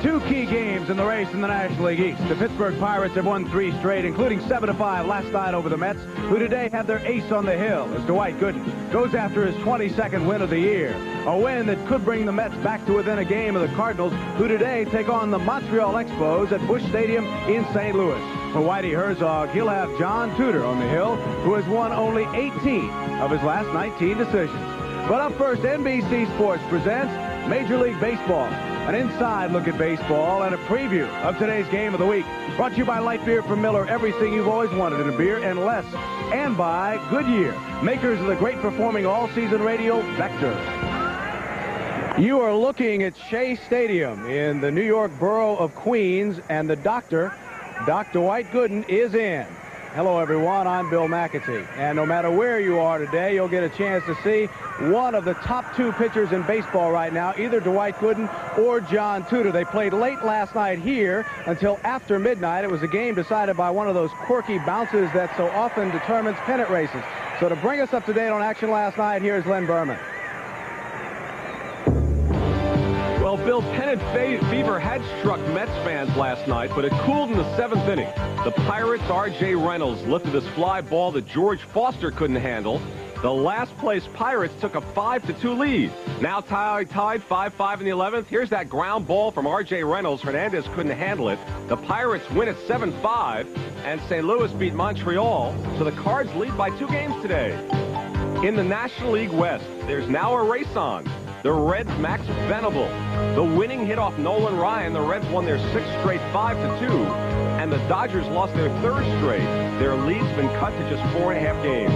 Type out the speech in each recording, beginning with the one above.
Two key games in the race in the National League East. The Pittsburgh Pirates have won 3 straight, including 7-5 last night over the Mets, who today have their ace on the hill as Dwight Gooden goes after his 22nd win of the year. A win that could bring the Mets back to within a game of the Cardinals, who today take on the Montreal Expos at Busch Stadium in St. Louis. For Whitey Herzog, he'll have John Tudor on the hill, who has won only 18 of his last 19 decisions. But up first, NBC Sports presents Major League Baseball. An inside look at baseball and a preview of today's game of the week. Brought to you by Light Beer from Miller, everything you've always wanted in a beer and less. And by Goodyear, makers of the great performing all-season radio Vector. You are looking at Shea Stadium in the New York borough of Queens, and the Dr. Dwight Gooden is in. Hello, everyone. I'm Bill McAtee. And no matter where you are today, you'll get a chance to see one of the top 2 pitchers in baseball right now, either Dwight Gooden or John Tudor. They played late last night here until after midnight. It was a game decided by one of those quirky bounces that so often determines pennant races. So to bring us up to date on action last night, here's Len Berman. Well, Bill, pennant fever had struck Mets fans last night, but it cooled in the 7th inning. The Pirates' R.J. Reynolds lifted this fly ball that George Foster couldn't handle. The last-place Pirates took a 5-2 lead. Now tied 5-5 in the 11th. Here's that ground ball from R.J. Reynolds. Hernandez couldn't handle it. The Pirates win at 7-5, and St. Louis beat Montreal, so the Cards lead by 2 games today. In the National League West, there's now a race on. The Reds' Max Venable. The winning hit off Nolan Ryan. The Reds won their 6th straight 5-2. And the Dodgers lost their 3rd straight. Their lead's been cut to just 4.5 games.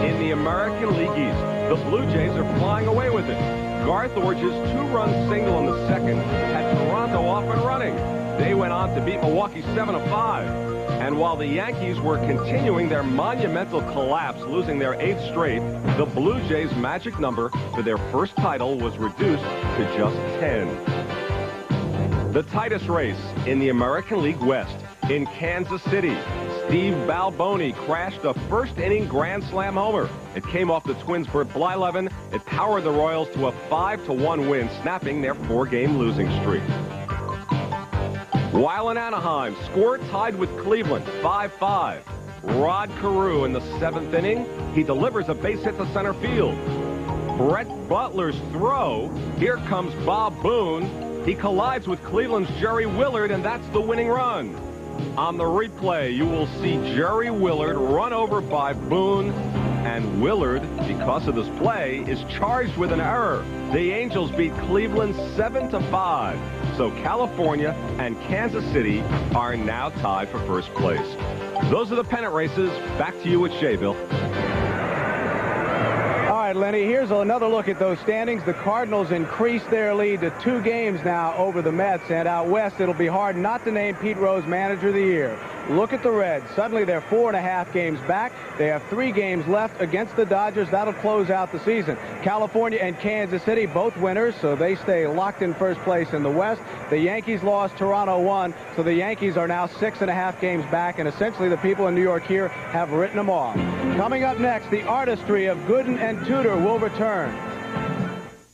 In the American League East, the Blue Jays are flying away with it. Garth Orge's 2-run single in the 2nd had Toronto off and running. They went on to beat Milwaukee 7-5. And while the Yankees were continuing their monumental collapse, losing their 8th straight, the Blue Jays' magic number for their first title was reduced to just 10. The tightest race in the American League West in Kansas City. Steve Balboni crashed a first-inning grand slam homer. It came off the Twins' Bert Blyleven. It powered the Royals to a 5-1 win, snapping their 4-game losing streak. While in Anaheim, score tied with Cleveland, 5-5. Rod Carew in the 7th inning. He delivers a base hit to center field. Brett Butler's throw. Here comes Bob Boone. He collides with Cleveland's Jerry Willard, and that's the winning run. On the replay, you will see Jerry Willard run over by Boone, and Willard, because of this play, is charged with an error. The Angels beat Cleveland 7-5. So California and Kansas City are now tied for first place. Those are the pennant races. Back to you at Shea, Bill. All right, Lenny, here's another look at those standings. The Cardinals increased their lead to 2 games now over the Mets, and out west it'll be hard not to name Pete Rose Manager of the Year. Look at the Reds. Suddenly they're 4.5 games back. They have 3 games left against the Dodgers. That'll close out the season. California and Kansas City both winners, so they stay locked in first place in the West. The Yankees lost, Toronto won, so the Yankees are now 6.5 games back, and essentially the people in New York here have written them off. Coming up next, the artistry of Gooden and Tudor will return.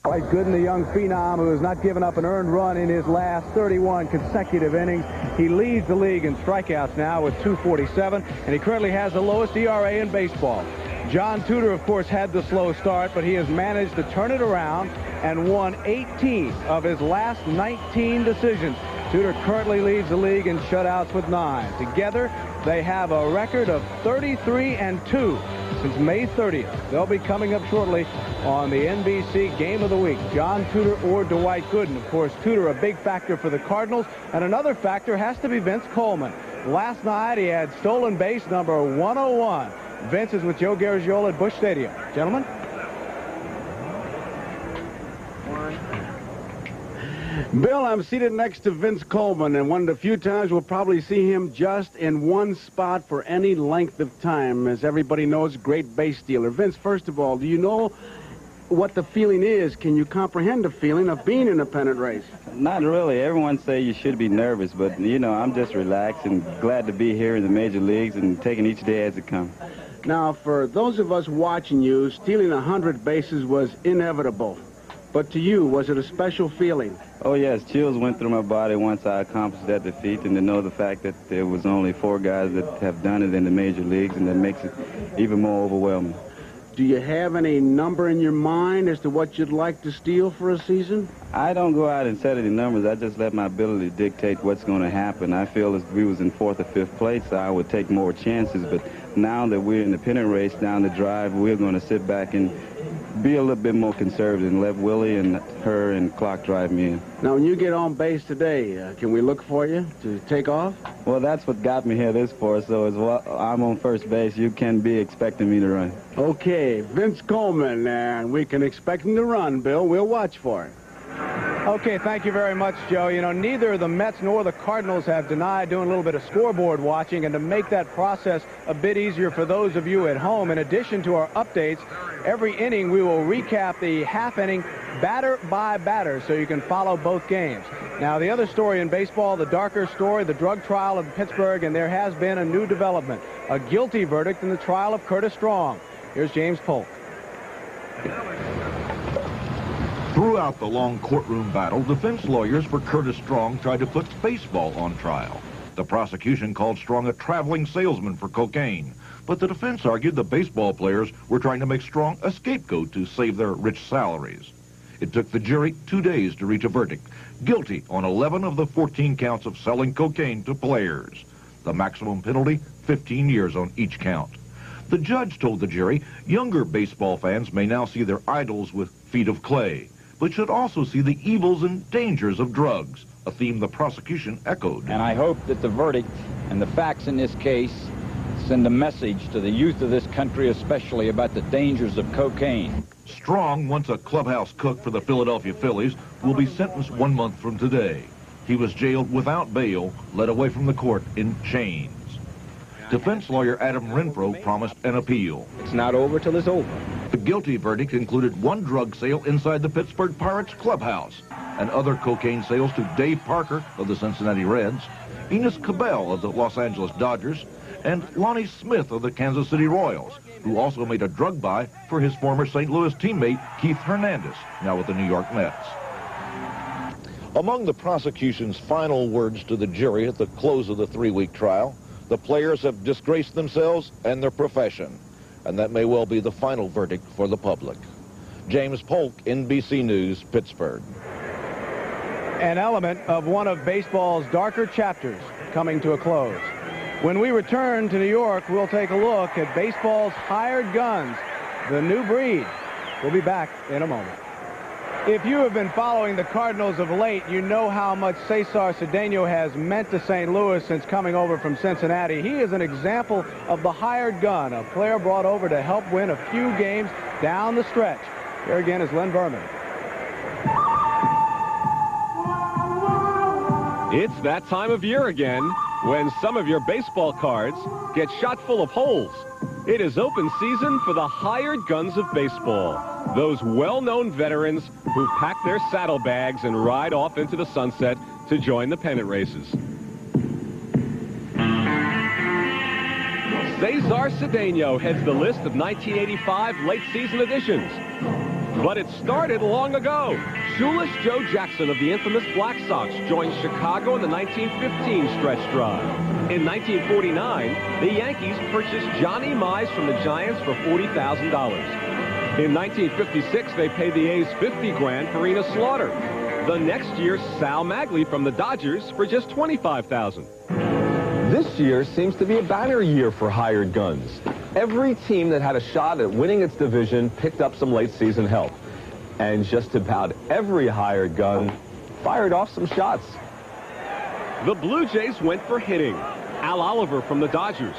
Dwight Gooden, the young phenom who has not given up an earned run in his last 31 consecutive innings. He leads the league in strikeouts now with 247, and he currently has the lowest ERA in baseball. John Tudor, of course, had the slow start, but he has managed to turn it around and won 18 of his last 19 decisions. Tudor currently leads the league in shutouts with 9. Together, they have a record of 33-2 since May 30th. They'll be coming up shortly on the NBC Game of the Week. John Tudor or Dwight Gooden. Of course, Tudor a big factor for the Cardinals, and another factor has to be Vince Coleman. Last night, he had stolen base number 101. Vince is with Joe Garagiola at Busch Stadium. Gentlemen? Bill, I'm seated next to Vince Coleman, and one of the few times we'll probably see him just in one spot for any length of time. As everybody knows, great base stealer. Vince, first of all, do you know what the feeling is? Can you comprehend the feeling of being in a pennant race? Not really. Everyone say you should be nervous, but, you know, I'm just relaxed and glad to be here in the major leagues and taking each day as it comes. Now, for those of us watching you, stealing 100 bases was inevitable. But to you, was it a special feeling? Oh, yes, chills went through my body once I accomplished that defeat, and to know the fact that there was only 4 guys that have done it in the major leagues, and that makes it even more overwhelming. Do you have any number in your mind as to what you'd like to steal for a season? I don't go out and set any numbers. I just let my ability dictate what's going to happen. I feel if we was in 4th or 5th place, I would take more chances. But now that we're in the pennant race down the drive, we're going to sit back and be a little bit more conservative and let Willie and her and Clock drive me in. Now, when you get on base today, can we look for you to take off? Well, that's what got me here this far, so as well, I'm on first base. You can be expecting me to run. Okay, Vince Coleman, and we can expect him to run, Bill. We'll watch for it. Okay, thank you very much, Joe. You know, neither the Mets nor the Cardinals have denied doing a little bit of scoreboard watching, and to make that process a bit easier for those of you at home, in addition to our updates, every inning we will recap the half inning batter by batter so you can follow both games. Now, the other story in baseball, the darker story, the drug trial in Pittsburgh, and there has been a new development, a guilty verdict in the trial of Curtis Strong. Here's James Polk. Throughout the long courtroom battle, defense lawyers for Curtis Strong tried to put baseball on trial. The prosecution called Strong a traveling salesman for cocaine, but the defense argued the baseball players were trying to make Strong a scapegoat to save their rich salaries. It took the jury 2 days to reach a verdict, guilty on 11 of the 14 counts of selling cocaine to players. The maximum penalty, 15 years on each count. The judge told the jury younger baseball fans may now see their idols with feet of clay, but should also see the evils and dangers of drugs, a theme the prosecution echoed. And I hope that the verdict and the facts in this case send a message to the youth of this country, especially about the dangers of cocaine. Strong, once a clubhouse cook for the Philadelphia Phillies, will be sentenced 1 month from today. He was jailed without bail, led away from the court in chains. Defense lawyer Adam Renfro promised an appeal. It's not over till it's over. The guilty verdict included 1 drug sale inside the Pittsburgh Pirates clubhouse and other cocaine sales to Dave Parker of the Cincinnati Reds, Enos Cabell of the Los Angeles Dodgers, and Lonnie Smith of the Kansas City Royals, who also made a drug buy for his former St. Louis teammate Keith Hernandez, now with the New York Mets. Among the prosecution's final words to the jury at the close of the 3-week trial, the players have disgraced themselves and their profession, and that may well be the final verdict for the public. James Polk, NBC News, Pittsburgh. An element of one of baseball's darker chapters coming to a close. When we return to New York, we'll take a look at baseball's hired guns, the new breed. We'll be back in a moment. If you have been following the Cardinals of late, you know how much Cesar Cedeno has meant to St. Louis since coming over from Cincinnati. He is an example of the hired gun, a player brought over to help win a few games down the stretch. Here again is Len Berman. It's that time of year again when some of your baseball cards get shot full of holes. It is open season for the hired guns of baseball. Those well-known veterans who pack their saddlebags and ride off into the sunset to join the pennant races. Cesar Cedeno heads the list of 1985 late-season editions. But it started long ago. Shoeless Joe Jackson of the infamous Black Sox joined Chicago in the 1915 stretch drive. In 1949, the Yankees purchased Johnny Mize from the Giants for $40,000. In 1956, they paid the A's $50 grand for Enos Slaughter. The next year, Sal Magley from the Dodgers for just $25,000. This year seems to be a banner year for hired guns. Every team that had a shot at winning its division picked up some late-season help. And just about every hired gun fired off some shots. The Blue Jays went for hitting. Al Oliver from the Dodgers.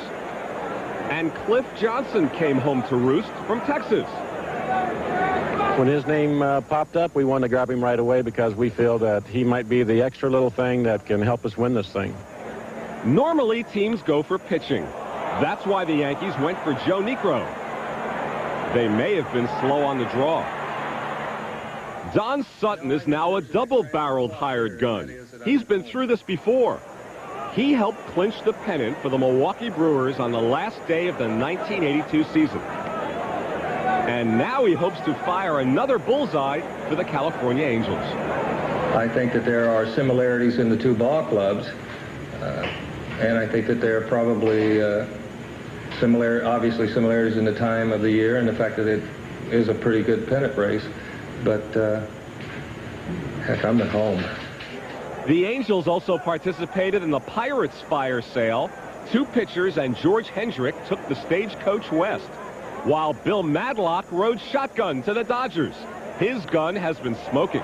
And Cliff Johnson came home to roost from Texas. When his name popped up, we wanted to grab him right away because we feel that he might be the extra little thing that can help us win this thing. Normally, teams go for pitching. That's why the Yankees went for Joe Niekro. They may have been slow on the draw. Don Sutton is now a double-barreled hired gun. He's been through this before. He helped clinch the pennant for the Milwaukee Brewers on the last day of the 1982 season. And now he hopes to fire another bullseye for the California Angels. I think that there are similarities in the two ball clubs, and I think that there are probably obviously similarities in the time of the year and the fact that it is a pretty good pennant race. But heck, I'm at home. The Angels also participated in the Pirates fire sale. 2 pitchers and George Hendrick took the Stagecoach West, while Bill Madlock rode shotgun to the Dodgers. His gun has been smoking.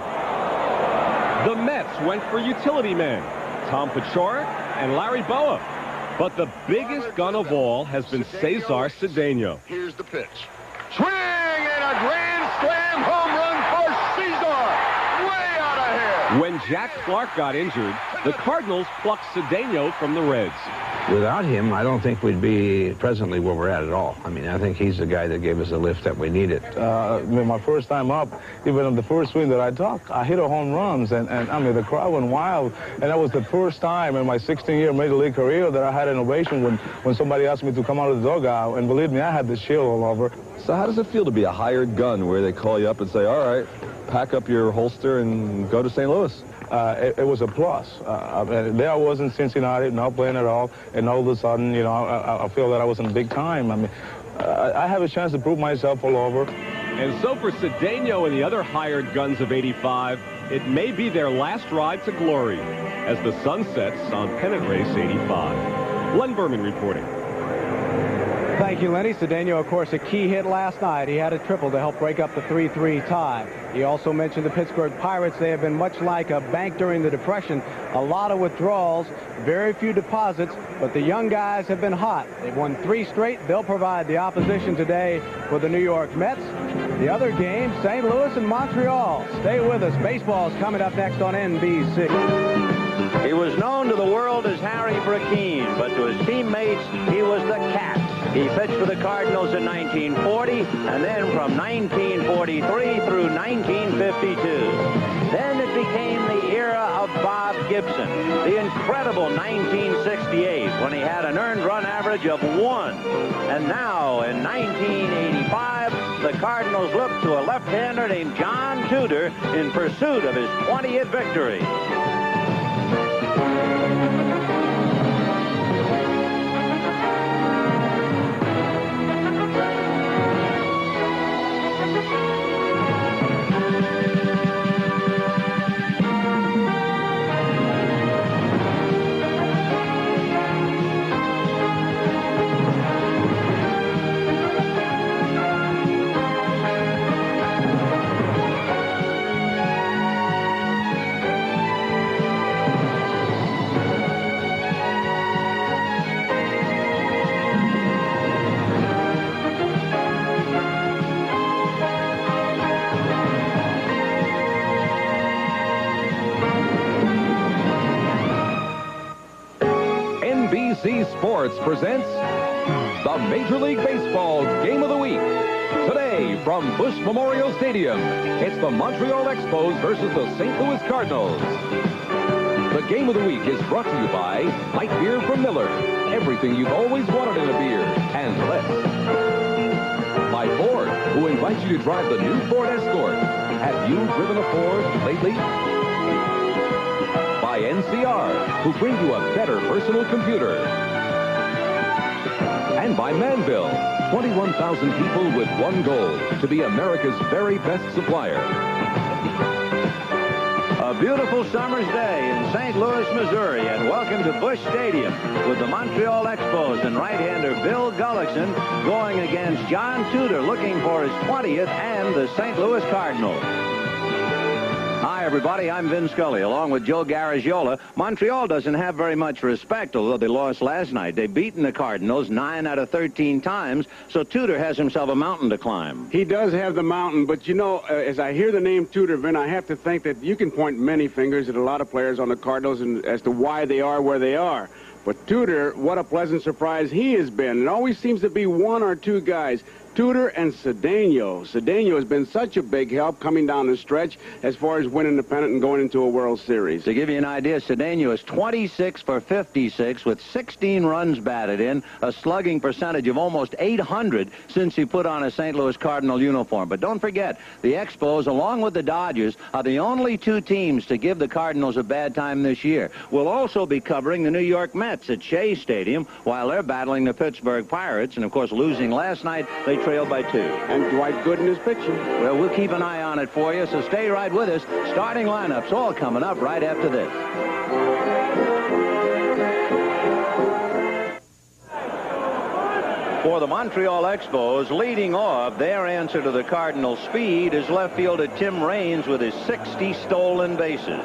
The Mets went for utility men, Tom Paciorek and Larry Bowa. But the biggest gun of all has been Cesar Cedeno. Here's the pitch. Swing and a grand slam home run for Cesar. Way out of here. When Jack Clark got injured, the Cardinals plucked Cedeno from the Reds. Without him, I don't think we'd be presently where we're at all. I mean, I think he's the guy that gave us the lift that we needed. My first time up, even on the first swing that I took, I hit a home runs, and I mean, the crowd went wild. And that was the first time in my 16-year Major League career that I had an ovation when somebody asked me to come out of the dugout. And believe me, I had the chill all over. So how does it feel to be a hired gun where they call you up and say, all right, pack up your holster and go to St. Louis? It was a plus. There I was in Cincinnati, not playing at all, and all of a sudden, you know, I feel that I was in big time. I mean, I have a chance to prove myself all over. And so for Cedeno and the other hired guns of '85, it may be their last ride to glory as the sun sets on pennant race '85. Len Berman reporting. Thank you, Lenny. Cedeno, of course, a key hit last night. He had a triple to help break up the 3-3 tie. He also mentioned the Pittsburgh Pirates. They have been much like a bank during the Depression. A lot of withdrawals, very few deposits, but the young guys have been hot. They've won 3 straight. They'll provide the opposition today for the New York Mets. The other game, St. Louis and Montreal. Stay with us. Baseball is coming up next on NBC. He was known to the world as Harry Brackeen, but to his teammates, he was the Cat. He pitched for the Cardinals in 1940, and then from 1943 through 1952. Then it became the era of Bob Gibson, the incredible 1968, when he had an earned run average of 1. And now, in 1985, the Cardinals look to a left-hander named John Tudor in pursuit of his 20th victory. NBC Sports presents the Major League Baseball Game of the Week. Today, from Busch Memorial Stadium, it's the Montreal Expos versus the St. Louis Cardinals. The Game of the Week is brought to you by Light Beer from Miller. Everything you've always wanted in a beer, and less. By Ford, who invites you to drive the new Ford Escort. Have you driven a Ford lately? By NCR, who bring you a better personal computer. And by Manville, 21,000 people with one goal, to be America's very best supplier. A beautiful summer's day in St. Louis, Missouri, and welcome to Busch Stadium with the Montreal Expos and right-hander Bill Gullickson going against John Tudor, looking for his 20th and the St. Louis Cardinals. Hi, everybody. I'm Vin Scully, along with Joe Garagiola. Montreal doesn't have very much respect, although they lost last night. They've beaten the Cardinals 9 out of 13 times, so Tudor has himself a mountain to climb. He does have the mountain, but, you know, as I hear the name Tudor, Vin, I have to think that you can point many fingers at a lot of players on the Cardinals and as to why they are where they are. But Tudor, what a pleasant surprise he has been. It always seems to be one or two guys. Tudor and Cedeno. Cedeno has been such a big help coming down the stretch as far as winning the pennant and going into a World Series. To give you an idea, Cedeno is 26 for 56 with 16 runs batted in, a slugging percentage of almost 800 since he put on a St. Louis Cardinal uniform. But don't forget, the Expos, along with the Dodgers, are the only two teams to give the Cardinals a bad time this year. We'll also be covering the New York Mets at Shea Stadium while they're battling the Pittsburgh Pirates, and of course losing last night. They trailed by 2. And Dwight Gooden is pitching. Well, we'll keep an eye on it for you, so stay right with us. Starting lineups all coming up right after this. For the Montreal Expos, leading off, their answer to the Cardinals' speed is left fielder Tim Raines with his 60 stolen bases.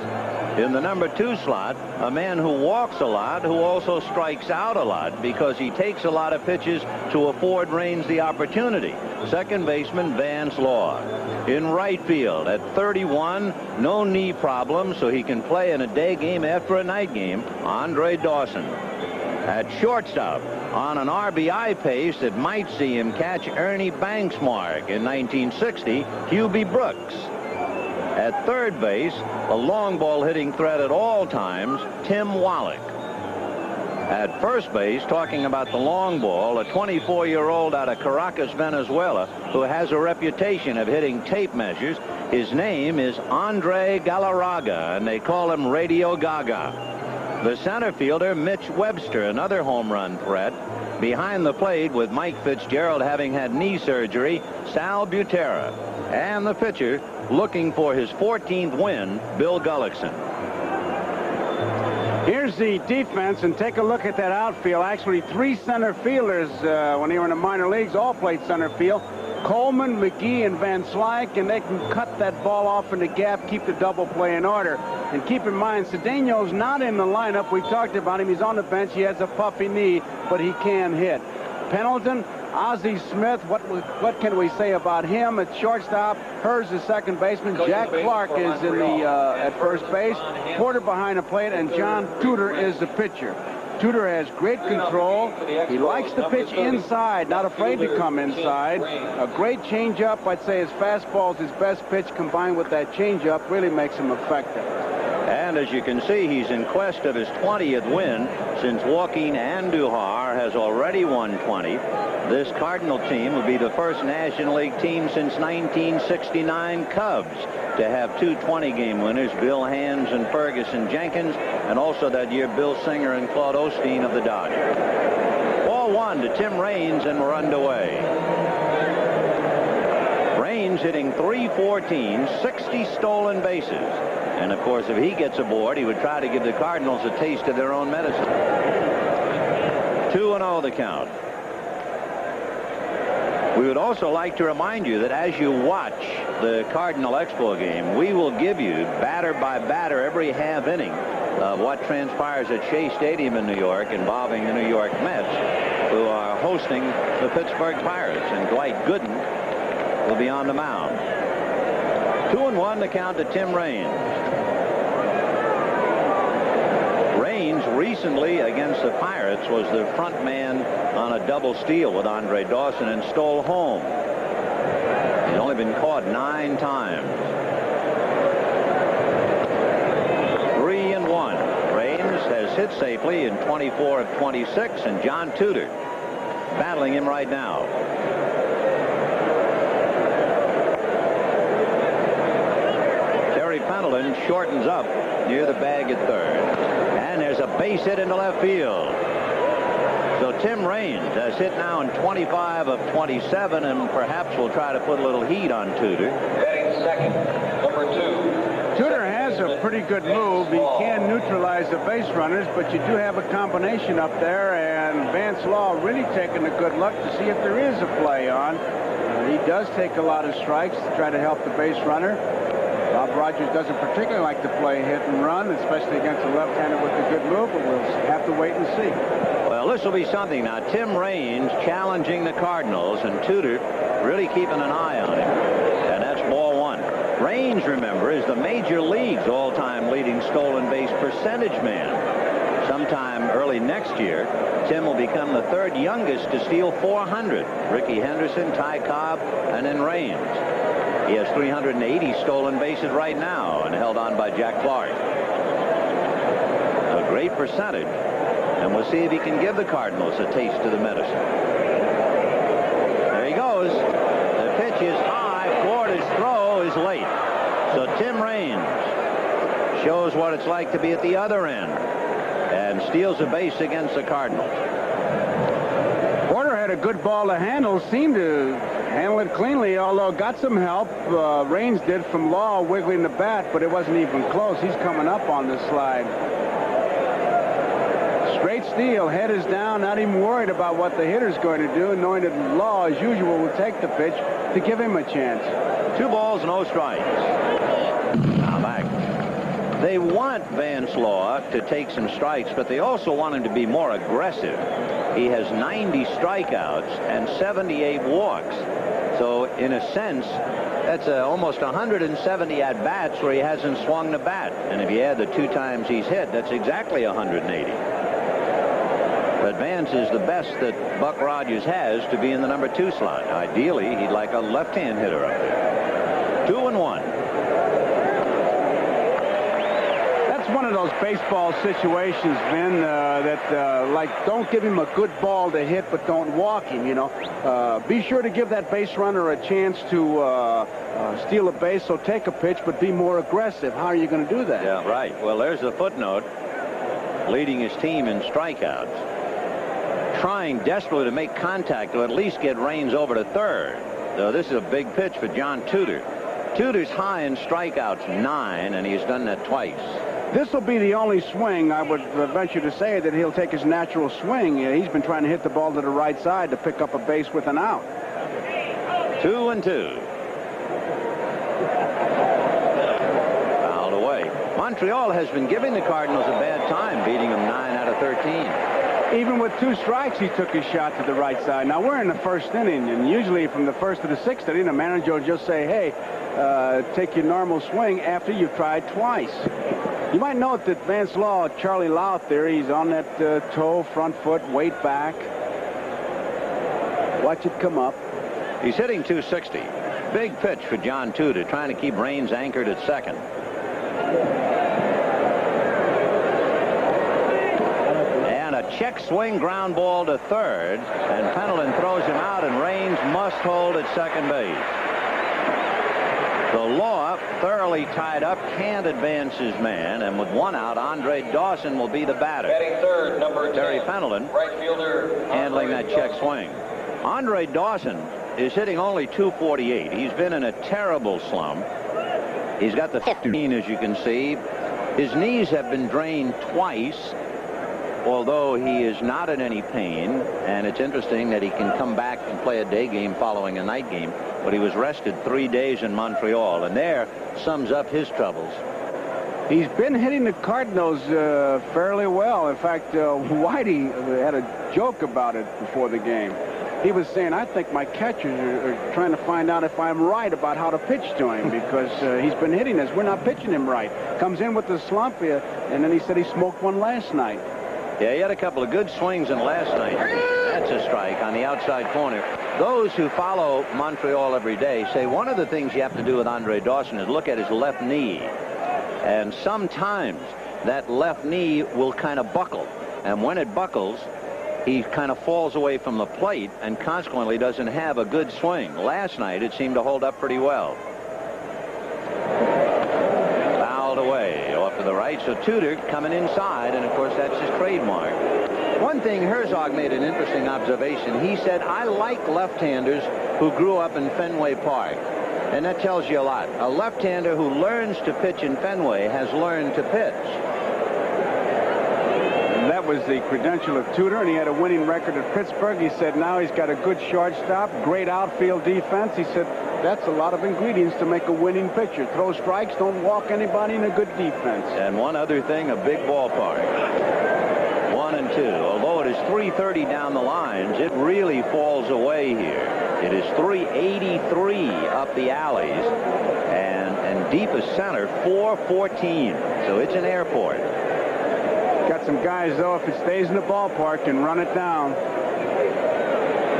In the number 2 slot, a man who walks a lot, who also strikes out a lot because he takes a lot of pitches to afford Raines the opportunity. Second baseman Vance Law. In right field at 31, no knee problem, so he can play in a day game after a night game, Andre Dawson. At shortstop, on an RBI pace that might see him catch Ernie Banks' mark in 1960, Hubie Brooks. At third base, a long ball hitting threat at all times, Tim Wallach. At first base, talking about the long ball, a 24-year-old out of Caracas, Venezuela, who has a reputation of hitting tape measures. His name is Andre Galarraga, and they call him Radio Gaga. The center fielder, Mitch Webster, another home run threat. Behind the plate, with Mike Fitzgerald having had knee surgery, Sal Butera. And the pitcher, looking for his 14th win, Bill Gullickson. Here's the defense, and take a look at that outfield. Actually, 3 center fielders when they were in the minor leagues all played center field. Coleman, McGee, and Van Slyke, and they can cut that ball off in the gap, keep the double play in order. And keep in mind, Cedeno's not in the lineup. We talked about him. He's on the bench. He has a puffy knee, but he can hit. Pendleton, Ozzie Smith, what can we say about him? At shortstop, Hers is second baseman. Jack Clark is in the at first base. Porter behind the plate, and John Tudor is the pitcher. Tudor has great control. He likes to pitch inside, not afraid to come inside. A great changeup. I'd say his fastball is his best pitch, combined with that changeup really makes him effective. And as you can see, he's in quest of his 20th win since Joaquin Andujar has already won 20. This Cardinal team will be the first National League team since 1969 Cubs to have 2 20-game winners, Bill Hands and Ferguson Jenkins, and also that year Bill Singer and Claude Osteen of the Dodgers. Ball 1 to Tim Raines, and we're underway. Raines hitting .314, 60 stolen bases. And, of course, if he gets aboard, he would try to give the Cardinals a taste of their own medicine. 2-0 the count. We would also like to remind you that as you watch the Cardinal Expo game, we will give you batter by batter every half inning of what transpires at Shea Stadium in New York involving the New York Mets, who are hosting the Pittsburgh Pirates. And Dwight Gooden will be on the mound. 2-1 the count to Tim Raines. Raines recently against the Pirates was the front man on a double steal with Andre Dawson and stole home. He's only been caught 9 times. 3-1. Raines has hit safely in 24 of 26, and John Tudor battling him right now. Pendleton shortens up near the bag at third. And there's a base hit into left field. So Tim Raines has hit now in 25 of 27, and perhaps will try to put a little heat on Tudor. Batting second, number 2. Tudor has a pretty good move. He can neutralize the base runners, but you do have a combination up there, and Vance Law really taking a good look to see if there is a play on. He does take a lot of strikes to try to help the base runner. Bob Rogers doesn't particularly like to play hit and run, especially against a left-hander with a good move, but we'll have to wait and see. Well, this will be something now. Tim Raines challenging the Cardinals, and Tudor really keeping an eye on him. And that's ball 1. Raines, remember, is the Major League's all-time leading stolen base percentage man. Sometime early next year, Tim will become the third youngest to steal 400. Ricky Henderson, Ty Cobb, and then Raines. He has 380 stolen bases right now and held on by Jack Clark. A great percentage. And we'll see if he can give the Cardinals a taste of the medicine. There he goes. The pitch is high. Florida's throw is late. So Tim Raines shows what it's like to be at the other end and steals a base against the Cardinals. Porter had a good ball to handle, seemed to handle it cleanly, although got some help. Raines did from Law wiggling the bat, but it wasn't even close. He's coming up on the slide. Straight steal, head is down, not even worried about what the hitter's going to do, knowing that Law, as usual, will take the pitch to give him a chance. 2 balls, no strikes. Now back. They want Vance Law to take some strikes, but they also want him to be more aggressive. He has 90 strikeouts and 78 walks. So, in a sense, that's almost 170 at-bats where he hasn't swung the bat. And if you add the 2 times he's hit, that's exactly 180. But Vance is the best that Buck Rogers has to be in the number 2 slot. Ideally, he'd like a left-hand hitter up there. 2-1. That's one of those baseball situations, Vin, like, don't give him a good ball to hit, but don't walk him, you know. Be sure to give that base runner a chance to steal a base, so take a pitch, but be more aggressive. How are you going to do that? Yeah, right. Well, there's the footnote. Leading his team in strikeouts. Trying desperately to make contact to at least get Raines over to third. So this is a big pitch for John Tudor. Tudor's high in strikeouts, 9, and he's done that twice. This will be the only swing. I would venture to say that he'll take his natural swing. He's been trying to hit the ball to the right side to pick up a base with an out. 2-2. Fouled away. Montreal has been giving the Cardinals a bad time, beating them 9 out of 13. Even with 2 strikes, he took his shot to the right side. Now, we're in the first inning, and usually from the first to the 6th inning, the manager will just say, hey, take your normal swing after you've tried twice. You might note that Vance Law, Charlie Louth there, he's on that toe, front foot, weight back. Watch it come up. He's hitting 260. Big pitch for John Tudor, trying to keep Raines anchored at second. And a check swing ground ball to third, and Pendleton throws him out, and Raines must hold at second base. So Law, thoroughly tied up, can't advance his man, and with 1 out, Andre Dawson will be the batter. Batting third, number 10, Terry Pendleton, right fielder, handling that check swing. Andre Dawson is hitting only 248. He's been in a terrible slump. He's got the 15, as you can see. His knees have been drained twice, although he is not in any pain. And it's interesting that he can come back and play a day game following a night game. But he was rested 3 days in Montreal, and there sums up his troubles. He's been hitting the Cardinals fairly well. In fact, Whitey had a joke about it before the game. He was saying, I think my catchers are trying to find out if I'm right about how to pitch to him, because he's been hitting us. We're not pitching him right. Comes in with the slump, and then he said he smoked one last night. Yeah, he had a couple of good swings in last night. That's a strike on the outside corner. Those who follow Montreal every day say one of the things you have to do with Andre Dawson is look at his left knee. And sometimes that left knee will kind of buckle. And when it buckles, he kind of falls away from the plate and consequently doesn't have a good swing. Last night, it seemed to hold up pretty well. Fouled away off to the right. So Tudor coming inside, and of course that's his trademark. One thing, Herzog made an interesting observation. He said, I like left-handers who grew up in Fenway Park. And that tells you a lot. A left-hander who learns to pitch in Fenway has learned to pitch. And that was the credential of Tudor, and he had a winning record at Pittsburgh. He said now he's got a good shortstop, great outfield defense. He said that's a lot of ingredients to make a winning pitcher. Throw strikes, don't walk anybody, and a good defense. And one other thing, a big ballpark. 1-2. Although it is 330 down the lines, it really falls away here. It is 383 up the alleys, and deepest center 414. So it's an airport. Got some guys, though, if it stays in the ballpark, can run it down.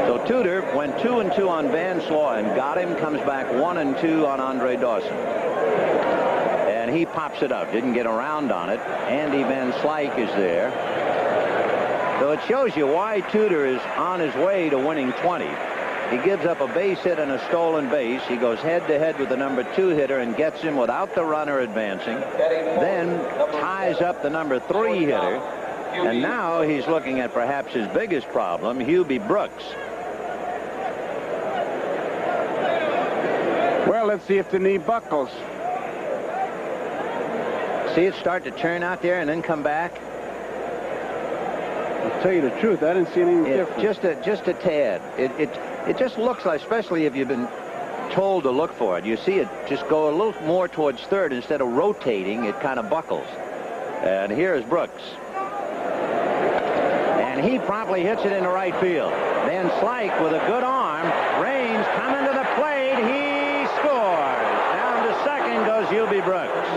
So Tudor went 2-2 on Van Sloy and got him, comes back 1-2 on Andre Dawson. And he pops it up, didn't get around on it. Andy Van Slyke is there. So it shows you why Tudor is on his way to winning 20. He gives up a base hit and a stolen base. He goes head-to-head with the number 2 hitter and gets him without the runner advancing. Then ties up the number 3 hitter. And now he's looking at perhaps his biggest problem, Hubie Brooks. Well, let's see if the knee buckles. See it start to turn out there and then come back? I'll tell you the truth, I didn't see anything different. Just a tad. It just looks like, especially if you've been told to look for it, you see it just go a little more towards third instead of rotating. It kind of buckles. And here's Brooks. And he promptly hits it into right field. Van Slyke with a good arm. Raines coming to the plate. He scores. Down to second goes Hubie Brooks.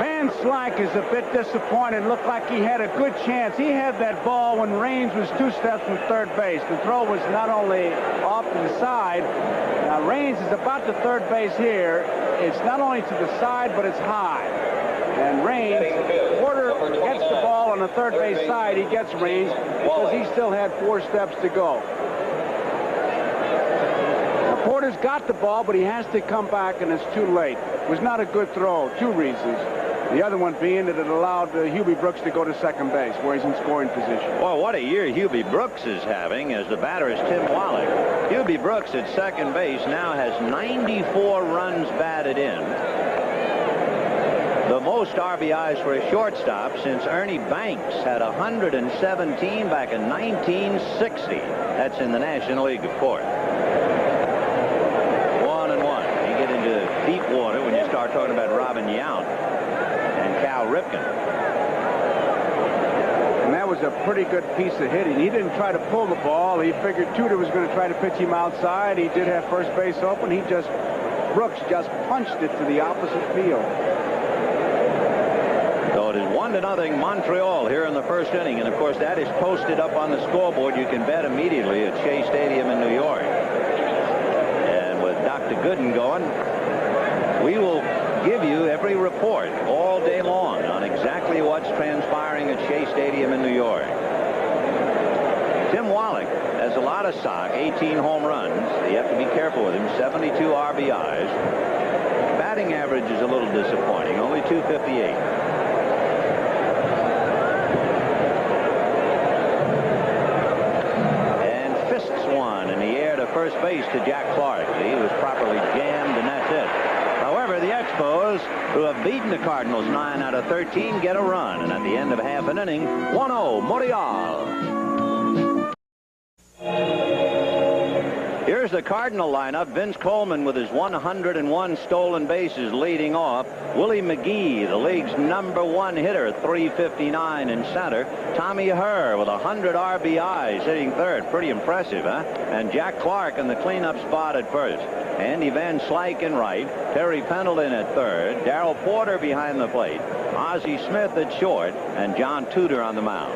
Van Slyke is a bit disappointed. Looked like he had a good chance. He had that ball when Raines was 2 steps from third base. The throw was not only off to the side. Now Raines is about to third base here. It's not only to the side, but it's high. And Raines, Porter gets the ball on the third base side. He gets Raines because he still had 4 steps to go. Now, Porter's got the ball, but he has to come back, and it's too late. It was not a good throw. 2 reasons. The other one being that it allowed Hubie Brooks to go to second base, where he's in scoring position. Well, what a year Hubie Brooks is having, as the batter is Tim Wallach. Hubie Brooks at second base now has 94 runs batted in. The most RBIs for a shortstop since Ernie Banks had 117 back in 1960. That's in the National League, of course. 1-1. You get into deep water when you start talking about Robin Yount and Cal Ripken. And that was a pretty good piece of hitting. He didn't try to pull the ball. He figured Tudor was going to try to pitch him outside. He did have first base open. Brooks just punched it to the opposite field. So it is 1-0 Montreal here in the first inning. And, of course, that is posted up on the scoreboard. You can bet immediately at Shea Stadium in New York. And with Dr. Gooden going, we will give you every report all day long on exactly what's transpiring at Shea Stadium in New York. Tim Wallach has a lot of stock, 18 home runs. You have to be careful with him, 72 RBIs. Batting average is a little disappointing, only .258. First base to Jack Clark. He was properly jammed, and that's it. However, the Expos, who have beaten the Cardinals 9 out of 13, get a run. And at the end of half an inning, 1-0 Montreal. Here's the Cardinal lineup. Vince Coleman with his 101 stolen bases leading off. Willie McGee, the league's #1 hitter, 359 in center. Tommy Herr with 100 RBIs hitting third. Pretty impressive, huh? And Jack Clark in the cleanup spot at first. Andy Van Slyke in right. Terry Pendleton at third. Darrell Porter behind the plate. Ozzie Smith at short. And John Tudor on the mound.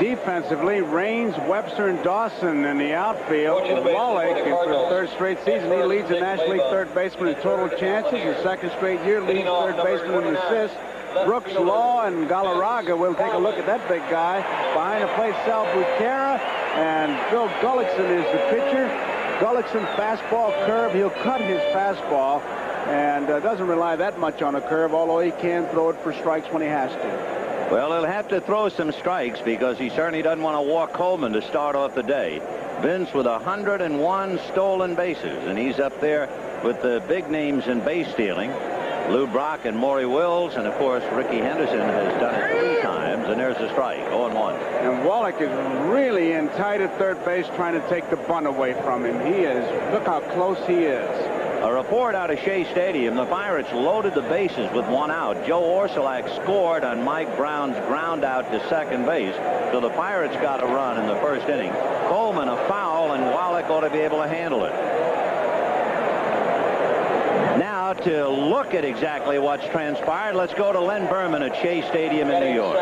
Defensively, Raines, Webster, and Dawson in the outfield. Wallach, for the 3rd straight season, he leads the National League third baseman in total chances. His 2nd straight year leads third baseman in assists. Brooks, Law, and Galarraga. We'll take a look at that big guy. Behind the plate, Sal Butera, and Bill Gullickson is the pitcher. Gullickson, fastball, curve. He'll cut his fastball and doesn't rely that much on a curve, although he can throw it for strikes when he has to. Well, he'll have to throw some strikes because he certainly doesn't want to walk Coleman to start off the day. Vince with 101 stolen bases, and he's up there with the big names in base stealing. Lou Brock and Maury Wills, and of course Ricky Henderson has done it 3 times, and there's a strike, 0-1. And Wallach is really in tight at third base trying to take the bunt away from him. He is, look how close he is. A report out of Shea Stadium, the Pirates loaded the bases with one out. Joe Orsulak scored on Mike Brown's ground out to second base, so the Pirates got a run in the first inning. Coleman a foul, and Wallach ought to be able to handle it. Now to look at exactly what's transpired, let's go to Len Berman at Shea Stadium in New York.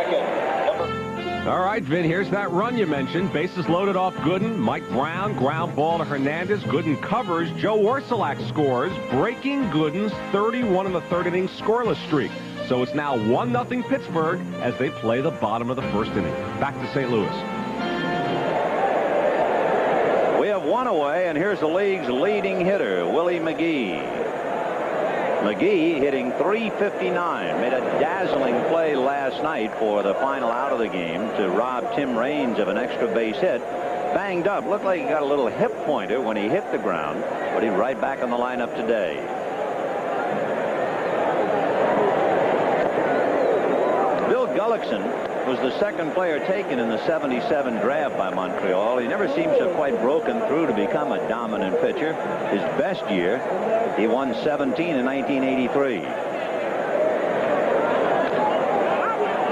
All right, Vin, here's that run you mentioned. Bases loaded off Gooden. Mike Brown, ground ball to Hernandez. Gooden covers. Joe Orsulak scores, breaking Gooden's 31 in the third inning scoreless streak. So it's now 1-0 Pittsburgh as they play the bottom of the first inning. Back to St. Louis. We have one away, and here's the league's leading hitter, Willie McGee. McGee hitting .359, made a dazzling play last night for the final out of the game to rob Tim Raines of an extra base hit. Banged up, looked like he got a little hip pointer when he hit the ground, but he's right back in the lineup today. Bill Gullickson was the second player taken in the '77 draft by Montreal. He never seems to have quite broken through to become a dominant pitcher. His best year, he won 17 in 1983.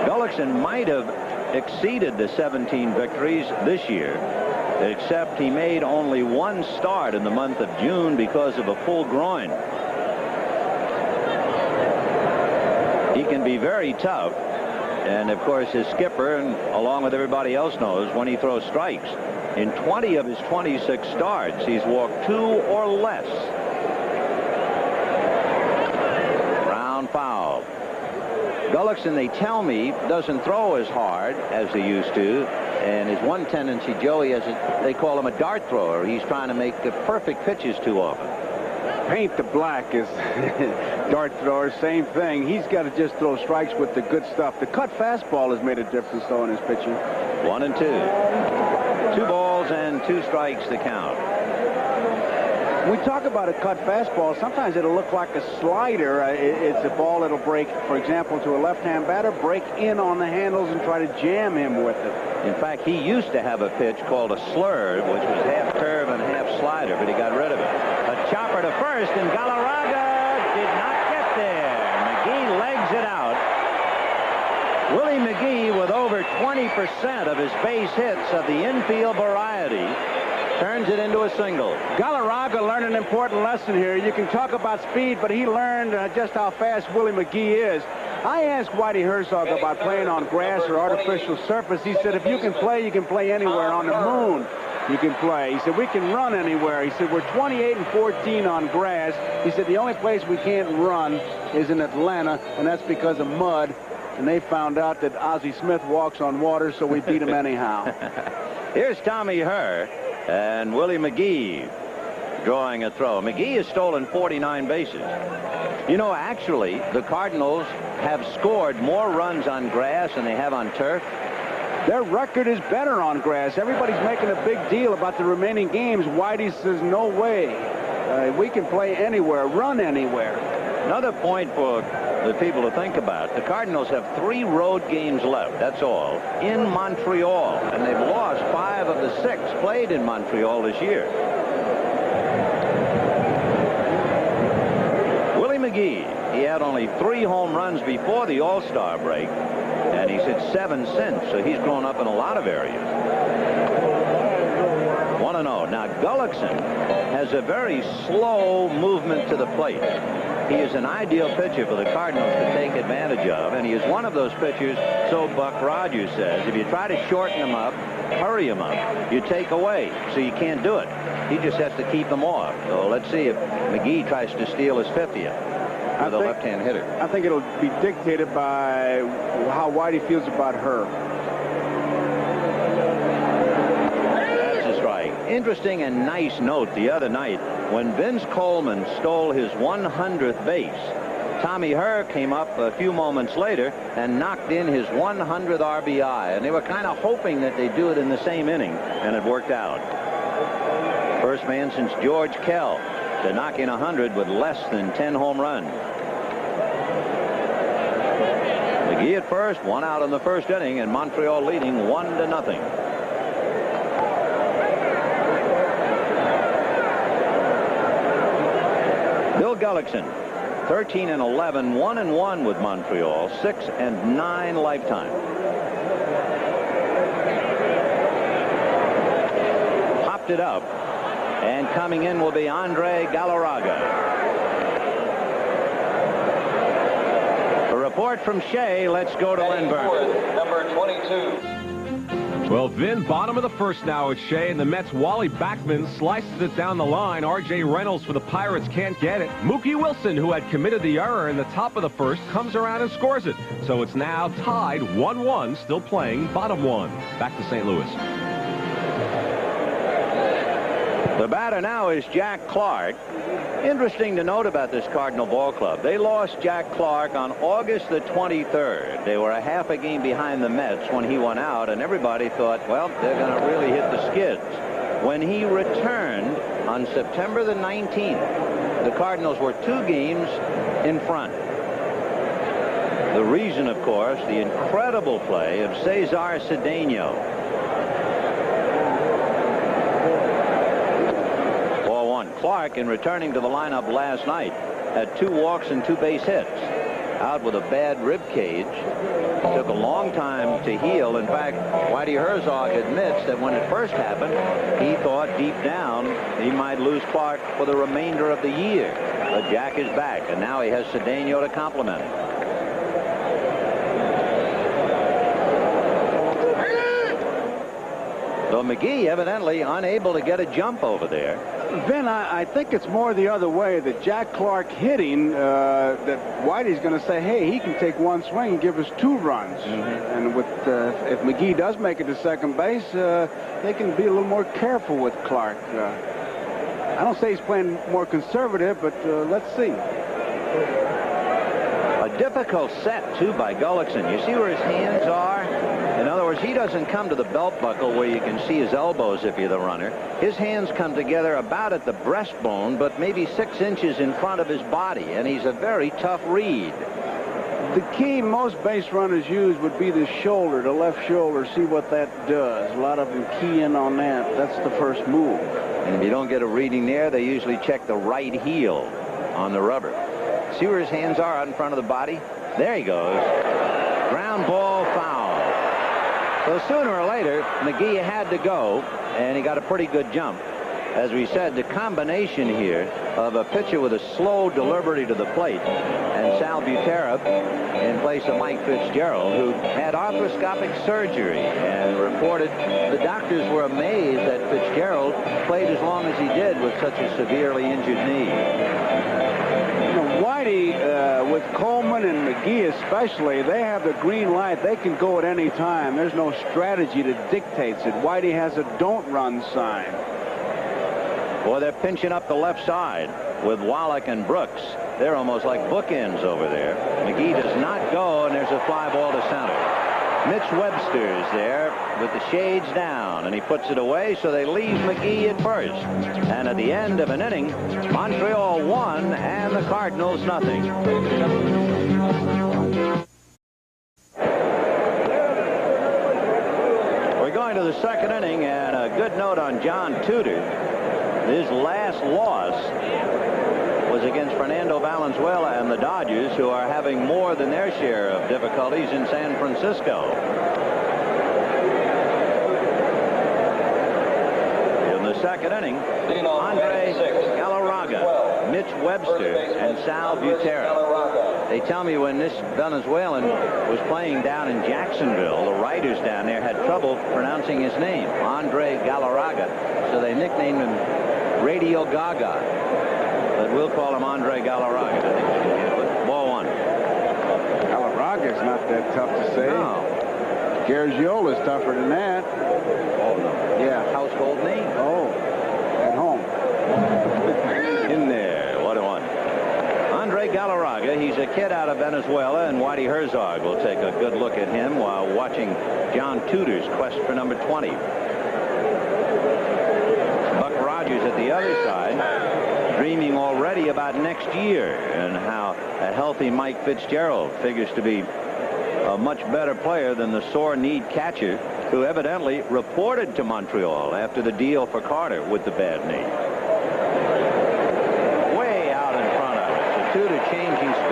Gullickson might have exceeded the 17 victories this year, except he made only one start in the month of June because of a full groin. He can be very tough. And, of course, his skipper, and along with everybody else, knows when he throws strikes. In 20 of his 26 starts, he's walked 2 or less. Ground foul. Gullickson, they tell me, doesn't throw as hard as he used to. And his one tendency, Joey, is they call him a dart thrower. He's trying to make the perfect pitches too often. Paint the black is dart thrower, same thing. He's got to just throw strikes with the good stuff. The cut fastball has made a difference, though, in his pitching. 1-2. 2 balls and 2 strikes to count. We talk about a cut fastball. Sometimes it'll look like a slider. It's a ball that'll break, for example, to a left-hand batter, break in on the handles and try to jam him with it. In fact, he used to have a pitch called a slur, which was half curve and half slider, but he got rid of it. A chopper to first, and Galarraga did not get there. McGee legs it out. Willie McGee, with over 20% of his base hits of the infield variety, turns it into a single. Galarraga learned an important lesson here. You can talk about speed, but he learned just how fast Willie McGee is. I asked Whitey Herzog about playing on grass or artificial surface. He said, if you can play anywhere. On the moon, you can play. He said, we can run anywhere. He said, we're 28-14 on grass. He said, the only place we can't run is in Atlanta, and that's because of mud. And they found out that Ozzie Smith walks on water, so we beat him anyhow. Here's Tommy Herr and Willie McGee drawing a throw. McGee has stolen 49 bases. You know, actually, the Cardinals have scored more runs on grass than they have on turf. Their record is better on grass. Everybody's making a big deal about the remaining games. Whitey says, no way. We can play anywhere, run anywhere. Another point for the people to think about. The Cardinals have 3 road games left, that's all, in Montreal. And they've lost 5 of the 6 played in Montreal this year. Willie McGee, he had only 3 home runs before the All-Star break, and he's hit 7 since, so he's grown up in a lot of areas. 1-0. Now, Gullickson has a very slow movement to the plate. He is an ideal pitcher for the Cardinals to take advantage of, and he is one of those pitchers, so Buck Rogers says, if you try to shorten him up, hurry him up, you take away, so you can't do it. He just has to keep them off. So let's see if McGee tries to steal his 50th with a left-hand hitter. I think it'll be dictated by how Whitey feels about her. That's a strike. Interesting and nice note the other night when Vince Coleman stole his 100th base. Tommy Herr came up a few moments later and knocked in his 100th RBI, and they were kind of hoping that they'd do it in the same inning, and it worked out. First man since George Kell to knock in 100 with less than 10 home runs. McGee at first, 1 out in the first inning, and Montreal leading 1-0. Bill Gullickson, 13-11, 1-1 with Montreal, 6-9 lifetime. Popped it up, and coming in will be Andre Galarraga. A report from Shea. Let's go to Lindbergh. Number 22. Well, Vin, bottom of the first now at Shea, and the Mets' Wally Backman slices it down the line. R.J. Reynolds for the Pirates can't get it. Mookie Wilson, who had committed the error in the top of the first, comes around and scores it. So it's now tied 1-1, still playing bottom one. Back to St. Louis. The batter now is Jack Clark. Interesting to note about this Cardinal ball club. They lost Jack Clark on August the 23rd. They were a half a game behind the Mets when he went out, and everybody thought, well, they're going to really hit the skids. When he returned on September the 19th, the Cardinals were 2 games in front. The reason, of course, the incredible play of Cesar Cedeno. Clark, in returning to the lineup last night, had 2 walks and 2 base hits. Out with a bad rib cage. Took a long time to heal. In fact, Whitey Herzog admits that when it first happened, he thought deep down he might lose Clark for the remainder of the year. But Jack is back, and now he has Cedeno to complement him. So McGee evidently unable to get a jump over there. Vin, I think it's more the other way, that Jack Clark hitting, that Whitey's going to say, hey, he can take 1 swing and give us 2 runs. And with if McGee does make it to second base, they can be a little more careful with Clark. I don't say he's playing more conservative, but let's see. A difficult set, too, by Gullickson. You see where his hands are? In other words, he doesn't come to the belt buckle where you can see his elbows if you're the runner. His hands come together about at the breastbone, but maybe 6 inches in front of his body, and he's a very tough read. The key most base runners use would be the shoulder, the left shoulder, see what that does. A lot of them key in on that. That's the first move. And if you don't get a reading there, they usually check the right heel on the rubber. See where his hands are out in front of the body? There he goes. Ground ball, foul. So sooner or later, McGee had to go, and he got a pretty good jump. As we said, the combination here of a pitcher with a slow delivery to the plate and Sal Butera in place of Mike Fitzgerald, who had arthroscopic surgery and reported the doctors were amazed that Fitzgerald played as long as he did with such a severely injured knee. Whitey, with Coleman and McGee especially, they have the green light. They can go at any time. There's no strategy that dictates it. Whitey has a don't run sign. Boy, they're pinching up the left side with Wallach and Brooks. They're almost like bookends over there. McGee does not go, and there's a fly ball to center. Mitch Webster's there with the shades down, and he puts it away, so they leave McGee at first. And at the end of an inning, Montreal won and the Cardinals nothing. We're going to the second inning, and a good note on John Tudor. His last loss was against Fernando Valenzuela and the Dodgers, who are having more than their share of difficulties in San Francisco. In the second inning, Andre Galarraga, Mitch Webster, and Sal Butera. They tell me when this Venezuelan was playing down in Jacksonville, the writers down there had trouble pronouncing his name, Andre Galarraga, so they nicknamed him Radio Gaga. But we'll call him Andre Galarraga. Ball 1. Galarraga's not that tough to say. No. Gargiola's tougher than that. Oh, no. Yeah. Household name. Oh, at home. In there. What a one. Andre Galarraga, he's a kid out of Venezuela, and Whitey Herzog will take a good look at him while watching John Tudor's quest for number 20. Buck Rogers at the other side, dreaming already about next year and how a healthy Mike Fitzgerald figures to be a much better player than the sore-kneed catcher who evidently reported to Montreal after the deal for Carter with the bad knee. Way out in front of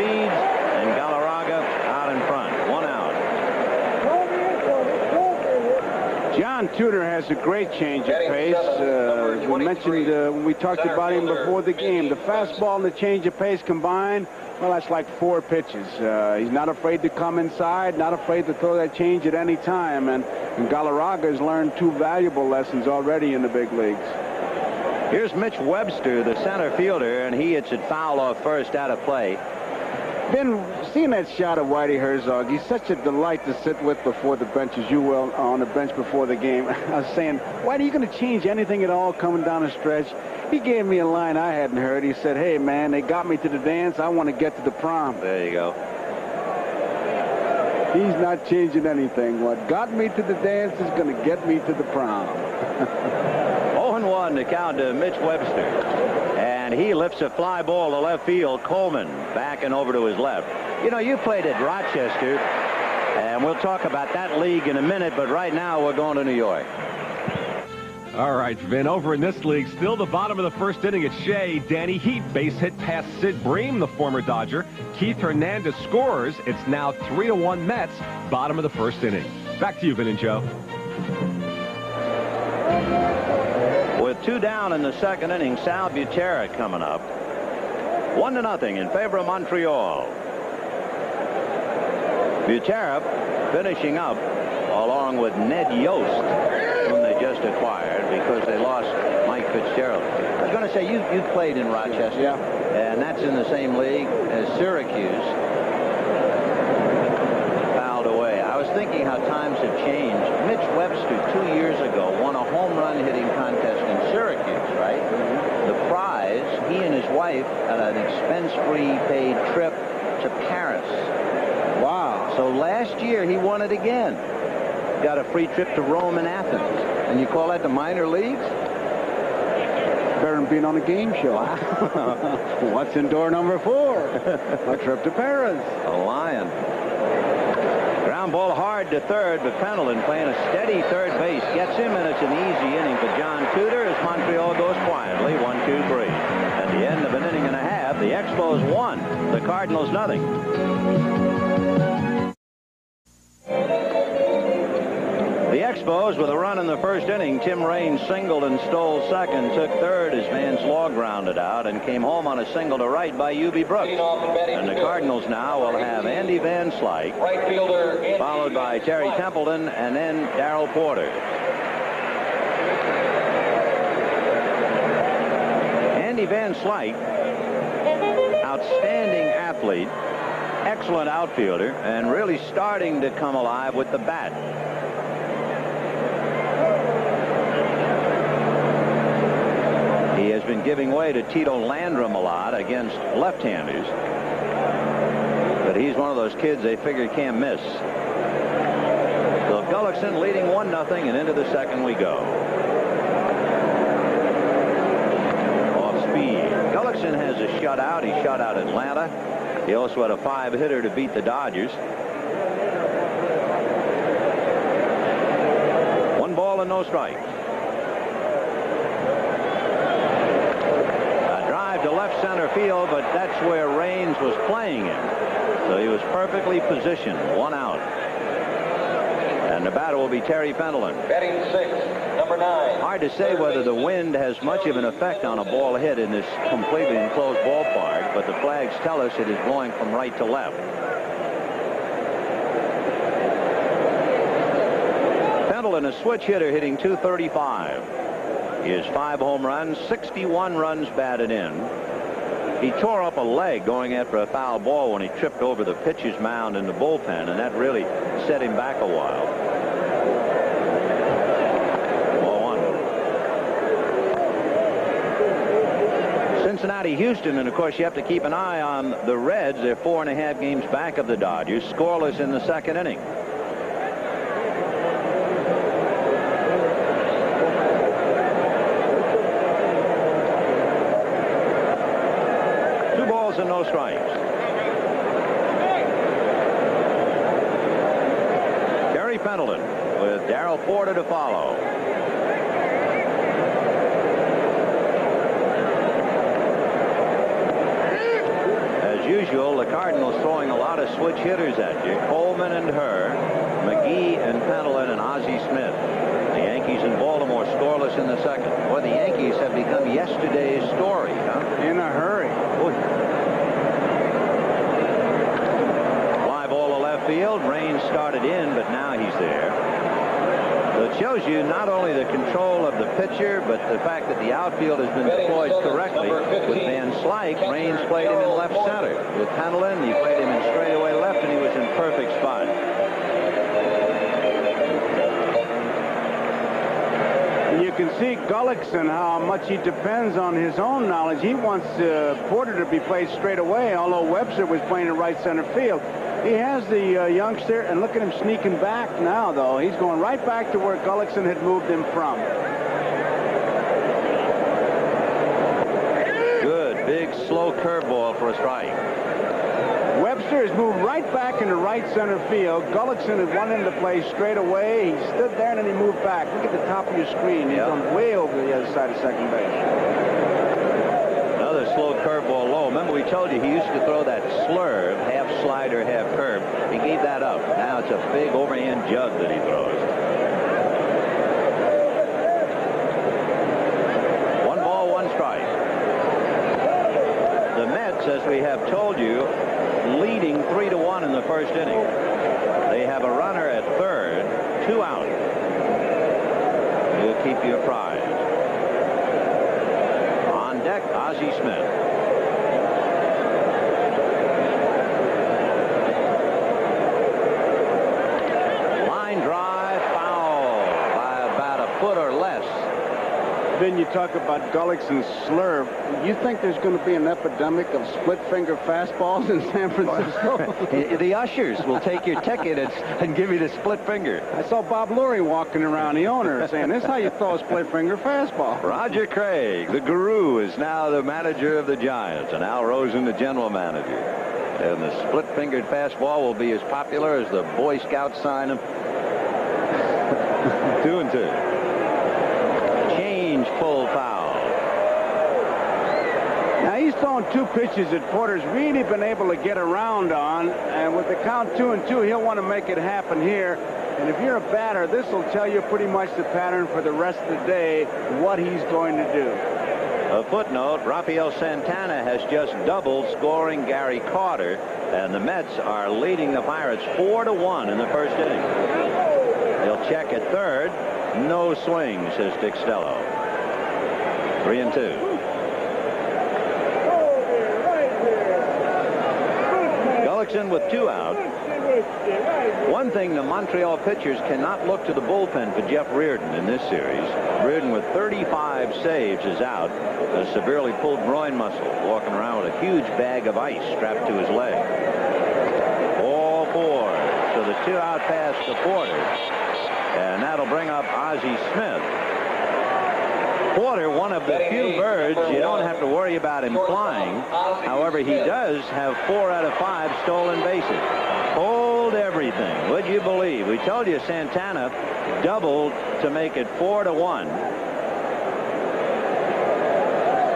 speeds, and Galarraga out in front. 1 out. John Tudor has a great change of pace. We mentioned when we talked about him before the game, the fastball and the change of pace combined, well, that's like 4 pitches. He's not afraid to come inside, not afraid to throw that change at any time. And Galarraga has learned 2 valuable lessons already in the big leagues. Here's Mitch Webster, the center fielder, and he hits it foul off first, out of play. Ben, seeing that shot of Whitey Herzog, he's such a delight to sit with before the bench, as you will on the bench before the game. I was saying, Whitey, are you going to change anything at all coming down the stretch? He gave me a line I hadn't heard. He said, hey, man, they got me to the dance. I want to get to the prom. There you go. He's not changing anything. What got me to the dance is going to get me to the prom. 0-1 to count to Mitch Webster. And he lifts a fly ball to left field. Coleman backing over to his left. You know, you played at Rochester, and we'll talk about that league in a minute, but right now we're going to New York. All right, Vin, over in this league, still the bottom of the first inning at Shea. Danny Heat base hit past Sid Bream, the former Dodger. Keith Hernandez scores. It's now 3-1 Mets, bottom of the first inning. Back to you, Vin and Joe. With 2 down in the second inning, Sal Butera coming up. 1-0 in favor of Montreal. Butera finishing up along with Ned Yost, whom they just acquired because they lost Mike Fitzgerald. I was going to say, you played in Rochester. Yeah. And that's in the same league as Syracuse. Fouled away. I was thinking how times have changed. Mitch Webster 2 years ago won a home run hitting contest in Syracuse, right? The prize, he and his wife had an expense-free paid trip to Paris. Wow. So last year he won it again. Got a free trip to Rome and Athens. And you call that the minor leagues? Better than being on a game show. What's in door number 4? A trip to Paris. A lion. Ground ball hard to third, but Pendleton playing a steady third base gets him, and it's an easy inning for John Tudor as Montreal goes quietly 1-2-3. At the end of an inning and a half, the Expos won, the Cardinals nothing. The Expos with a run in the first inning. Tim Raines singled and stole second, took third as Vance Law grounded out, and came home on a single to right by Ubi Brooks. And the Cardinals now will have Andy Van Slyke, Right fielder, followed by Terry Templeton, and then Darrell Porter. Andy Van Slyke, outstanding athlete, excellent outfielder, and really starting to come alive with the bat. He has been giving way to Tito Landrum a lot against left-handers. But he's one of those kids they figure can't miss. So Gullickson leading 1-0, and into the second we go. Off speed. Gullickson has a shutout. He shut out Atlanta. He also had a 5-hitter to beat the Dodgers. 1 ball and no strikes. To left center field, but that's where Raines was playing him. So he was perfectly positioned. 1 out. And the batter will be Terry Pendleton. Batting 6, number 9. Hard to say whether the wind has much of an effect on a ball hit in this completely enclosed ballpark, but the flags tell us it is blowing from right to left. Pendleton, a switch hitter, hitting .235. He has 5 home runs, 61 runs batted in. He tore up a leg going after a foul ball when he tripped over the pitcher's mound in the bullpen, and that really set him back a while. Ball 1. Cincinnati, Houston, and of course you have to keep an eye on the Reds. They're 4.5 games back of the Dodgers, scoreless in the second inning. And no strikes. Terry Pendleton with Darrell Porter to follow. As usual, the Cardinals throwing a lot of switch hitters at you. Coleman and Herr, McGee and Pendleton and Ozzie Smith. The Yankees in Baltimore scoreless in the second. Boy, the Yankees have become yesterday's story, huh? In a hurry. Fly ball to left field. Rain started in, but now he's there. So it shows you not only the control of the pitcher, but the fact that the outfield has been deployed correctly. With Van Slyke, Raines played him in left center. With Pendleton, he played him in straightaway left, and he was in perfect spot. You can see Gullickson, how much he depends on his own knowledge. He wants Porter to be played straight away, although Webster was playing in right center field. He has the youngster, and look at him sneaking back now, though. He's going right back to where Gullickson had moved him from. Good, big, slow curveball for a strike. Webster has moved right back into right center field. Gullickson had wanted him to play straight away. He stood there, and then he moved back. Look at the top of your screen. He's gone way over the other side of second base. Another slow curveball low. Remember, we told you he used to throw that slurve, half slider, half curve. He gave that up. Now it's a big overhand jug that he throws. 1 ball, 1 strike. The Mets, as we have told you, leading 3-1 in the first inning. They have a runner at third, 2 out. We'll keep you apprised. On deck, Ozzie Smith. Line drive, foul by about a foot or less. Then you talk about Gullickson's slurve. You think there's going to be an epidemic of split-finger fastballs in San Francisco? The ushers will take your ticket and give you the split finger. I saw Bob Lurie walking around, the owner, saying, this is how you throw a split-finger fastball. Roger Craig, the guru, is now the manager of the Giants, and Al Rosen, the general manager. And the split-fingered fastball will be as popular as the Boy Scout sign of 2-2. Change, pull, foul. Now he's thrown 2 pitches that Porter's really been able to get around on, and with the count 2-2, he'll want to make it happen here. And if you're a batter, this will tell you pretty much the pattern for the rest of the day, what he's going to do. A footnote, Rafael Santana has just doubled, scoring Gary Carter, and the Mets are leading the Pirates 4-1 in the first inning. They'll check at third. No swing, says Dick Stello. 3-2. Gullickson with 2 out. One thing, the Montreal pitchers cannot look to the bullpen for Jeff Reardon in this series. Reardon with 35 saves is out. A severely pulled groin muscle, walking around with a huge bag of ice strapped to his leg. All 4. So the 2-out pass to Porter. And that'll bring up Ozzie Smith. Porter, one of the few birds you don't have to worry about him flying. However, he does have 4 out of 5 stolen bases. Hold everything. Would you believe? We told you Santana doubled to make it 4-1.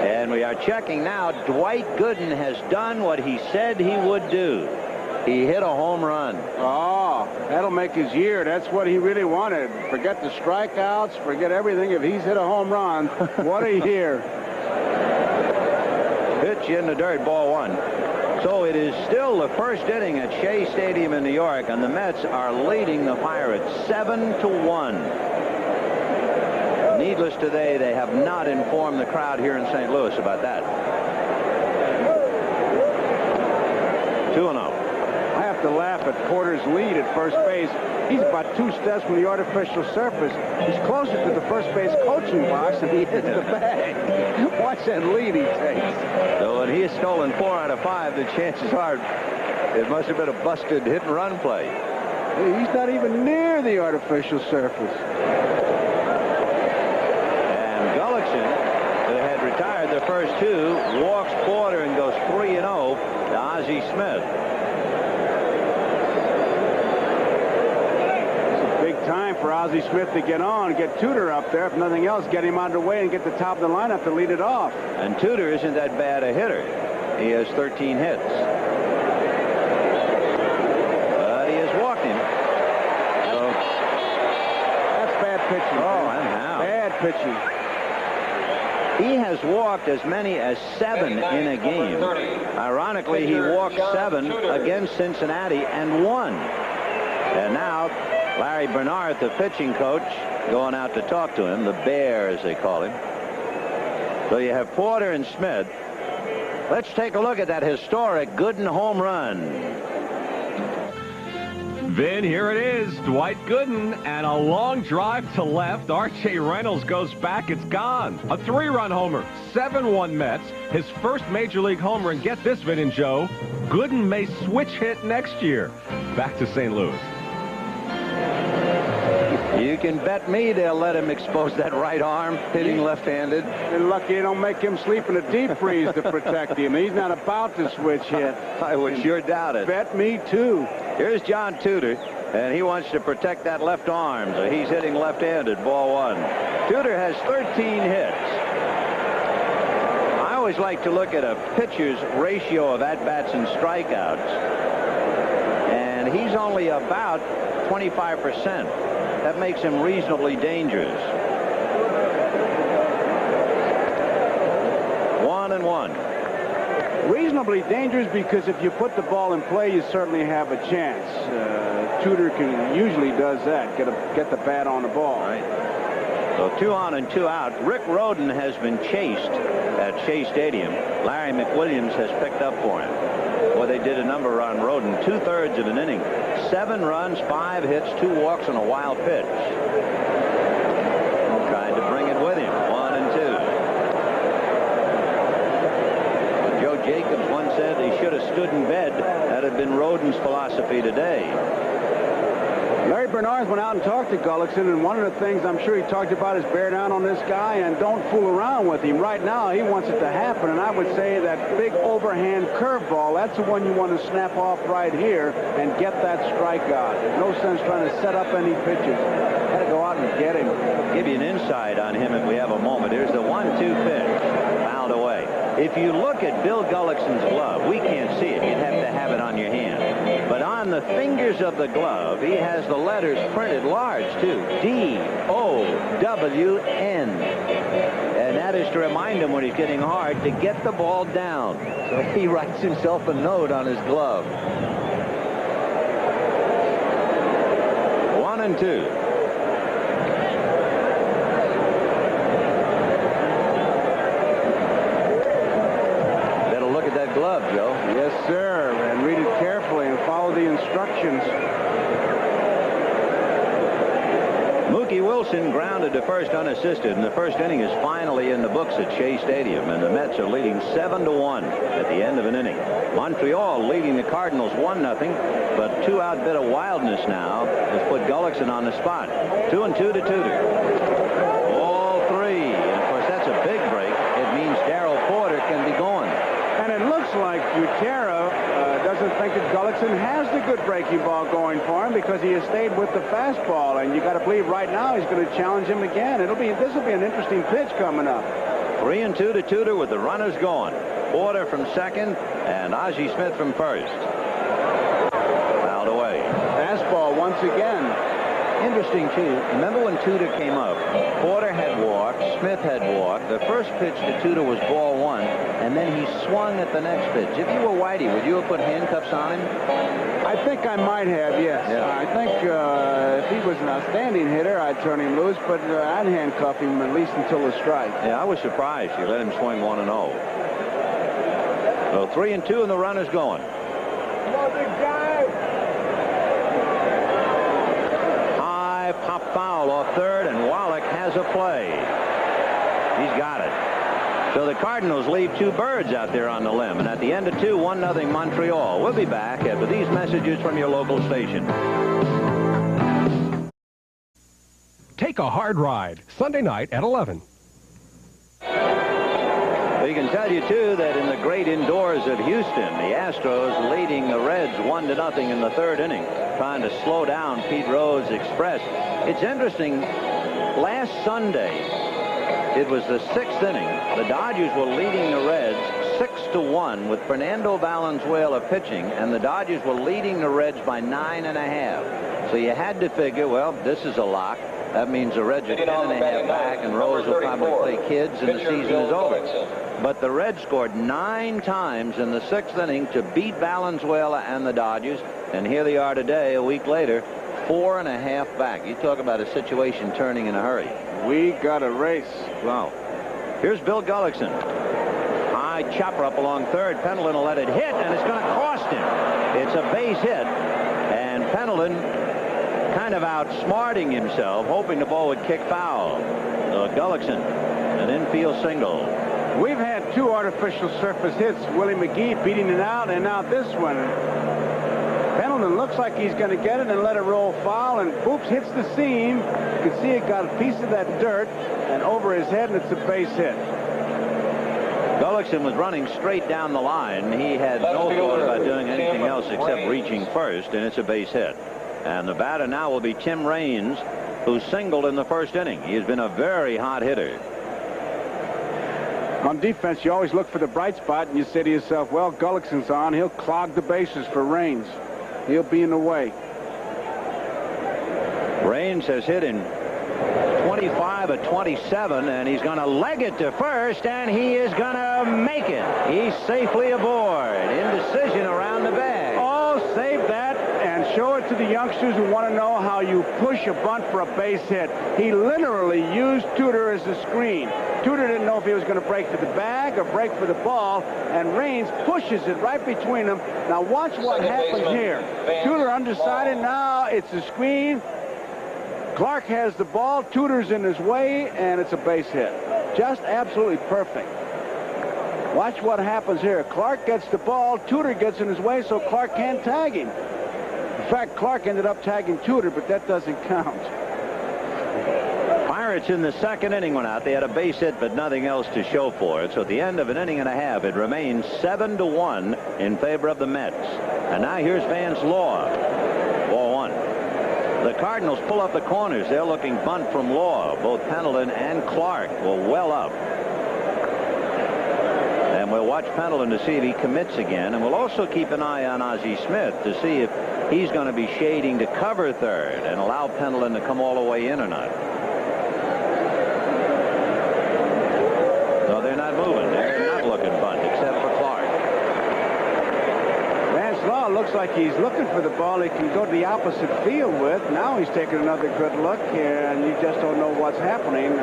And we are checking now. Dwight Gooden has done what he said he would do. He hit a home run. Oh, that'll make his year. That's what he really wanted. Forget the strikeouts, forget everything. If he's hit a home run, what a year. Pitch in the dirt, ball 1. So it is still the first inning at Shea Stadium in New York, and the Mets are leading the Pirates 7-1. Needless to say, they have not informed the crowd here in St. Louis about that. 2-0. I have to laugh at Porter's lead at first base. He's about 2 steps from the artificial surface. He's closer to the first base coaching box, and he hits the bag. Watch that lead he takes. So when he has stolen 4 out of 5, the chances are it must have been a busted hit-and-run play. He's not even near the artificial surface. And Gullickson, who had retired the first 2, walks Porter and goes 3-0 to Ozzie Smith. Time for Ozzie Smith to get on, get Tudor up there. If nothing else, get him out of the way and get the top of the lineup to lead it off. And Tudor isn't that bad a hitter. He has 13 hits. pitching. Oh, and how? Bad pitching. He has walked as many as 7 in a game. Ironically, he walked 7 against Cincinnati and won. And now, Larry Bernard, the pitching coach, going out to talk to him, the Bear, as they call him. So you have Porter and Smith. Let's take a look at that historic Gooden home run. Vin, here it is. Dwight Gooden, and a long drive to left. R.J. Reynolds goes back. It's gone. A 3-run homer. 7-1 Mets. His first Major League homer. And get this, Vin and Joe, Gooden may switch hit next year. Back to St. Louis. You can bet me they'll let him expose that right arm, hitting left-handed. They're lucky they don't make him sleep in a deep freeze to protect him. He's not about to switch hit. I would sure doubt it. Bet me, too. Here's John Tudor, and he wants to protect that left arm, so he's hitting left-handed, ball 1. Tudor has 13 hits. I always like to look at a pitcher's ratio of at-bats and strikeouts, and he's only about 25%. That makes him reasonably dangerous. 1-1. Reasonably dangerous because if you put the ball in play, you certainly have a chance. Tudor usually does that, get the bat on the ball. Right. So 2 on and 2 out. Rick Rhoden has been chased at Shea Stadium. Larry McWilliams has picked up for him. Well, they did a number on Rhoden, 2/3 of an inning. 7 runs, 5 hits, 2 walks, and a wild pitch. Tried to bring it with him. 1-2. Joe Jacobs once said he should have stood in bed. That had been Rhoden's philosophy today. Larry Bernard went out and talked to Gullickson, and one of the things I'm sure he talked about is bear down on this guy and don't fool around with him. Right now, he wants it to happen, and I would say that big overhand curveball, that's the one you want to snap off right here and get that strikeout. There's no sense trying to set up any pitches. Got to go out and get him. Give you an insight on him if we have a moment. Here's the 1-2 pitch. Fouled away. If you look at Bill Gullickson's glove, we can't see it. You'd have to have it on your hand. But on the fingers of the glove, he has the letters printed large, too. D-O-W-N. And that is to remind him when he's getting hard to get the ball down. So he writes himself a note on his glove. 1-2. Glove, Joe. Yes, sir. And read it carefully and follow the instructions. Mookie Wilson grounded to first unassisted, and the first inning is finally in the books at Shea Stadium, and the Mets are leading 7-1 at the end of an inning. Montreal leading the Cardinals 1-0, but 2-out bit of wildness now has put Gullickson on the spot. 2-2 to Tudor. All 3. And of course, that's a big break. It means Darryl Porter can be going. And it looks like Gutierrez doesn't think that Gullickson has the good breaking ball going for him because he has stayed with the fastball. And you got to believe right now he's going to challenge him again. This will be an interesting pitch coming up. 3-2 to Tudor with the runners going. Porter from second and Ozzie Smith from first. Fouled away. Fastball once again. Interesting, too. Remember when Tudor came up? Porter had walked, Smith had walked. The first pitch to Tudor was ball 1, and then he swung at the next pitch. If you were Whitey, would you have put handcuffs on him? I think I might have, yes. Yeah. I think if he was an outstanding hitter, I'd turn him loose, but I'd handcuff him at least until the strike. Yeah, I was surprised you let him swing 1-0. So 3-2, and the runner's going. Come on, big guy. Pop foul off third, and Wallach has a play. He's got it. So the Cardinals leave 2 birds out there on the limb, and at the end of 2, 1-0 Montreal. We'll be back after these messages from your local station. Take a hard ride, Sunday night at 11. We can tell you, too, that in the great indoors of Houston, the Astros leading the Reds 1-0 in the 3rd inning, trying to slow down Pete Rose's Express. It's interesting, last Sunday, it was the 6th inning. The Dodgers were leading the Reds 6-1 with Fernando Valenzuela pitching, and the Dodgers were leading the Reds by 9.5. So you had to figure, well, this is a lock. That means the Reds are 10.5 back, and Rose will probably play kids, and the season is over. But the Reds scored 9 times in the 6th inning to beat Valenzuela and the Dodgers, and here they are today, a week later, 4.5 back. You talk about a situation turning in a hurry. We got a race. Wow. Here's Bill Gullickson. High chopper up along third. Pendleton will let it hit, and it's going to cost him. It's a base hit, and Pendleton kind of outsmarting himself, hoping the ball would kick foul. Gullickson, an infield single. We've had 2 artificial surface hits. Willie McGee beating it out, and now this one. Pendleton looks like he's going to get it and let it roll foul, and Boops hits the seam. You can see it got a piece of that dirt and over his head, and it's a base hit. Gullickson was running straight down the line. He had no thought about doing anything else except reaching first, and it's a base hit. And the batter now will be Tim Raines, who singled in the 1st inning. He has been a very hot hitter. On defense, you always look for the bright spot, and you say to yourself, well, Gullickson's on. He'll clog the bases for Raines. He'll be in the way. Raines has hit in 25 of 27, and he's going to leg it to first, and he is going to make it. He's safely aboard. Indecision around the bag. Oh, save that and show it to the youngsters who want to know how you push a bunt for a base hit. He literally used Tudor as a screen. Tudor didn't know if he was going to break for the bag or break for the ball, and Raines pushes it right between them. Now watch what happens here. Tudor undecided. Now it's a screen. Clark has the ball. Tudor's in his way, and it's a base hit. Just absolutely perfect. Watch what happens here. Clark gets the ball. Tudor gets in his way, so Clark can't tag him. In fact, Clark ended up tagging Tudor, but that doesn't count. Pirates in the 2nd inning went out. They had a base hit, but nothing else to show for it. So at the end of an inning and a half, it remains 7-1 in favor of the Mets. And now here's Vance Law. Ball 1. The Cardinals pull up the corners. They're looking bunt from Law. Both Pendleton and Clark were well up. And we'll watch Pendleton to see if he commits again. And we'll also keep an eye on Ozzie Smith to see if he's going to be shading to cover third and allow Pendleton to come all the way in or not. No, they're not moving. They're not looking bunt except for Clark. Vance Law looks like he's looking for the ball he can go to the opposite field with. Now he's taking another good look here, and you just don't know what's happening.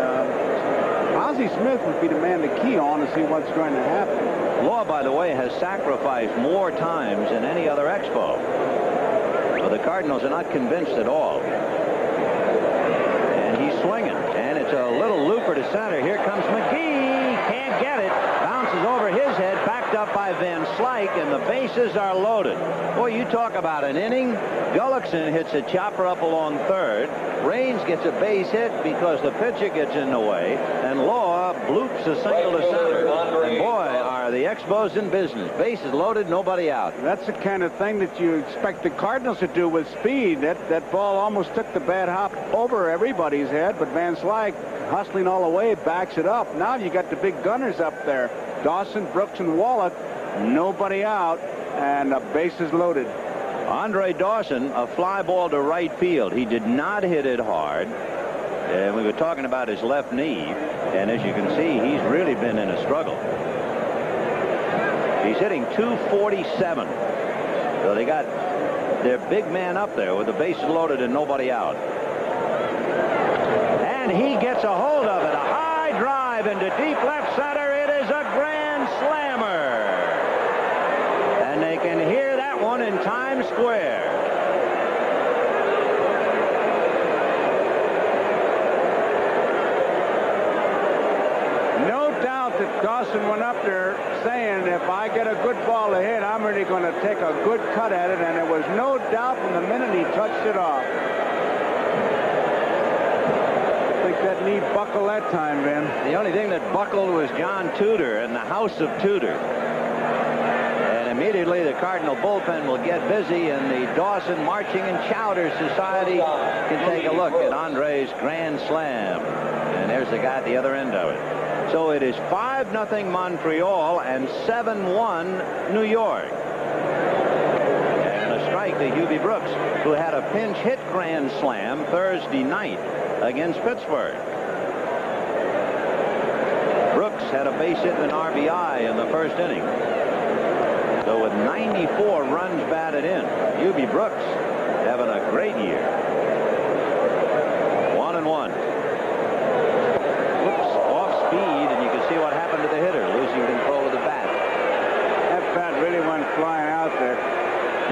Ozzie Smith would be the man to key on to see what's going to happen. Law, by the way, has sacrificed more times than any other Expo. But the Cardinals are not convinced at all. And he's swinging. And it's a little looper to center. Here comes McGee. Can't get it. Bounces over his head. Backed up by Van Slyke. And the bases are loaded. Boy, you talk about an inning. Gullickson hits a chopper up along third. Raines gets a base hit because the pitcher gets in the way. And Law bloops a single to center. And boy, are the Expos in business. Bases loaded, nobody out. That's the kind of thing that you expect the Cardinals to do with speed. That ball almost took the bad hop over everybody's head, but Van Slyke, hustling all the way, backs it up. Now you got the big gunners up there. Dawson, Brooks, and Wallach. Nobody out, and the bases loaded. Andre Dawson, a fly ball to right field. He did not hit it hard. And we were talking about his left knee. And as you can see, he's really been in a struggle. He's hitting .247. So they got their big man up there with the bases loaded and nobody out. And he gets a hold of it. A high drive into deep left center. It is a grand slammer. And they can hear that one in Times Square. No doubt that Dawson went up there saying, if I get a good ball to hit, I'm really going to take a good cut at it, and there was no doubt from the minute he touched it off. I think that knee buckled that time, Ben. The only thing that buckled was John Tudor and the house of Tudor. And immediately the Cardinal bullpen will get busy, and the Dawson Marching and Chowder Society can take a look at Andre's grand slam. And there's the guy at the other end of it. So it is 5-0 Montreal and 7-1 New York. And a strike. strike to Hubie Brooks, who had a pinch hit grand slam Thursday night against Pittsburgh. Brooks had a base hit and an RBI in the first inning. So with 94 runs batted in, Hubie Brooks having a great year. 1-1. Whoops, off speed, and you can see what happened to the hitter, losing control of the bat. That bat really went flying out there.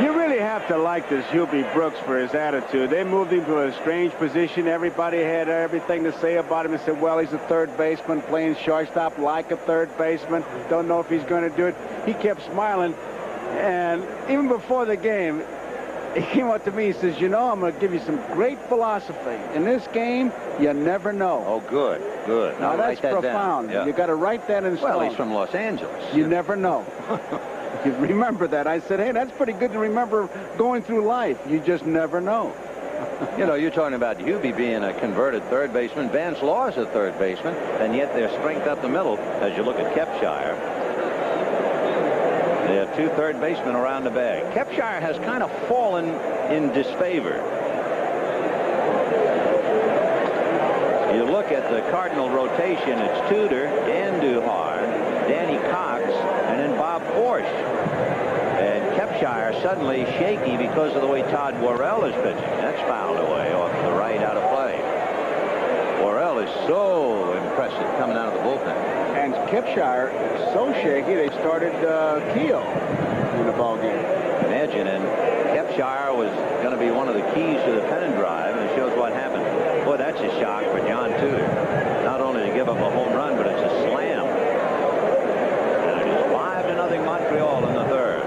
You really have to like this Hubie Brooks for his attitude. They moved him to a strange position. Everybody had everything to say about him and said, well, he's a third baseman playing shortstop like a third baseman. Don't know if he's going to do it. He kept smiling. And even before the game, he came up to me and says, you know, I'm going to give you some great philosophy. In this game, you never know. Oh, good, good. Now, that's profound. Yeah. You got to write that in stone. Well, he's from Los Angeles. You never know. You remember that. I said, hey, that's pretty good to remember going through life. You just never know. You know, you're talking about Hubie being a converted third baseman. Vance Law is a third baseman, and yet their strength up the middle, as you look at Kepshire. They have two third basemen around the bag. Kepshire has kind of fallen in disfavor. You look at the Cardinal rotation, it's Tudor, Andujar, Danny Cox, and then Bob Porsche. And Kepshire suddenly shaky because of the way Todd Worrell is pitching. That's fouled away off to the right, out of play. Worrell is so impressive coming out of the bullpen. And Kepshire is so shaky, they started Keogh in the ballgame. Imagine, and Kepshire was going to be one of the keys to the pennant drive, and it shows what happened. Boy, that's a shock for John Tudor. Not only to give up a home run, but it's a slam. And it is 5-0 Montreal in the third.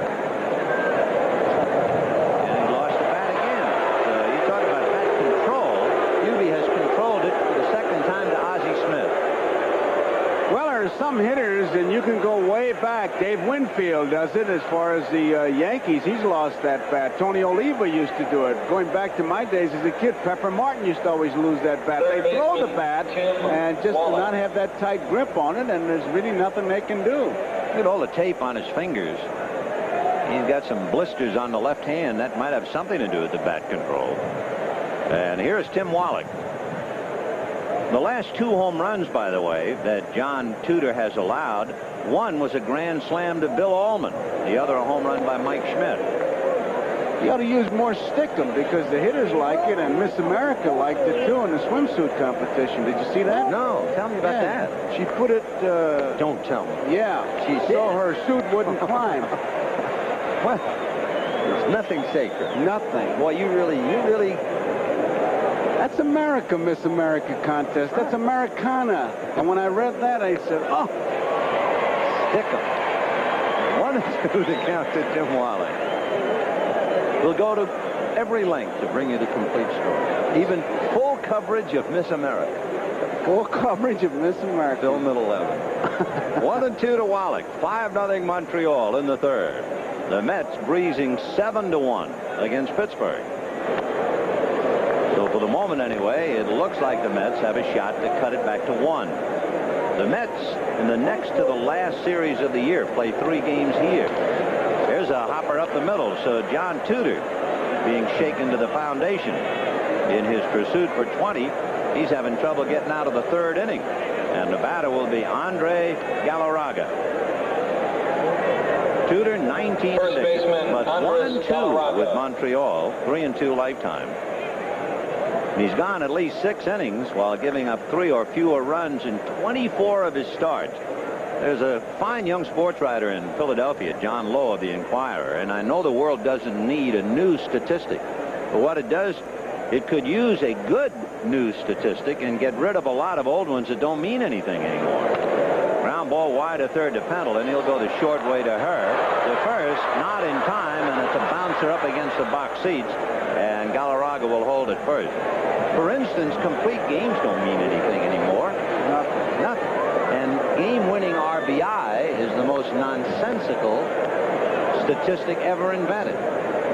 And he lost the bat again. So you talk about bat control. Hubie has controlled it for the second time to Ozzie Smith. Well, there are some hitters, and you can go way back. Dave Winfield does it as far as the Yankees. He's lost that bat. Tony Oliva used to do it. Going back to my days as a kid, Pepper Martin used to always lose that bat. They throw the bat and just not have that tight grip on it, and there's really nothing they can do. Look at all the tape on his fingers. He's got some blisters on the left hand. That might have something to do with the bat control. And here's Tim Wallach. The last two home runs, by the way, that John Tudor has allowed, one was a grand slam to Bill Allman, the other a home run by Mike Schmidt. You ought to use more stickum because the hitters like it, and Miss America liked it too in the swimsuit competition. Did you see that? No, tell me about that. She put it. Don't tell me. Yeah, so her suit wouldn't climb. Well, there's nothing sacred. Nothing. Boy, you really. That's America, Miss America contest. That's Americana. And when I read that, I said, oh. Stick 'em. 1-2 to count to Tim Wallach. We'll go to every length to bring you the complete story. Even full coverage of Miss America. Full coverage of Miss America. Film at 11. 1-2 to Wallach. 5-0 Montreal in the third. The Mets breezing 7-1 against Pittsburgh. So for the moment anyway, it looks like the Mets have a shot to cut it back to 1. The Mets in the next to the last series of the year play 3 games here. There's a hopper up the middle, so John Tudor being shaken to the foundation in his pursuit for 20. He's having trouble getting out of the third inning, and the batter will be Andre Galarraga. Tudor 19-6, but 1-2 with Montreal, 3-2 lifetime. He's gone at least 6 innings while giving up 3 or fewer runs in 24 of his starts. There's a fine young sports writer in Philadelphia, John Lowe of the Inquirer, and I know the world doesn't need a news statistic. But what it does, it could use a good news statistic and get rid of a lot of old ones that don't mean anything anymore. Ground ball wide to third to Pendle, and he'll go the short way to her. To first, not in time, and it's a bouncer up against the box seats, and Galarraga will hold it first. For instance, complete games don't mean anything anymore. Nothing. And game-winning RBI is the most nonsensical statistic ever invented.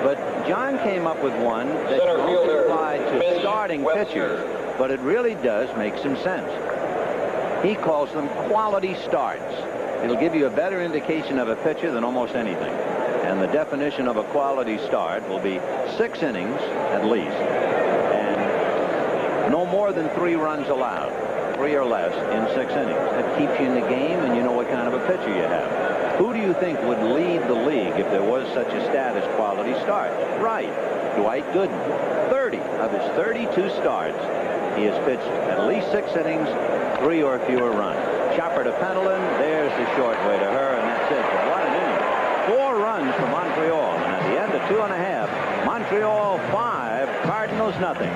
But John came up with one that only applied to starting pitchers, but it really does make some sense. He calls them quality starts. It'll give you a better indication of a pitcher than almost anything. And the definition of a quality start will be 6 innings at least, and no more than 3 runs allowed, 3 or less in 6 innings. That keeps you in the game, and you know what kind of a pitcher you have. Who do you think would lead the league if there was such a stat as quality start? Right, Dwight Gooden. 30 of his 32 starts, he has pitched at least 6 innings, 3 or fewer runs. Chopper to Pendleton, there's the short way to her, and that's it. What an inning. 4 runs for Montreal, and at the end of 2.5, Montreal 5, Cardinals nothing.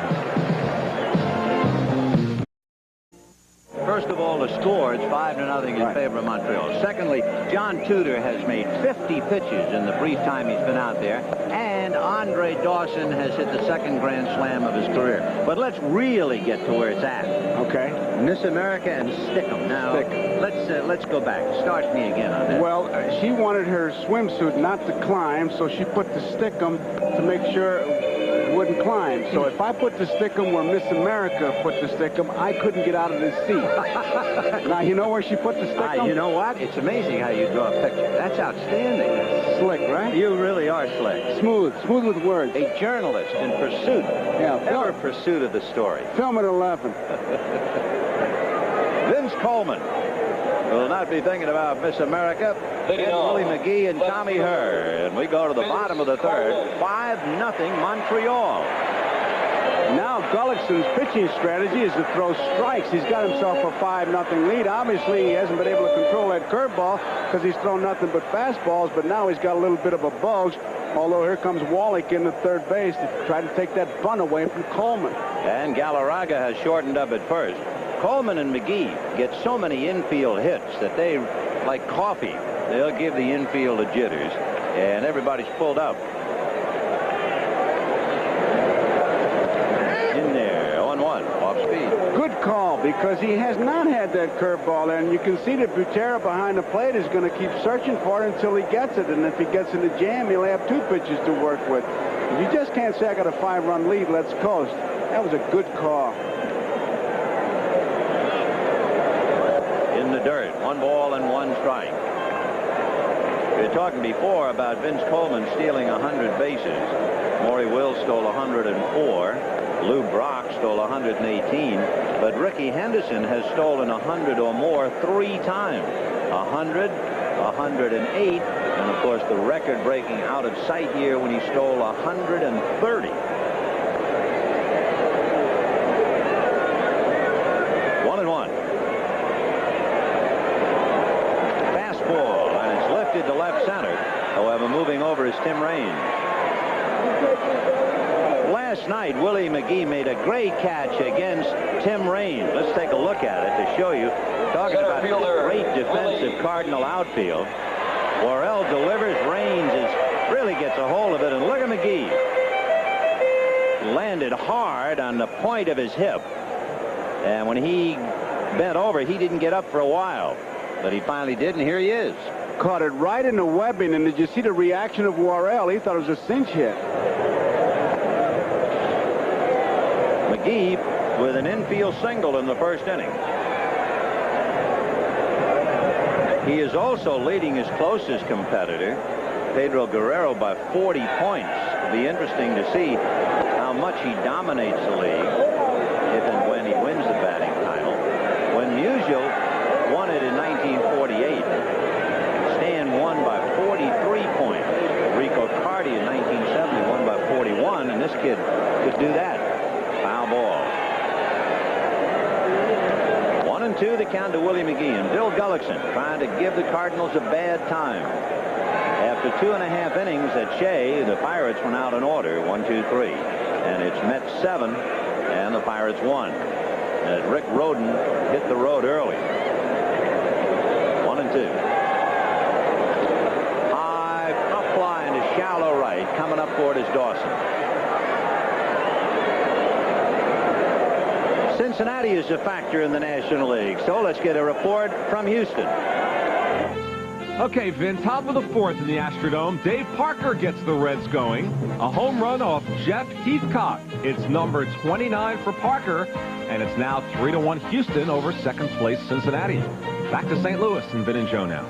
First of all, the score is 5-0 in favor of Montreal. Secondly, John Tudor has made 50 pitches in the brief time he's been out there, and Andre Dawson has hit the 2nd grand slam of his career. But let's really get to where it's at. Okay. Miss America and Stickum. Now, let's go back. Start me again on that. Well, she wanted her swimsuit not to climb, so she put the Stickum to make sure it wouldn't climb. So if I put the Stickum where Miss America put the Stickum, I couldn't get out of this seat. Now, you know where she put the Stickum? You know what? It's amazing how you draw a picture. That's outstanding. Slick, right? You really are slick. Smooth with words. A journalist in pursuit. Yeah. Ever pursuit of the story. Film at 11. Vince Coleman will not be thinking about Miss America. And Willie McGee and Tommy Hurd. And we go to the bottom of the 3rd. 5-0 Montreal. Now Gullickson's pitching strategy is to throw strikes. He's got himself a 5-0 lead. Obviously, he hasn't been able to control that curveball because he's thrown nothing but fastballs, but now he's got a little bit of a bulge. Although here comes Wallach in the 3rd base to try to take that bunt away from Coleman. And Galarraga has shortened up at first. Coleman and McGee get so many infield hits that they, like coffee, they'll give the infield the jitters, and everybody's pulled up. In there, 0-1, off speed. Good call, because he has not had that curveball, and you can see that Butera behind the plate is going to keep searching for it until he gets it, and if he gets in the jam, he'll have 2 pitches to work with. You just can't say I got a 5-run lead, let's coast. That was a good call. In the dirt, 1 ball and 1 strike. We were talking before about Vince Coleman stealing 100 bases. Maury Wills stole 104. Lou Brock stole 118. But Ricky Henderson has stolen 100 or more 3 times. 100, 108, and of course the record-breaking out-of-sight year when he stole 130. 1-1. Fastball, and it's lifted to left center. However, moving over is Tim Raines. Last night, Willie McGee made a great catch against Tim Raines. Let's take a look at it to show you. Talking about great defensive Cardinal outfield. Worrell delivers. Raines really gets a hold of it, and look at McGee. Landed hard on the point of his hip. And when he bent over, he didn't get up for a while. But he finally did, and here he is. Caught it right in the webbing, and did you see the reaction of Worrell? He thought it was a cinch hit. McGee with an infield single in the 1st inning. He is also leading his closest competitor, Pedro Guerrero, by 40 points. It'll be interesting to see how much he dominates the league if and when he wins the batting title. When Musial won it in 1948, Stan won by 43 points. Rico Cardi in 1970 won by 41, and this kid could do that. Foul ball. 1-2 the count to Willie McGee, and Bill Gullickson trying to give the Cardinals a bad time. After 2.5 innings at Shea, the Pirates went out in order, 1-2-3, and it's Mets 7 and the Pirates 1. And Rick Rhoden hit the road early. 1-2. High up fly into shallow right. Coming up for it is Dawson. Cincinnati is a factor in the National League, so let's get a report from Houston. Okay, Vin, top of the 4th in the Astrodome. Dave Parker gets the Reds going. A home run off Jeff Heathcock. It's number 29 for Parker, and it's now 3-1 Houston over 2nd place Cincinnati. Back to St. Louis and Vin and Joe now.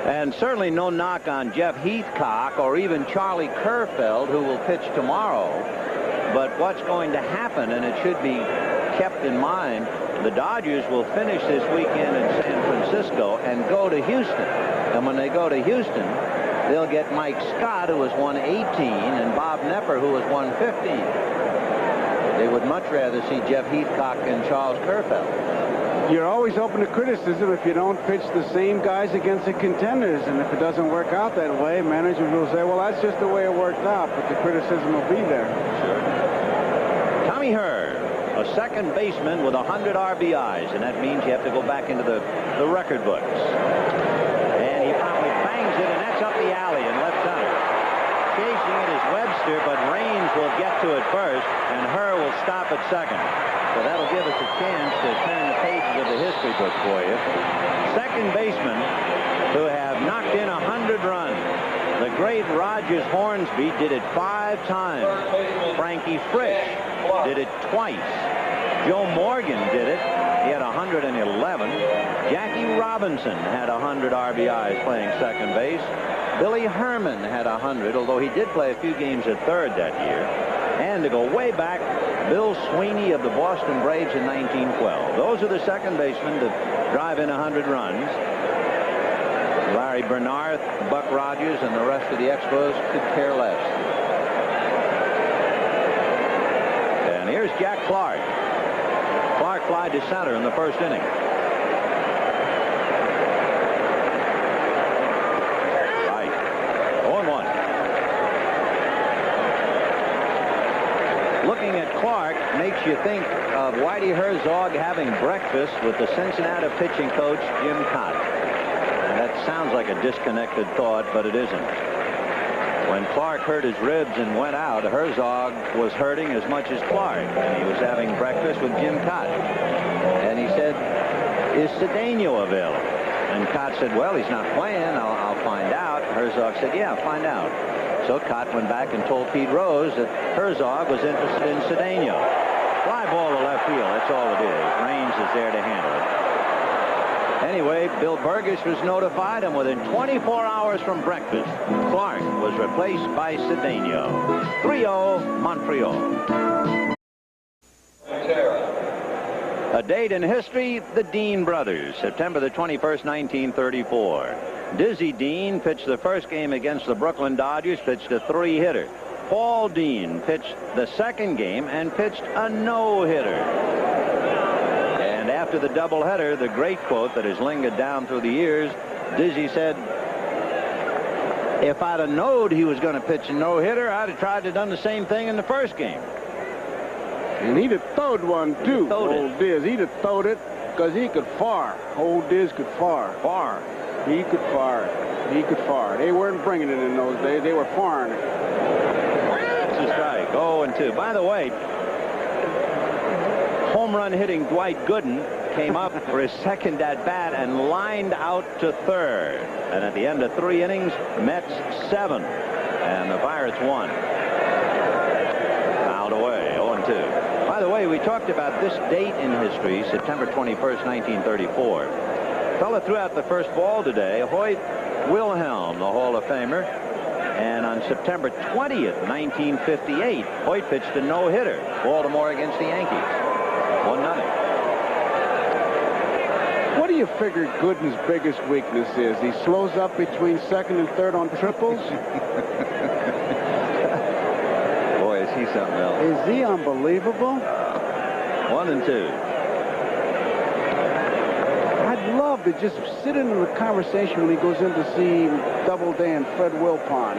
And certainly no knock on Jeff Heathcock or even Charlie Kerfeld, who will pitch tomorrow. But what's going to happen, and it should be kept in mind, the Dodgers will finish this weekend in San Francisco and go to Houston. And when they go to Houston, they'll get Mike Scott, who has won 18, and Bob Nepper, who has won 15. They would much rather see Jeff Heathcock and Charles Kerfeld. You're always open to criticism if you don't pitch the same guys against the contenders. And if it doesn't work out that way, managers will say, well, that's just the way it worked out. But the criticism will be there. Sure. Tommy Herr, a second baseman with 100 RBIs. And that means you have to go back into the record books. And he probably bangs it, and that's up the alley in left center. Chasing it is Webster, but Raines will get to it first, and Herr will stop at second. So that'll give us a chance to turn the pages of the history book for you. Second baseman who have knocked in 100 runs. The great Rogers Hornsby did it 5 times. Frankie Frisch did it twice. Joe Morgan did it. He had 111. Jackie Robinson had 100 RBIs playing second base. Billy Herman had 100, although he did play a few games at third that year. And to go way back, Bill Sweeney of the Boston Braves in 1912. Those are the second basemen to drive in 100 runs. Larry Bernard, Buck Rogers, and the rest of the Expos could care less. And here's Jack Clark. Clark flied to center in the first inning. Right. 0-1. Looking at Clark makes you think of Whitey Herzog having breakfast with the Cincinnati pitching coach, Jim Cott. And that sounds like a disconnected thought, but it isn't. When Clark hurt his ribs and went out, Herzog was hurting as much as Clark. And he was having breakfast with Jim Cott. And he said, is Cedeno available? And Cott said, well, he's not playing. I'll find out. Herzog said, yeah, find out. So Cott went back and told Pete Rose that Herzog was interested in Cedeno. Fly ball to left field. That's all it is. Raines is there to handle it. Anyway, Bill Burgess was notified, and within 24 hours from breakfast, Clark was replaced by Cedeno. 3-0 Montreal. A date in history, the Dean brothers, September the 21st, 1934. Dizzy Dean pitched the first game against the Brooklyn Dodgers, pitched a 3-hitter. Paul Dean pitched the second game and pitched a no-hitter. And after the doubleheader, the great quote that has lingered down through the years, Dizzy said, if I'd have known he was going to pitch a no-hitter, I'd have tried to done the same thing in the first game. And he'd have throwed one, too, old Diz. He'd have throwed it because he could far. Old Diz could far. Far. He could far. He could far. They weren't bringing it in those days. They were faring it. That's a strike. 0-2. By the way, home run hitting Dwight Gooden came up for his second at-bat and lined out to third. And at the end of 3 innings, Mets 7. And the Pirates 1. Fouled away. 0-2. By the way, we talked about this date in history, September 21st, 1934. Fella threw out the first ball today, Hoyt Wilhelm, the Hall of Famer. And on September 20th, 1958, Hoyt pitched a no-hitter. Baltimore against the Yankees. 1-0. What do you figure Gooden's biggest weakness is? He slows up between second and third on triples? Boy, is he something else. Is he unbelievable? 1-2. I'd love to just sit in the conversation when he goes in to see Doubleday and Fred Wilpon.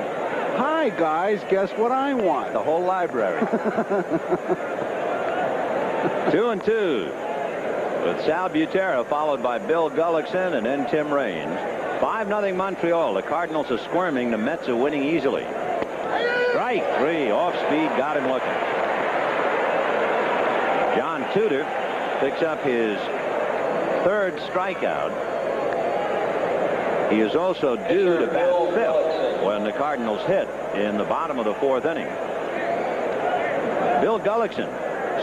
Hi, guys. Guess what I want? The whole library. 2-2. With Sal Butera followed by Bill Gullickson and then Tim Raines. 5-0 Montreal. The Cardinals are squirming. The Mets are winning easily. Strike 3. Off speed. Got him looking. John Tudor picks up his 3rd strikeout. He is also due to bat 5th when the Cardinals hit in the bottom of the 4th inning. Bill Gullickson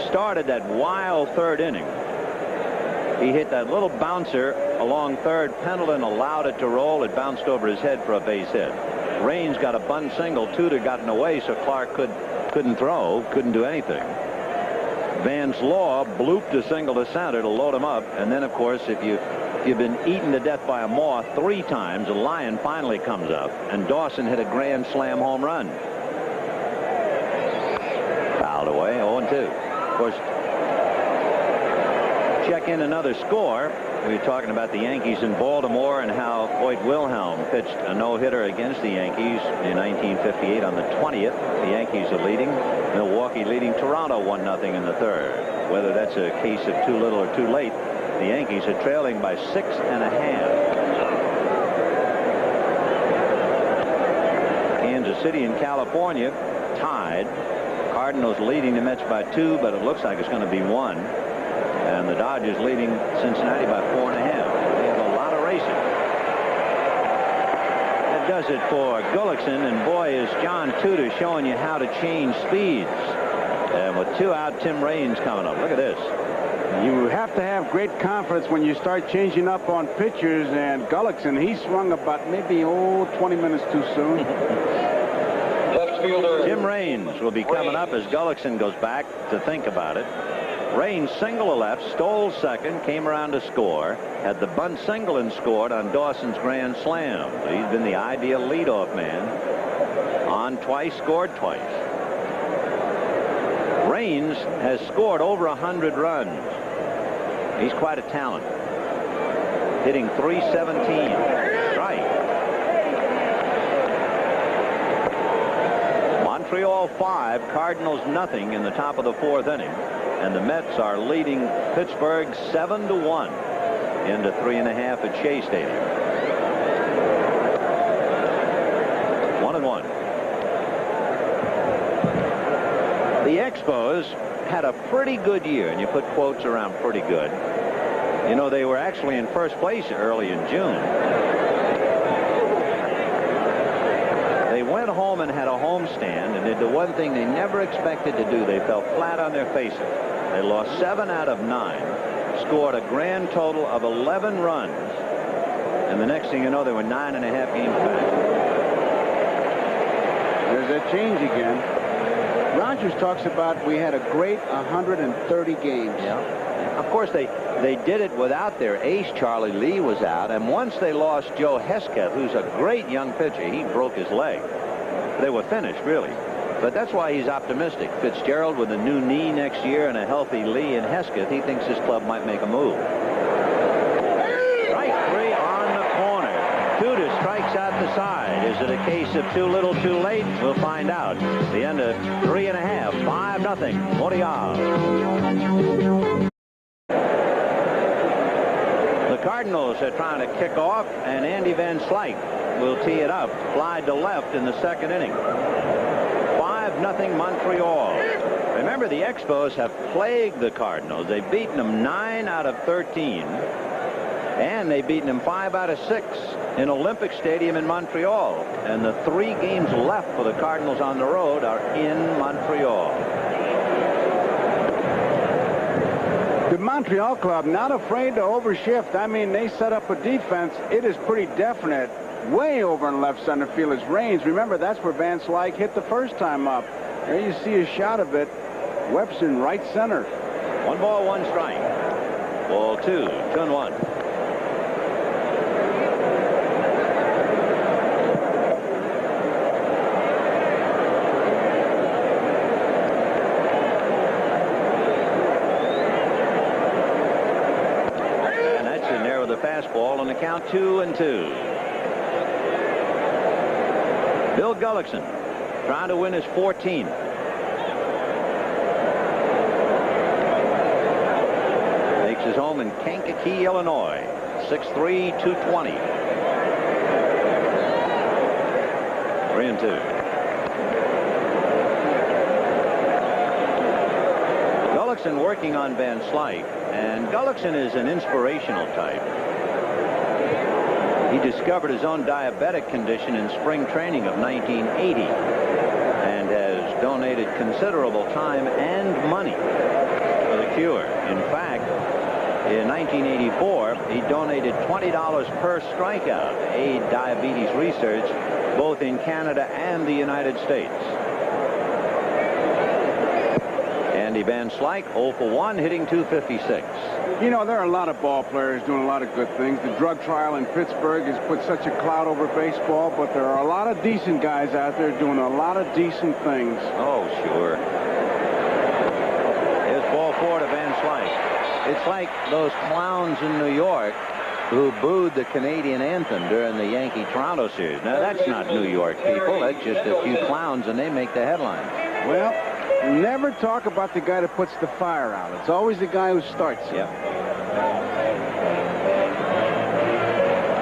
started that wild 3rd inning. He hit that little bouncer along third. Pendleton allowed it to roll. It bounced over his head for a base hit. Raines got a bunt single. Tudor got in the way, so Clark couldn't throw, couldn't do anything. Van's Law blooped a single to center to load him up. And then, of course, if you've been eaten to death by a moth 3 times, a lion finally comes up, and Dawson hit a grand slam home run. Fouled away, 0-2. Of course, check in another score. We were talking about the Yankees in Baltimore and how Hoyt Wilhelm pitched a no-hitter against the Yankees in 1958 on the 20th. The Yankees are leading. Milwaukee leading Toronto 1-0 in the 3rd. Whether that's a case of too little or too late, the Yankees are trailing by 6.5. Kansas City and California tied. Cardinals leading the Mets by 2, but it looks like it's going to be 1. And the Dodgers leading Cincinnati by 4.5. They have a lot of racing. That does it for Gullickson, and boy, is John Tudor showing you how to change speeds. And with 2 out, Tim Raines coming up. Look at this. You have to have great confidence when you start changing up on pitchers, and Gullickson, he swung about maybe 20 minutes too soon. Left fielder Tim Raines will be coming up as Gullickson goes back to think about it. Raines single to left, stole second, came around to score, had the bunt single and scored on Dawson's grand slam. He's been the ideal leadoff man. On twice, scored twice. Raines has scored over 100 runs. He's quite a talent. Hitting .317. Right. Montreal 5, Cardinals nothing in the top of the 4th inning. And the Mets are leading Pittsburgh 7-1 into 3.5 at Shea Stadium. 1-1. The Expos had a pretty good year, and you put quotes around pretty good. You know, they were actually in first place early in June. They went home and had a homestand and did the one thing they never expected to do. They fell flat on their faces. They lost 7 out of 9, scored a grand total of 11 runs, and the next thing you know, they were 9.5 games back. There's that change again. Rogers talks about we had a great 130 games. Yeah. Of course, they did it without their ace. Charlie Lee was out, and once they lost Joe Hesketh, who's a great young pitcher, he broke his leg. They were finished, really. But that's why he's optimistic. Fitzgerald with a new knee next year and a healthy Lee and Hesketh, he thinks his club might make a move. Strike 3 on the corner. Tudor strikes out the side. Is it a case of too little, too late? We'll find out. The end of 3.5, 5-0. Montreal. The Cardinals are trying to kick off, and Andy Van Slyke will tee it up. Fly to left in the 2nd inning. 5-0 Montreal. Remember, the Expos have plagued the Cardinals. They've beaten them 9 out of 13, and they've beaten them 5 out of 6 in Olympic Stadium in Montreal. And the 3 games left for the Cardinals on the road are in Montreal. The Montreal club not afraid to overshift. I mean, they set up a defense. It is pretty definite. Way over in left center field is Raines. Remember, that's where Van Slyke hit the first time up. There you see a shot of it. Webster in right center. 1 ball, 1 strike. Ball 2, 2-1. And that's in there with a fastball on the count 2-2. Bill Gullickson trying to win his 14th. Makes his home in Kankakee, Illinois. 6'3", 220. 3-2. Gullickson working on Van Slyke, and Gullickson is an inspirational type. He discovered his own diabetic condition in spring training of 1980 and has donated considerable time and money for the cure. In fact, In 1984, he donated $20 per strikeout to aid diabetes research both in Canada and the United States. Andy Van Slyke, 0 for 1, hitting .256. You know, there are a lot of ball players doing a lot of good things. The drug trial in Pittsburgh has put such a cloud over baseball, but there are a lot of decent guys out there doing a lot of decent things. Oh, sure. Here's ball 4 to Van Slyke. It's like those clowns in New York who booed the Canadian anthem during the Yankee-Toronto series. Now, that's not New York people. That's just a few clowns, and they make the headlines. Well, never talk about the guy that puts the fire out. It's always the guy who starts. Yep.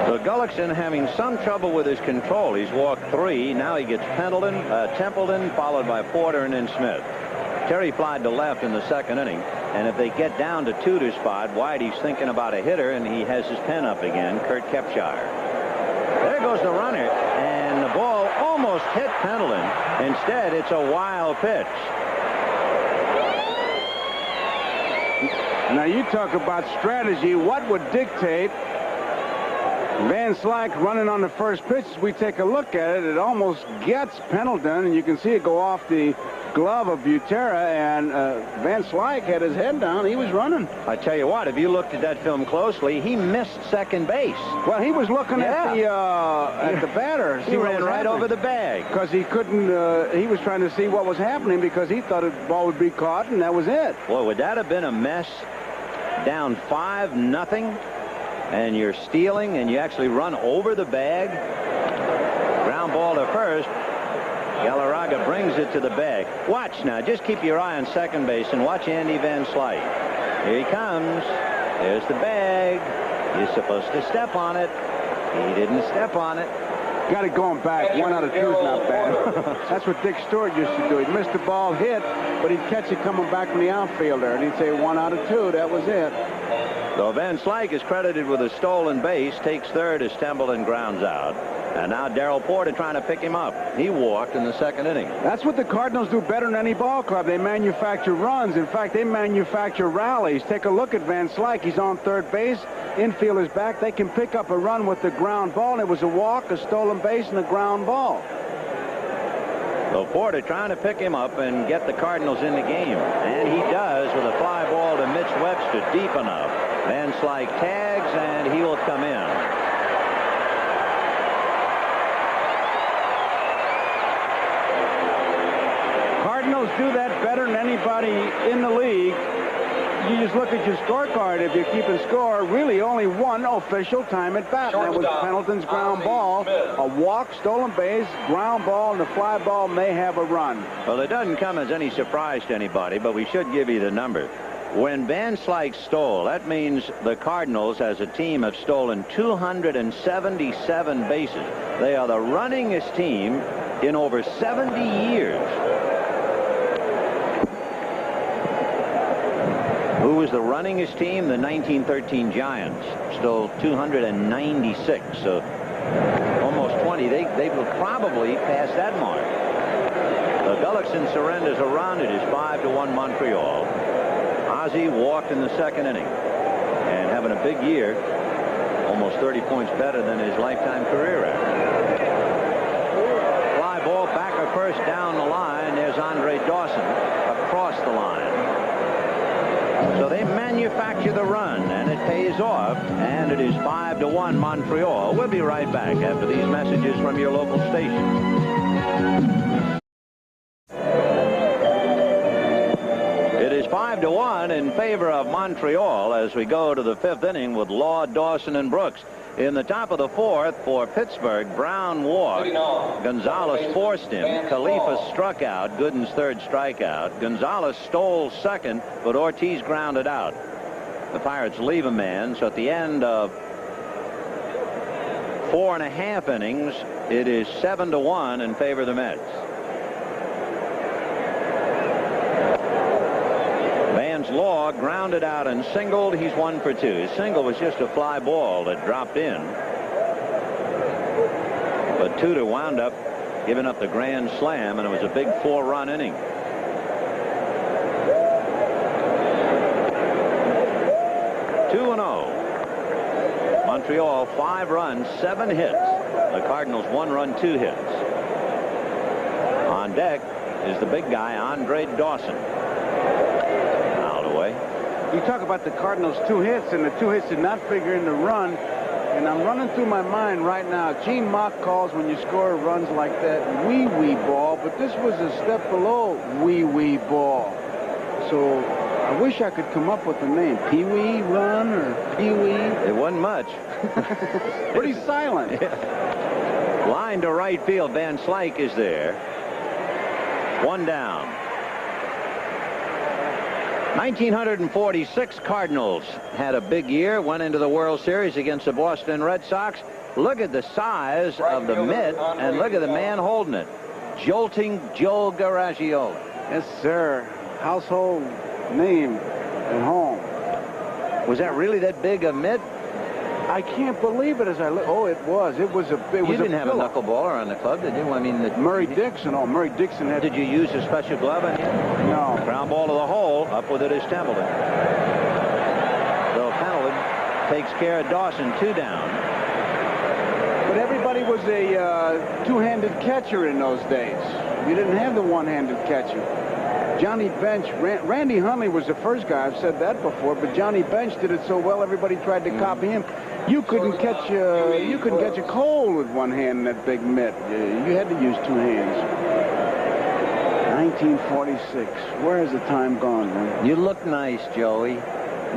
So Gullickson having some trouble with his control. He's walked 3. Now he gets Templeton, followed by Porter, and then Smith. Terry flied to left in the second inning, and if they get down to 2 to Spot, Whitey's thinking about a hitter, and he has his pen up again, Kurt Kepshire. There goes the runner, and the ball almost hit Pendleton. Instead, it's a wild pitch. Now, you talk about strategy. What would dictate Van Slyke running on the first pitch? As we take a look at it, it almost gets Pendleton, and you can see it go off the glove of Butera, and Van Slyke had his head down. He was running. I tell you what, if you looked at that film closely, he missed second base. Well, he was looking at the batter. He ran right over the bag. Because he couldn't, he was trying to see what was happening because he thought the ball would be caught, and that was it. Boy, would that have been a mess? Down 5-0, and you're stealing, and you actually run over the bag. Ground ball to first. Galarraga brings it to the bag. Watch now. Just keep your eye on second base and watch Andy Van Slyke. Here he comes. There's the bag. You're supposed to step on it. He didn't step on it. Got it going back. 1 out of 2 is not bad. That's what Dick Stewart used to do. He'd miss the ball hit, but he'd catch it coming back from the outfielder, and he'd say 1 out of 2. That was it. So Van Slyke is credited with a stolen base, takes third as Templeton grounds out. And now Darrell Porter trying to pick him up. He walked in the second inning. That's what the Cardinals do better than any ball club. They manufacture runs. In fact, they manufacture rallies. Take a look at Van Slyke. He's on third base. Infield is back. They can pick up a run with the ground ball. And it was a walk, a stolen base, and a ground ball. So Porter trying to pick him up and get the Cardinals in the game. And he does with a fly ball to Mitch Webster deep enough. Van Slyke tags, and he will come in. Cardinals do that better than anybody in the league. You just look at your scorecard. If you're keeping score, really only one official time at bat. That was Pendleton's ground ball. A walk, stolen base, ground ball, and the fly ball may have a run. Well, it doesn't come as any surprise to anybody, but we should give you the number. When Van Slyke stole, that means the Cardinals as a team have stolen 277 bases. They are the runningest team in over 70 years. Who was the runningest team? The 1913 Giants stole 296, so almost 20. They will probably pass that mark. The Gullickson surrenders a run. It is 5-1 Montreal. Ozzie walked in the second inning and having a big year, almost 30 points better than his lifetime career average. Fly ball back or first down the line. There's Andre Dawson across the line. So they manufacture the run, and it pays off, and it is 5-1 Montreal. We'll be right back after these messages from your local station. It is 5-1 in favor of Montreal as we go to the fifth inning with Law, Dawson, and Brooks. In the top of the fourth for Pittsburgh, Brown walked. Gonzalez forced him. Khalifa struck out. Gooden's third strikeout. Gonzalez stole second, but Ortiz grounded out. The Pirates leave a man, so at the end of 4.5 innings, it is 7-1 in favor of the Mets. Law grounded out and singled. He's 1 for 2. His single was just a fly ball that dropped in. But Tudor wound up giving up the grand slam, and it was a big 4-run inning. 2-0. Montreal 5 runs, 7 hits. The Cardinals 1 run, 2 hits. On deck is the big guy, Andre Dawson. Fouled away. You talk about the Cardinals' 2 hits, and the 2 hits did not figure in the run. And I'm running through my mind right now. Gene Mock calls when you score runs like that wee-wee ball, but this was a step below wee-wee ball. So I wish I could come up with a name. Pee-wee run or Pee-wee? It wasn't much. Pretty silent. Yeah. Line to right field. Van Slyke is there. 1 down. 1946 Cardinals had a big year, went into the World Series against the Boston Red Sox. Look at the size of the mitt, and look at the man holding it. Jolting Joe Garagiola. Yes, sir. Household name at home. Was that really that big a mitt? I can't believe it as I look. Oh, it was. It was a big. You didn't have a knuckleballer on the club, did you? I mean, Murray Dixon. Oh, Murray Dixon had. Did you use a special glove on him? No. Ground ball to the hole. Up with it is Templeton. Bill Pendleton takes care of Dawson. 2 down. But everybody was a two-handed catcher in those days. You didn't have the one-handed catcher. Johnny Bench, Randy Hundley was the first guy. I've said that before, but Johnny Bench did it so well. Everybody tried to copy him. You couldn't catch a cold with one hand in that big mitt. You had to use 2 hands. 1946. Where has the time gone, man? You look nice, Joey.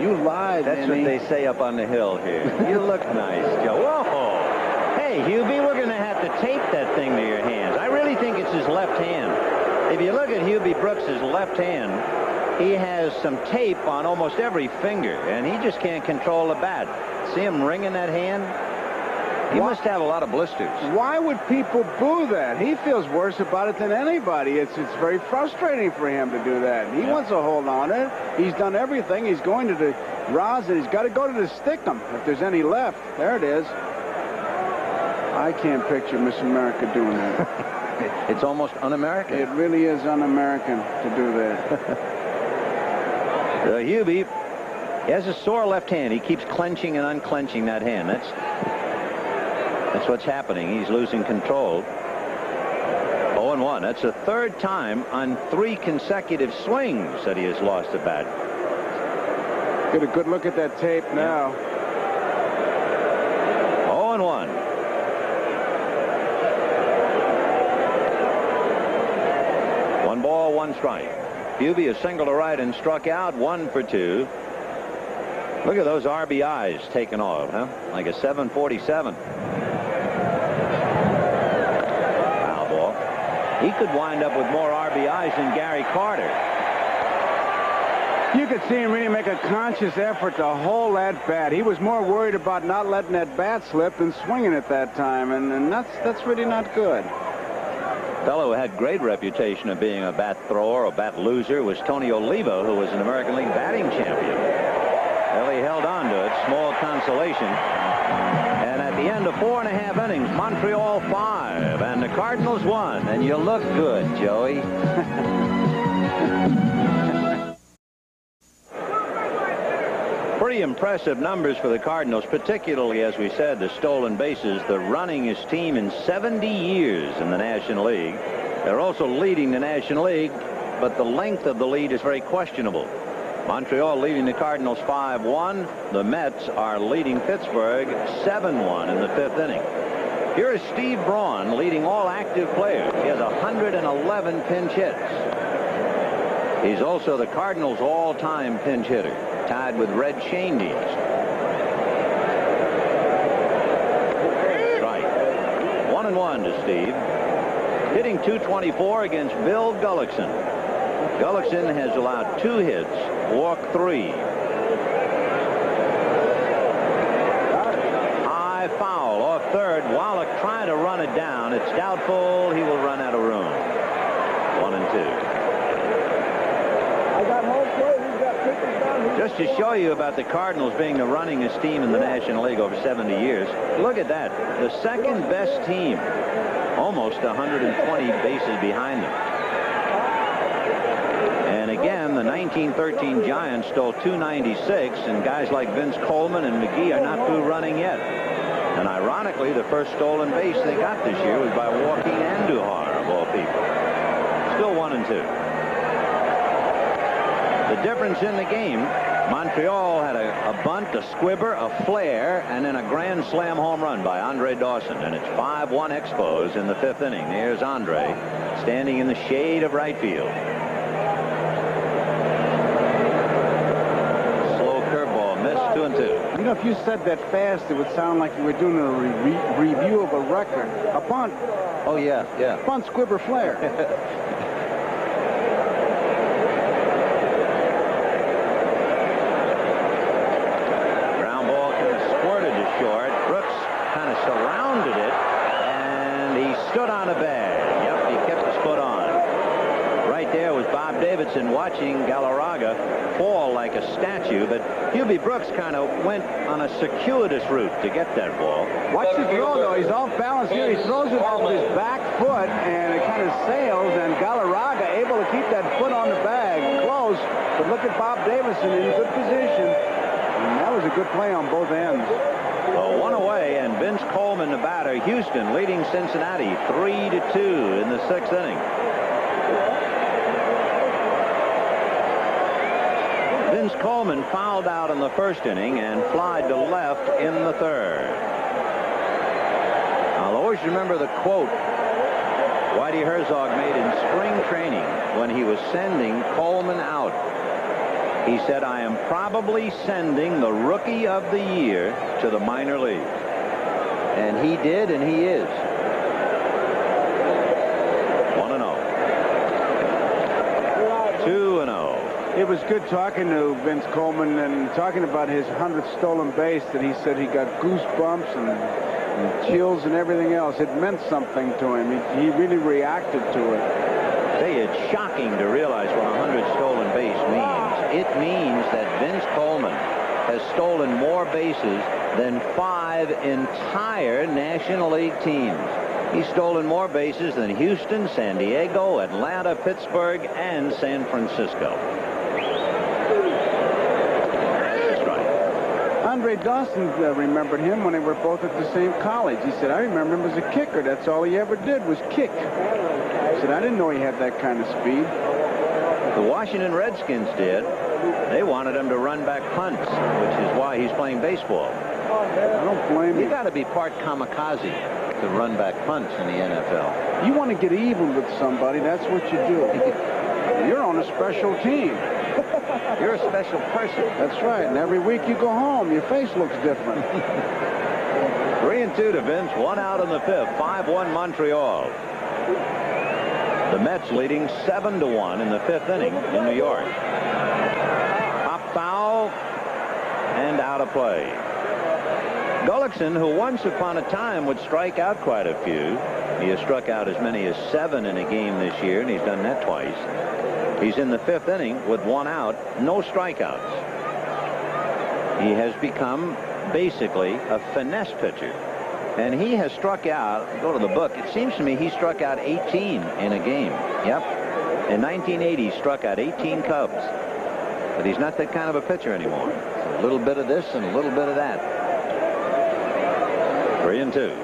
You lied, That's Manny. what they say up on the hill here. You look nice, Joe. Whoa! Hey, Hubie, we're going to have to tape that thing to your hands. I really think it's his left hand. If you look at Hubie Brooks' left hand, he has some tape on almost every finger, and he just can't control the bat. See him wringing that hand? He must have a lot of blisters. Why would people boo that? He feels worse about it than anybody. It's very frustrating for him to do that. He wants to hold on to it. He's done everything. He's going to the rosin. He's got to go to the stickum if there's any left. There it is. I can't picture Miss America doing that. It's almost un-American. It really is un-American to do that. Hubie, he has a sore left hand. He keeps clenching and unclenching that hand. That's what's happening. He's losing control. 0-1. That's the 3rd time on 3 consecutive swings that he has lost a bat. Get a good look at that tape now. 0-1. One ball, 1 strike. Hubie a single to right and struck out. 1 for 2. Look at those RBIs taken off, huh? Like a 747. Foul ball. He could wind up with more RBIs than Gary Carter. You could see him really make a conscious effort to hold that bat. He was more worried about not letting that bat slip than swinging at that time, and that's really not good. Fellow who had great reputation of being a bat thrower or bat loser was Tony Olivo, who was an American League batting champion. Well, he held on to it. Small consolation. And at the end of 4.5 innings, Montreal 5 and the Cardinals 1. And you look good, Joey. Pretty impressive numbers for the Cardinals, particularly, as we said, the stolen bases. The runningest team in 70 years in the National League. They're also leading the National League, but the length of the lead is very questionable. Montreal leading the Cardinals 5-1. The Mets are leading Pittsburgh 7-1 in the 5th inning. Here is Steve Braun leading all active players. He has 111 pinch hits. He's also the Cardinals' all-time pinch hitter, tied with Red Schoendienst. Strike. 1-1 to Steve. Hitting .224 against Bill Gullickson. Gullickson has allowed 2 hits, walked 3. High foul off third. Wallach trying to run it down. It's doubtful. He will run out of room. 1-2. Just to show you about the Cardinals being the runningest team in the National League over 70 years, look at that. The second best team, almost 120 bases behind them. And again, the 1913 Giants stole 296, and guys like Vince Coleman and McGee are not through running yet. And ironically, the first stolen base they got this year was by Joaquin Andujar, of all people. Still 1-2. The difference in the game, Montreal had a bunt, a squibber, a flare, and then a grand slam home run by Andre Dawson. And it's 5-1 Expos in the 5th inning. There's Andre standing in the shade of right field. Slow curveball, missed, 2-2. You know, if you said that fast, it would sound like you were doing a review of a record. A bunt. Oh, yeah, yeah. Bunt, squibber, flare. Surrounded it, and he stood on a bag. Yep, he kept his foot on. Right there was Bob Davidson watching Galarraga fall like a statue, but Hubie Brooks kind of went on a circuitous route to get that ball. Watch the throw, though. He's off balance here. He throws it with his back foot, and it kind of sails, and Galarraga able to keep that foot on the bag. Close, but look at Bob Davidson in good position. And that was a good play on both ends. Well, one away, and Vince Coleman, the batter. Houston leading Cincinnati 3-2 in the 6th inning. Vince Coleman fouled out in the 1st inning and flied to left in the 3rd. I'll always remember the quote Whitey Herzog made in spring training when he was sending Coleman out. He said, "I am probably sending the rookie of the year to the minor leagues." And he did, and he is. 1-0. 2-0. It was good talking to Vince Coleman and talking about his 100th stolen base, that he said he got goosebumps and chills and everything else. It meant something to him. He really reacted to it. Say, it's shocking to realize what 100 stolen base means. It means that Vince Coleman has stolen more bases than 5 entire National League teams. He's stolen more bases than Houston, San Diego, Atlanta, Pittsburgh, and San Francisco. That's right. Andre Dawson remembered him when they were both at the same college. He said, "I remember him as a kicker. That's all he ever did was kick." He said, "I didn't know he had that kind of speed." The Washington Redskins did. They wanted him to run back punts, which is why he's playing baseball. I don't blame you. You got to be part kamikaze to run back punts in the NFL. You want to get even with somebody, that's what you do. You're on a special team. You're a special person. That's right. And every week you go home, your face looks different. 3-2 to Vince. 1 out in the 5th. 5-1 Montreal. The Mets leading 7-1 in the 5th inning in New York. Pop foul and out of play. Gullickson, who once upon a time would strike out quite a few. He has struck out as many as 7 in a game this year, and he's done that twice. He's in the 5th inning with 1 out, no strikeouts. He has become basically a finesse pitcher. And he has struck out, go to the book, it seems to me he struck out 18 in a game. Yep. In 1980, he struck out 18 Cubs. But he's not that kind of a pitcher anymore. A little bit of this and a little bit of that. 3-2.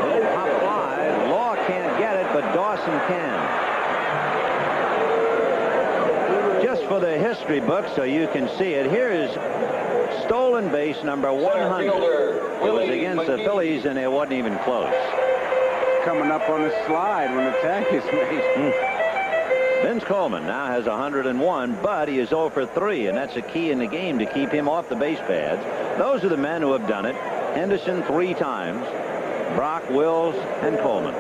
Little pop fly. Law can't get it, but Dawson can. Just for the history book so you can see it, here is stolen base number 100. It was against the Phillies, and it wasn't even close. Coming up on the slide when the tag is made. Vince Coleman now has 101, but he is 0 for 3, and that's a key in the game to keep him off the base pads. Those are the men who have done it. Henderson 3 times, Brock, Wills, and Coleman.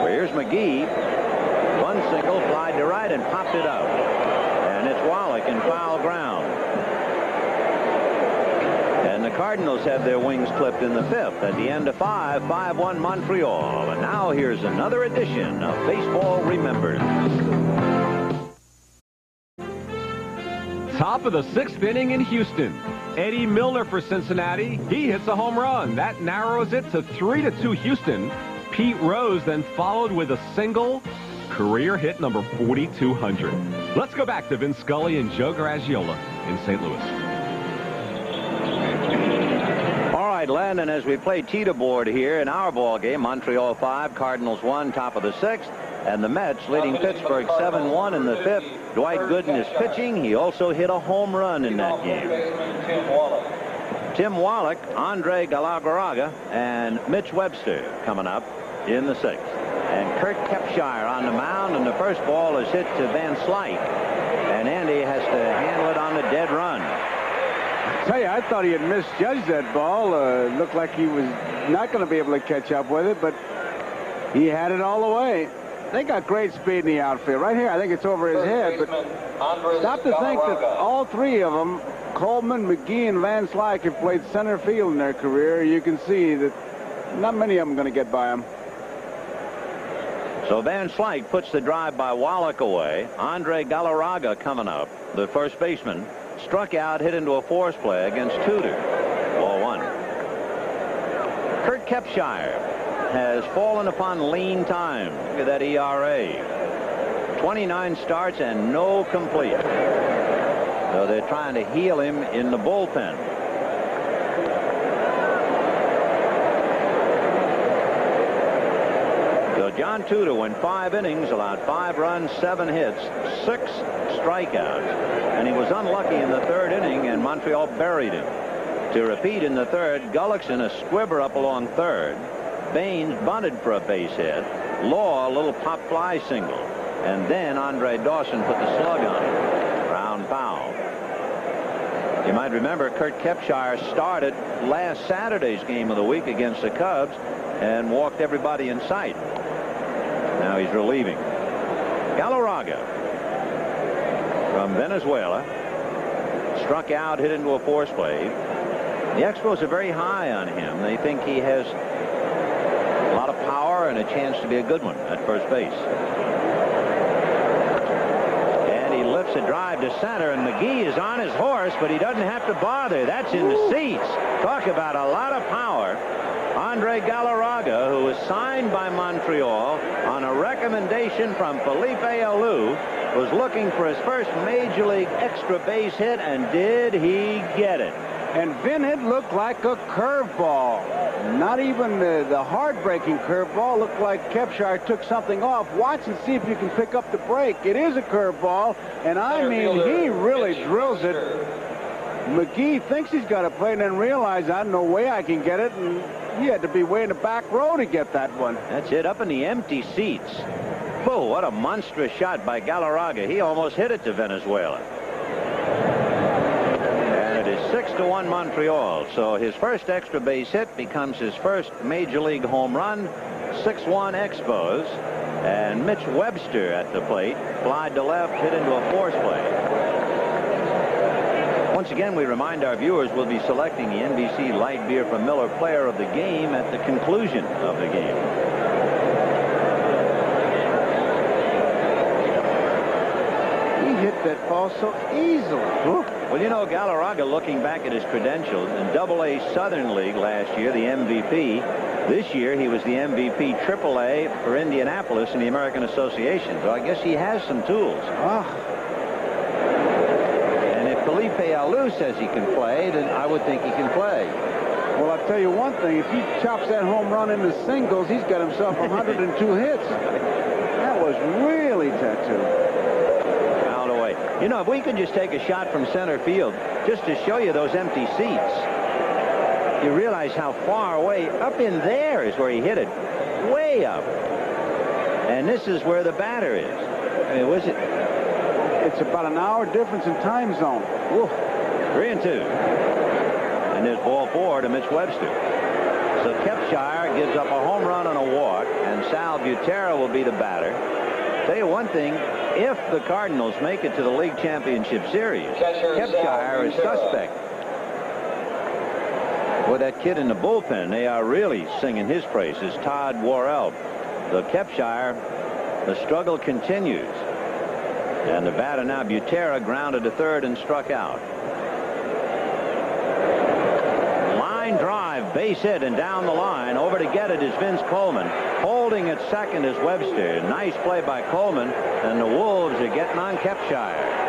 Here's McGee. One single, flied to right and popped it out. And it's Wallach in foul ground. And the Cardinals have their wings clipped in the 5th. At the end of 5, 5-1 Montreal. And now here's another edition of Baseball Remembered. Top of the 6th inning in Houston. Eddie Milner for Cincinnati. He hits a home run. That narrows it to 3-2 Houston. Pete Rose then followed with a single. Career hit number 4,200. Let's go back to Vin Scully and Joe Garagiola in St. Louis. All right, Landon, as we play teeter-board here in our ball game, Montreal 5, Cardinals 1, top of the 6th. And the Mets leading Pittsburgh 7-1 in the 5th. Dwight Gooden is pitching. He also hit a home run in that game. Tim Wallach, Andre Galarraga, and Mitch Webster coming up in the 6th. And Kurt Kepshire on the mound, and the first ball is hit to Van Slyke. And Andy has to handle it on the dead run. I tell you, I thought he had misjudged that ball. Looked like he was not going to be able to catch up with it, but he had it all the way. They got great speed in the outfield. Right here, I think it's over his head, but stop to think that all three of them, Coleman, McGee, and Van Slyke, have played center field in their career. You can see that not many of them are going to get by him. So Van Slyke puts the drive by Wallach away. Andre Galarraga coming up, the first baseman, struck out, hit into a force play against Tudor. Ball 1. Kurt Kepshire has fallen upon lean time. Look at that ERA. 29 starts and no complete. So they're trying to heal him in the bullpen. So John Tudor went 5 innings, allowed 5 runs, 7 hits, 6 strikeouts. And he was unlucky in the 3rd inning, and Montreal buried him. To repeat in the 3rd, Gullickson a squibber up along 3rd. Baines bunted for a base hit. Law a little pop fly single. And then Andre Dawson put the slug on him. Ground foul. You might remember Kurt Kepshire started last Saturday's game of the week against the Cubs and walked everybody in sight. Now he's relieving. Galarraga from Venezuela struck out, hit into a force play. The Expos are very high on him. They think he has a lot of power and a chance to be a good one at first base. And he lifts a drive to center, and McGee is on his horse, but he doesn't have to bother. That's in the seats. Talk about a lot of power. Andre Galarraga, who was signed by Montreal on a recommendation from Felipe Alou, was looking for his first Major League extra base hit, and did he get it? And Vin, it looked like a curveball. Not even the hard-breaking curveball. Looked like Kepshire took something off. Watch and see if you can pick up the break. It is a curveball, and I mean, he really drills it. McGee thinks he's got to play and then realizes, I no way I can get it, and he had to be way in the back row to get that one. That's it, up in the empty seats. Oh, what a monstrous shot by Galarraga. He almost hit it to Venezuela. And it is 6-1 Montreal. So his first extra base hit becomes his first Major League home run. 6-1 Expos. And Mitch Webster at the plate. Fly to left, hit into a force play. Once again, we remind our viewers we'll be selecting the NBC Light Beer from Miller Player of the Game at the conclusion of the game. He hit that ball so easily. Well, you know, Galarraga, looking back at his credentials, in Double-A Southern League last year, the MVP. This year, he was the MVP Triple-A for Indianapolis in the American Association. So I guess he has some tools. Felipe Alou says he can play, then I would think he can play. Well, I'll tell you one thing. If he chops that home run into singles, he's got himself 102 hits. That was really tattooed. Out of the way. You know, if we could just take a shot from center field, just to show you those empty seats, you realize how far away. Up in there is where he hit it. Way up. And this is where the batter is. I mean, was it... It's about an hour difference in time zone. Woo. 3-2. And there's ball 4 to Mitch Webster. So Kepshire gives up a home run and a walk, and Sal Butera will be the batter. Tell you one thing, if the Cardinals make it to the League Championship Series, Kepshire is suspect. Well, that kid in the bullpen, they are really singing his praises. Todd Worrell. The Kepshire, the struggle continues. And the batter now, Butera, grounded to third and struck out. Line drive, base hit, and down the line. Over to get it is Vince Coleman. Holding at second is Webster. Nice play by Coleman, and the Wolves are getting on Kepshire.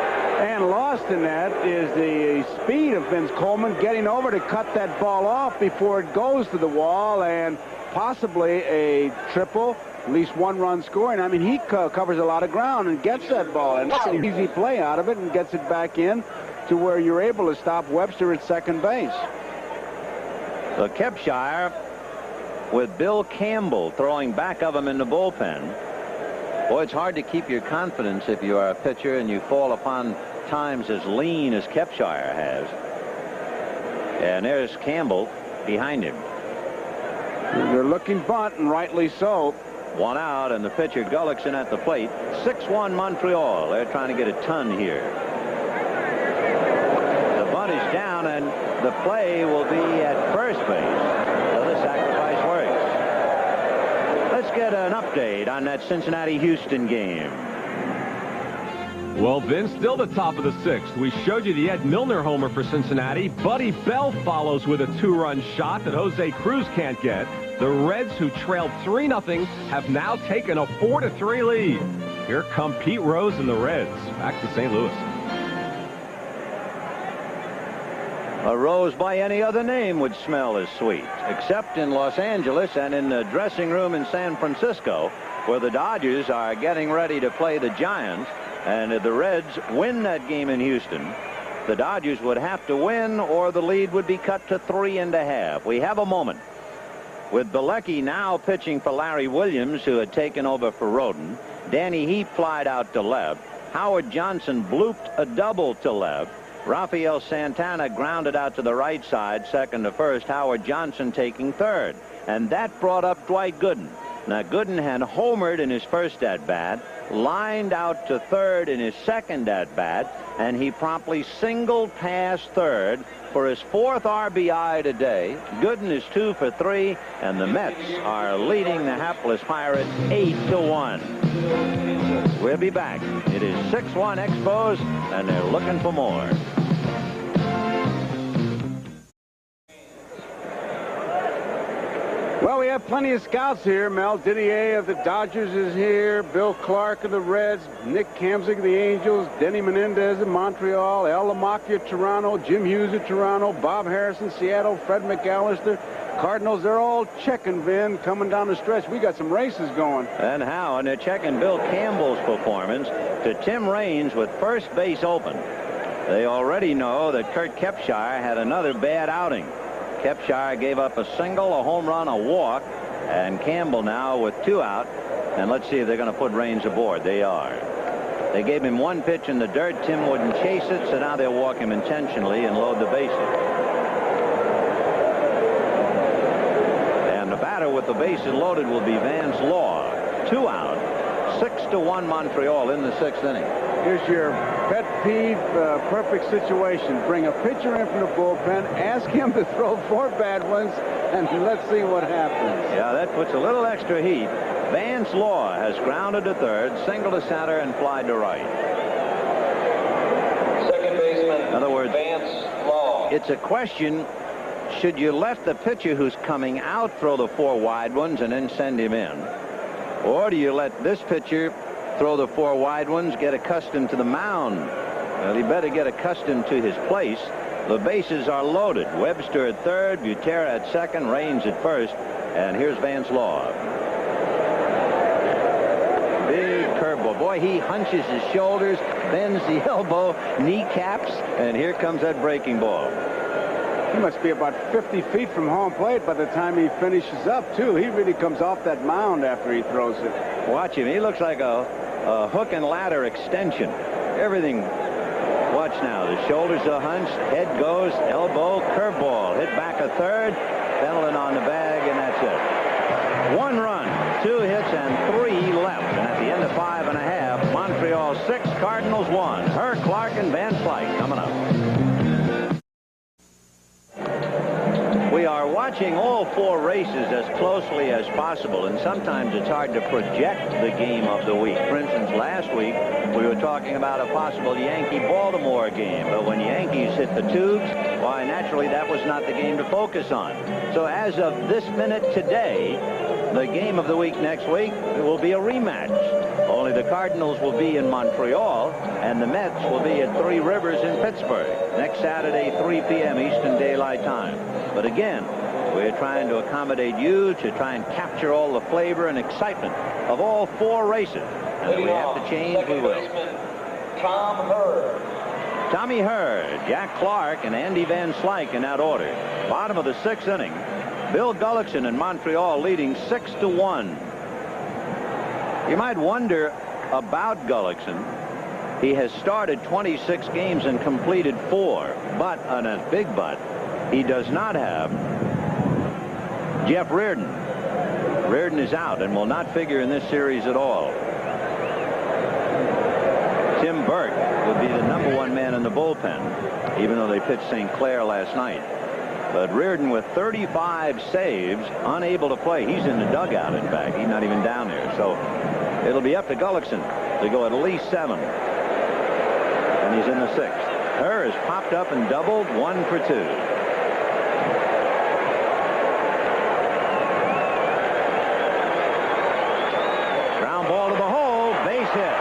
And lost in that is the speed of Vince Coleman getting over to cut that ball off before it goes to the wall, and possibly a triple, at least one run scoring. I mean, he covers a lot of ground and gets that ball, and that's an easy play out of it and gets it back in to where you're able to stop Webster at second base. So Kepshire with Bill Campbell throwing back of him in the bullpen. Boy, it's hard to keep your confidence if you are a pitcher and you fall upon times as lean as Kepshire has. And there's Campbell behind him. They're looking bunt, and rightly so. One out, and the pitcher Gullickson at the plate. 6-1 Montreal. They're trying to get a ton here. The bunt is down, and the play will be at first base. So the sacrifice works. Let's get an update on that Cincinnati-Houston game. Well, Vince, still the top of the sixth. We showed you the Ed Milner homer for Cincinnati. Buddy Bell follows with a 2-run shot that Jose Cruz can't get. The Reds, who trailed 3-0, have now taken a 4-3 lead. Here come Pete Rose and the Reds back to St. Louis. A rose by any other name would smell as sweet, except in Los Angeles and in the dressing room in San Francisco, where the Dodgers are getting ready to play the Giants. And if the Reds win that game in Houston, the Dodgers would have to win or the lead would be cut to 3.5. We have a moment with Bilecki now pitching for Larry Williams, who had taken over for Roden. Danny Heap flied out to left. Howard Johnson blooped a double to left. Rafael Santana grounded out to the right side, second to first. Howard Johnson taking third. And that brought up Dwight Gooden. Now, Gooden had homered in his first at-bat, lined out to third in his second at-bat, and he promptly singled past third for his 4th RBI today. Gooden is 2 for 3, and the Mets are leading the hapless Pirates 8-1. We'll be back. It is 6-1 Expos, and they're looking for more. Well, we have plenty of scouts here. Mel Didier of the Dodgers is here. Bill Clark of the Reds. Nick Kamzik of the Angels. Denny Menendez of Montreal. El Lamacchia of Toronto. Jim Hughes of Toronto. Bob Harrison, Seattle. Fred McAllister. Cardinals, they're all checking, Vin, coming down the stretch. We got some races going. And how? And they're checking Bill Campbell's performance to Tim Raines with first base open. They already know that Kurt Kepshire had another bad outing. Kepshire gave up a single, a home run, a walk, and Campbell now with 2 out. And let's see if they're going to put Raines aboard. They are. They gave him 1 pitch in the dirt. Tim wouldn't chase it, so now they'll walk him intentionally and load the bases. And the batter with the bases loaded will be Vance Law. 2 out. 6-1 Montreal in the 6th inning. Here's your pet peeve, perfect situation. Bring a pitcher in from the bullpen, ask him to throw 4 bad ones, and let's see what happens. Yeah, that puts a little extra heat. Vance Law has grounded to third, single to center, and fly to right. Second baseman, in other words, Vance Law. It's a question, should you let the pitcher who's coming out throw the 4 wide ones and then send him in? Or do you let this pitcher throw the 4 wide ones, get accustomed to the mound? Well, he better get accustomed to his place. The bases are loaded. Webster at third, Butera at second, Raines at first, and here's Vance Law. Big curveball. Boy, he hunches his shoulders, bends the elbow, kneecaps, and here comes that breaking ball. He must be about 50 feet from home plate by the time he finishes up, too. He really comes off that mound after he throws it. Watch him. He looks like a hook and ladder extension. Everything. Watch now. The shoulders are hunched. Head goes. Elbow. Curveball. Hit back a third. Pendleton on the bag, and that's it. 1 run, 2 hits, and 3 left. And at the end of 5.5, Montreal 6, Cardinals 1. Herr Clark and Van Slyke coming up. We are watching all 4 races. races as closely as possible, and sometimes it's hard to project the game of the week. For instance, last week we were talking about a possible Yankee-Baltimore game, but when Yankees hit the tubes, why, naturally that was not the game to focus on. So as of this minute today, the game of the week next week will be a rematch. Only the Cardinals will be in Montreal, and the Mets will be at Three Rivers in Pittsburgh next Saturday, 3 p.m. Eastern Daylight Time. But again, we're trying to accommodate you to try and capture all the flavor and excitement of all 4 races. And if we have to change, we will. Tom Hurd. Tommy Hurd, Jack Clark, and Andy Van Slyke in that order. Bottom of the 6th inning. Bill Gullickson in Montreal leading 6-1. You might wonder about Gullickson. He has started 26 games and completed 4. But, on a big but, he does not have Jeff Reardon. Reardon is out and will not figure in this series at all. Tim Burke would be the #1 man in the bullpen, even though they pitched St. Clair last night. But Reardon, with 35 saves, unable to play. He's in the dugout, in fact. He's not even down there. So it'll be up to Gullickson to go at least 7. And he's in the 6th. Hurd has popped up and doubled, 1 for 2. Ground ball to the hole, base hit.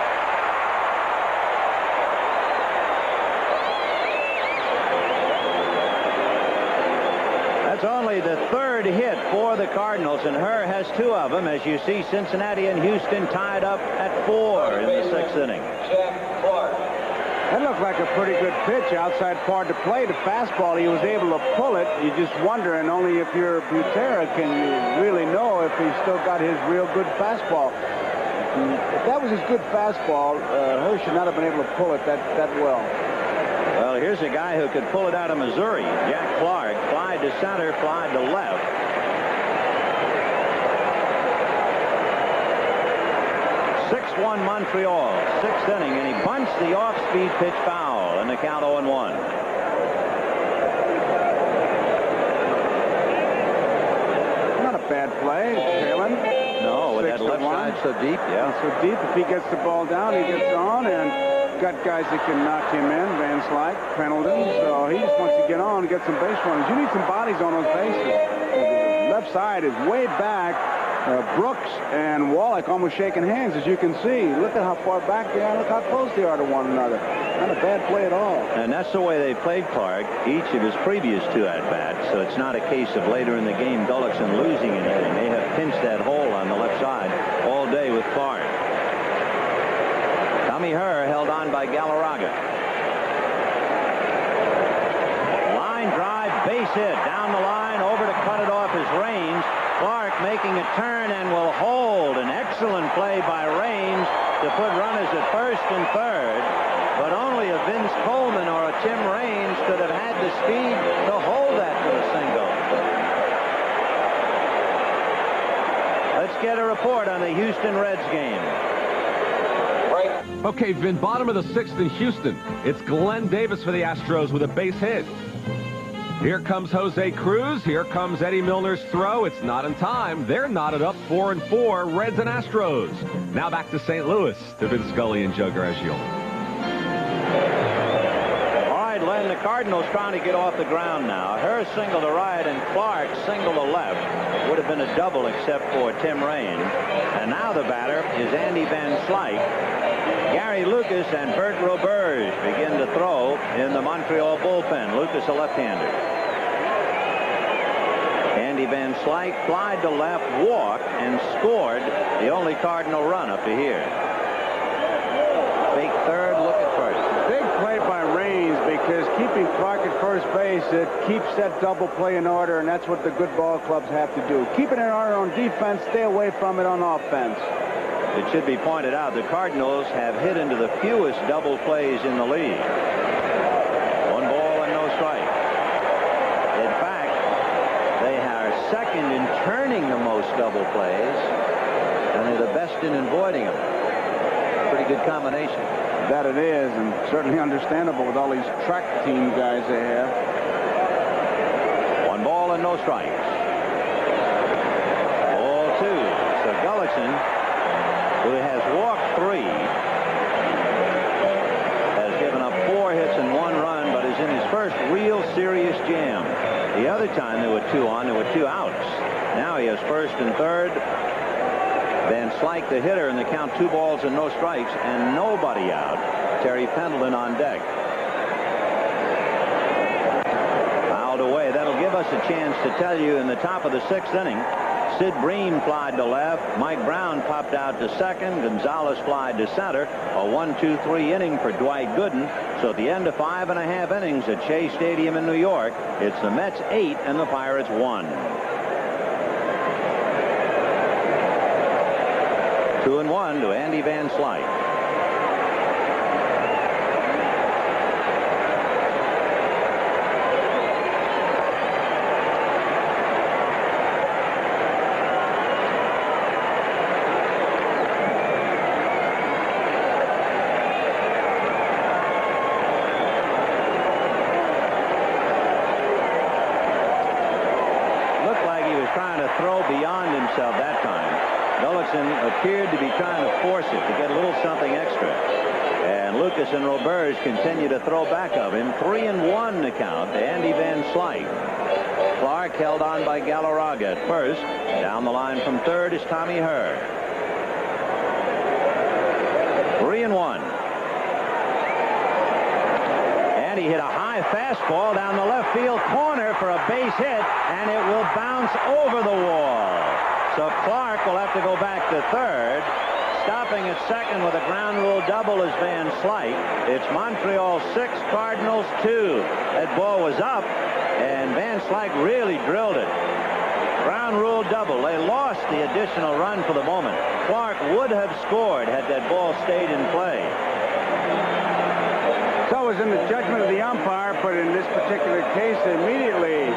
That's only the 3rd hit for the Cardinals, and Hurd has 2 of them. As you see, Cincinnati and Houston tied up at 4 in the 6th inning. That looked like a pretty good pitch outside part to play. The fastball, he was able to pull it. You just wonder, and only if you're Butera can you really know if he's still got his real good fastball. If that was his good fastball, Hurd should not have been able to pull it that well. Well, here's a guy who could pull it out of Missouri. Jack Clark, fly to center, fly to left. Montreal, 6th inning, and he bunched the off-speed pitch foul, and the count 0-1. Not a bad play, Palin. No, with that left side so deep, yeah. So deep, if he gets the ball down, he gets on, and got guys that can knock him in, Van Slyke, Pendleton, so he just wants to get on and get some base runners. You need some bodies on those bases. The left side is way back. Brooks and Wallach almost shaking hands, as you can see. Look at how far back they are. Look how close they are to one another. Not a bad play at all. And that's the way they played Clark each of his previous 2 at-bats. So it's not a case of later in the game Gullickson losing anything. They have pinched that hole on the left side all day with Clark. Tommy Hurd held on by Galarraga. Line drive, base hit. Down the line, over to cut it off his range. Clark making a turn and will hold. An excellent play by Raines to put runners at 1st and 3rd. But only a Vince Coleman or a Tim Raines could have had the speed to hold that to a single. Let's get a report on the Houston Reds game. Okay, Vin, bottom of the 6th in Houston. It's Glenn Davis for the Astros with a base hit. Here comes Jose Cruz. Here comes Eddie Milner's throw. It's not in time. They're knotted up 4-4, Reds and Astros. Now back to St. Louis, to Vin Scully and Joe Garagiola. All right, Len, the Cardinals trying to get off the ground now. Hurd single to right and Clark single to left. Would have been a double except for Tim Raines. And now the batter is Andy Van Slyke. Gary Lucas and Bert Roberge begin to throw in the Montreal bullpen. Lucas a left-hander. Andy Van Slyke flied to left, walked, and scored the only Cardinal run up to here. Fake third, look at first. Big play by Raines, because keeping Clark at first base, it keeps that double play in order, and that's what the good ball clubs have to do. Keep it in order on defense, stay away from it on offense. It should be pointed out the Cardinals have hit into the fewest double plays in the league. 1 ball and no strike. In fact, they are second in turning the most double plays, and they're the best in avoiding them. Pretty good combination. That it is, and certainly understandable with all these track team guys they have. 1 ball and no strikes. Now he has first and third. Van Slyke, the hitter, and the count 2 balls and no strikes, and nobody out. Terry Pendleton on deck. Fouled away. That'll give us a chance to tell you in the top of the 6th inning. Sid Bream flied to left. Mike Brown popped out to second. Gonzalez flied to center. A 1-2-3 inning for Dwight Gooden. So at the end of 5.5 innings at Shea Stadium in New York, it's the Mets 8 and the Pirates 1. 2-1 to Andy Van Slyke. That time Gullickson appeared to be trying to force it to get a little something extra, and Lucas and Roberge continue to throw back of him. 3-1 to count to Andy Van Slyke. Clark held on by Galarraga at first. Down the line from third is Tommy Herr. 3-1. And he hit a high fastball down the left field corner for a base hit, and it will bounce over the wall. So Clark will have to go back to third. Stopping at second with a ground rule double is Van Slyke. It's Montreal 6, Cardinals 2. That ball was up, and Van Slyke really drilled it. Ground rule double. They lost the additional run for the moment. Clark would have scored had that ball stayed in play. So it was in the judgment of the umpire, but in this particular case, immediately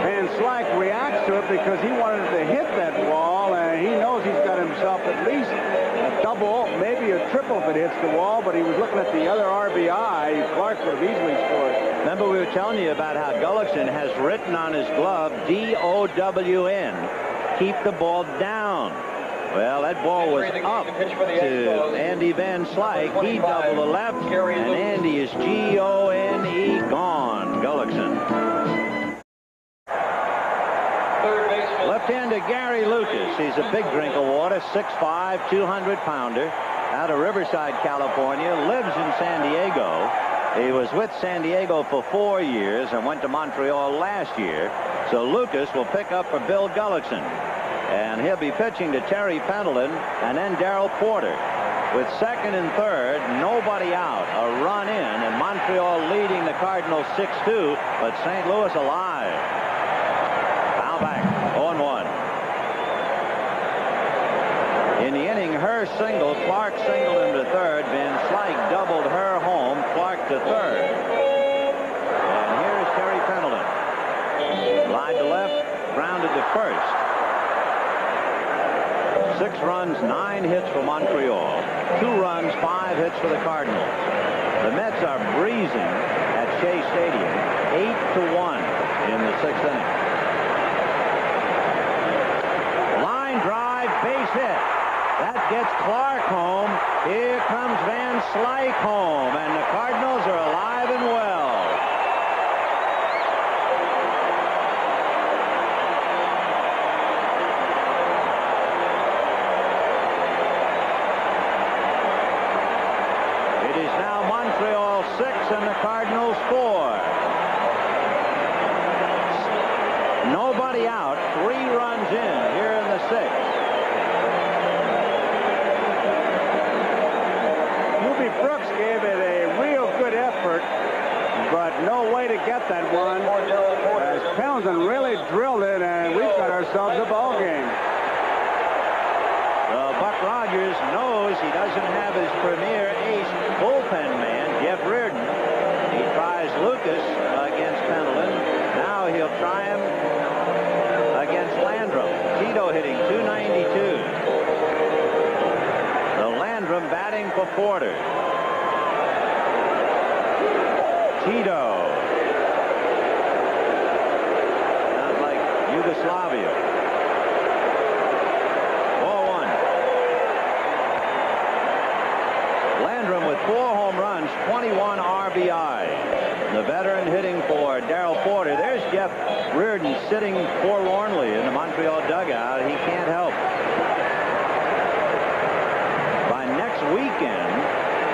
Van Slyke reacts to it because he wanted to hit that wall, and he knows he's got himself at least a double, maybe a triple if it hits the wall, but he was looking at the other RBI. Clark would have easily scored. Remember, we were telling you about how Gullickson has written on his glove D-O-W-N. Keep the ball down. Well, that ball was up to Andy Van Slyke. He doubled the left, and Andy is G-O-N-E, gone. Gullickson. Left-hander Gary Lucas. He's a big drink of water, 6'5", 200-pounder, out of Riverside, California, lives in San Diego. He was with San Diego for 4 years and went to Montreal last year. So Lucas will pick up for Bill Gullickson. And he'll be pitching to Terry Pendleton and then Darrell Porter. With second and third, nobody out, a run in, and Montreal leading the Cardinals 6-2, but St. Louis alive. Foul back, 0-1. In the inning, Herr singled, Clark singled him to third, Van Slyke doubled Herr home, Clark to third. And here's Terry Pendleton. Slide to left, grounded to first. 6 runs, 9 hits for Montreal. 2 runs, 5 hits for the Cardinals. The Mets are breezing at Shea Stadium, 8-1 in the 6th inning. Line drive, base hit. That gets Clark home. Here comes Van Slyke home, and the Cardinals are alive and well. Montreal 6 and the Cardinals 4. Nobody out. 3 runs in here in the 6th. Ruby Brooks gave it a real good effort, but no way to get that one. As Pendleton really drilled it, and we've got ourselves a ball game. Buck Rogers knows he doesn't have his premier ace bullpen man, Jeff Reardon. He tries Lucas against Pendleton. Now he'll try him against Landrum. Tito hitting .292. The Landrum batting for Porter. Tito. Sounds like Yugoslavia. With 4 home runs, 21 RBI. The veteran hitting for Darrell Porter. There's Jeff Reardon sitting forlornly in the Montreal dugout. He can't help. By next weekend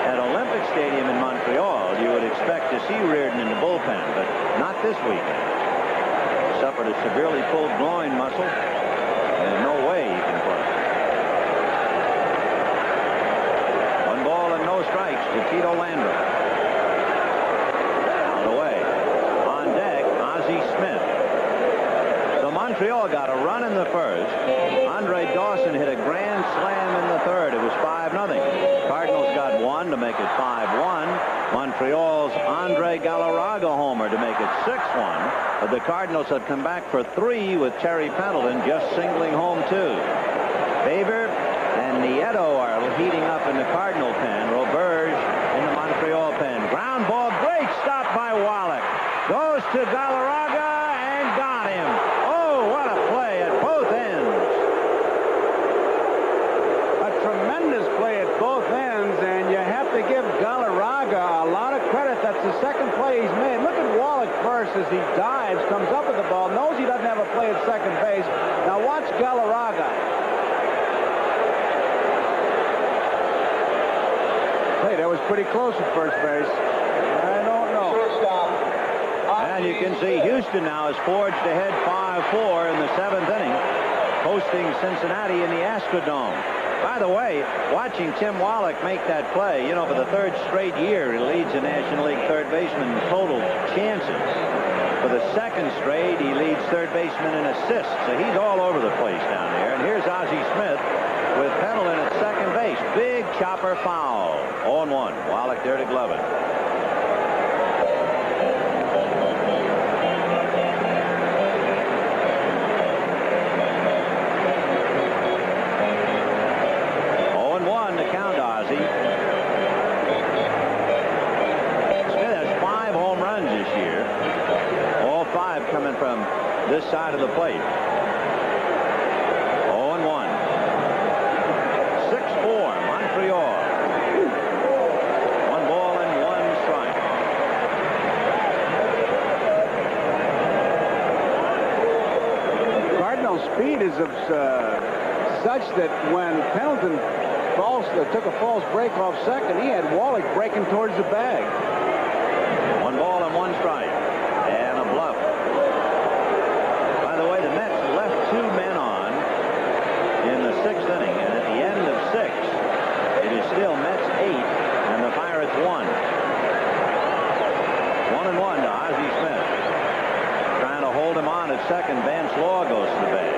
at Olympic Stadium in Montreal, you would expect to see Reardon in the bullpen, but not this weekend. Suffered a severely pulled groin muscle. There's no way he can play. 1 ball and no strikes to Tito Landrum. Out of the way. On deck, Ozzie Smith. So Montreal got a run in the first. Andre Dawson hit a grand slam in the third. It was 5-0. Cardinals got 1 to make it 5-1. Montreal's Andre Galarraga homer to make it 6-1. But the Cardinals had come back for 3 with Terry Pendleton just singling home 2. Baber and Nieto are heating up in the Cardinal pen. Roberge in the Montreal pen. Ground ball, great stop by Wallach. Goes to Galarraga and got him. Oh, what a play at both ends. A tremendous play at both ends, and you have to give Galarraga a lot of credit. That's the second play he's made. Look at Wallach first as he dives, comes up with the ball, knows he doesn't have a play at second base. Now watch Galarraga. Hey, that was pretty close at first base. I don't know. And you can see Houston now has forged ahead 5-4 in the 7th inning, hosting Cincinnati in the Astrodome. By the way, watching Tim Wallach make that play, you know, for the 3rd straight year, he leads the National League third baseman in total chances. For the 2nd straight, he leads third baseman in assists. So he's all over the place down there. And here's Ozzie Smith with Pendleton at second base. Big chopper foul. 0-1. Wallach there to glove it. Coming from this side of the plate. 0-1. 6-4 Montreal. 1 ball and 1 strike. Cardinal speed is of such that when Pendleton took a false break off second, he had Wallach breaking towards the bag. 1 ball and 1 strike. And a bluff. By the way, the Mets left 2 men on in the 6th inning, and at the end of 6, it is still Mets 8 and the Pirates 1. 1-1 to Ozzie Smith. Trying to hold him on at second. Vance Law goes to the bag.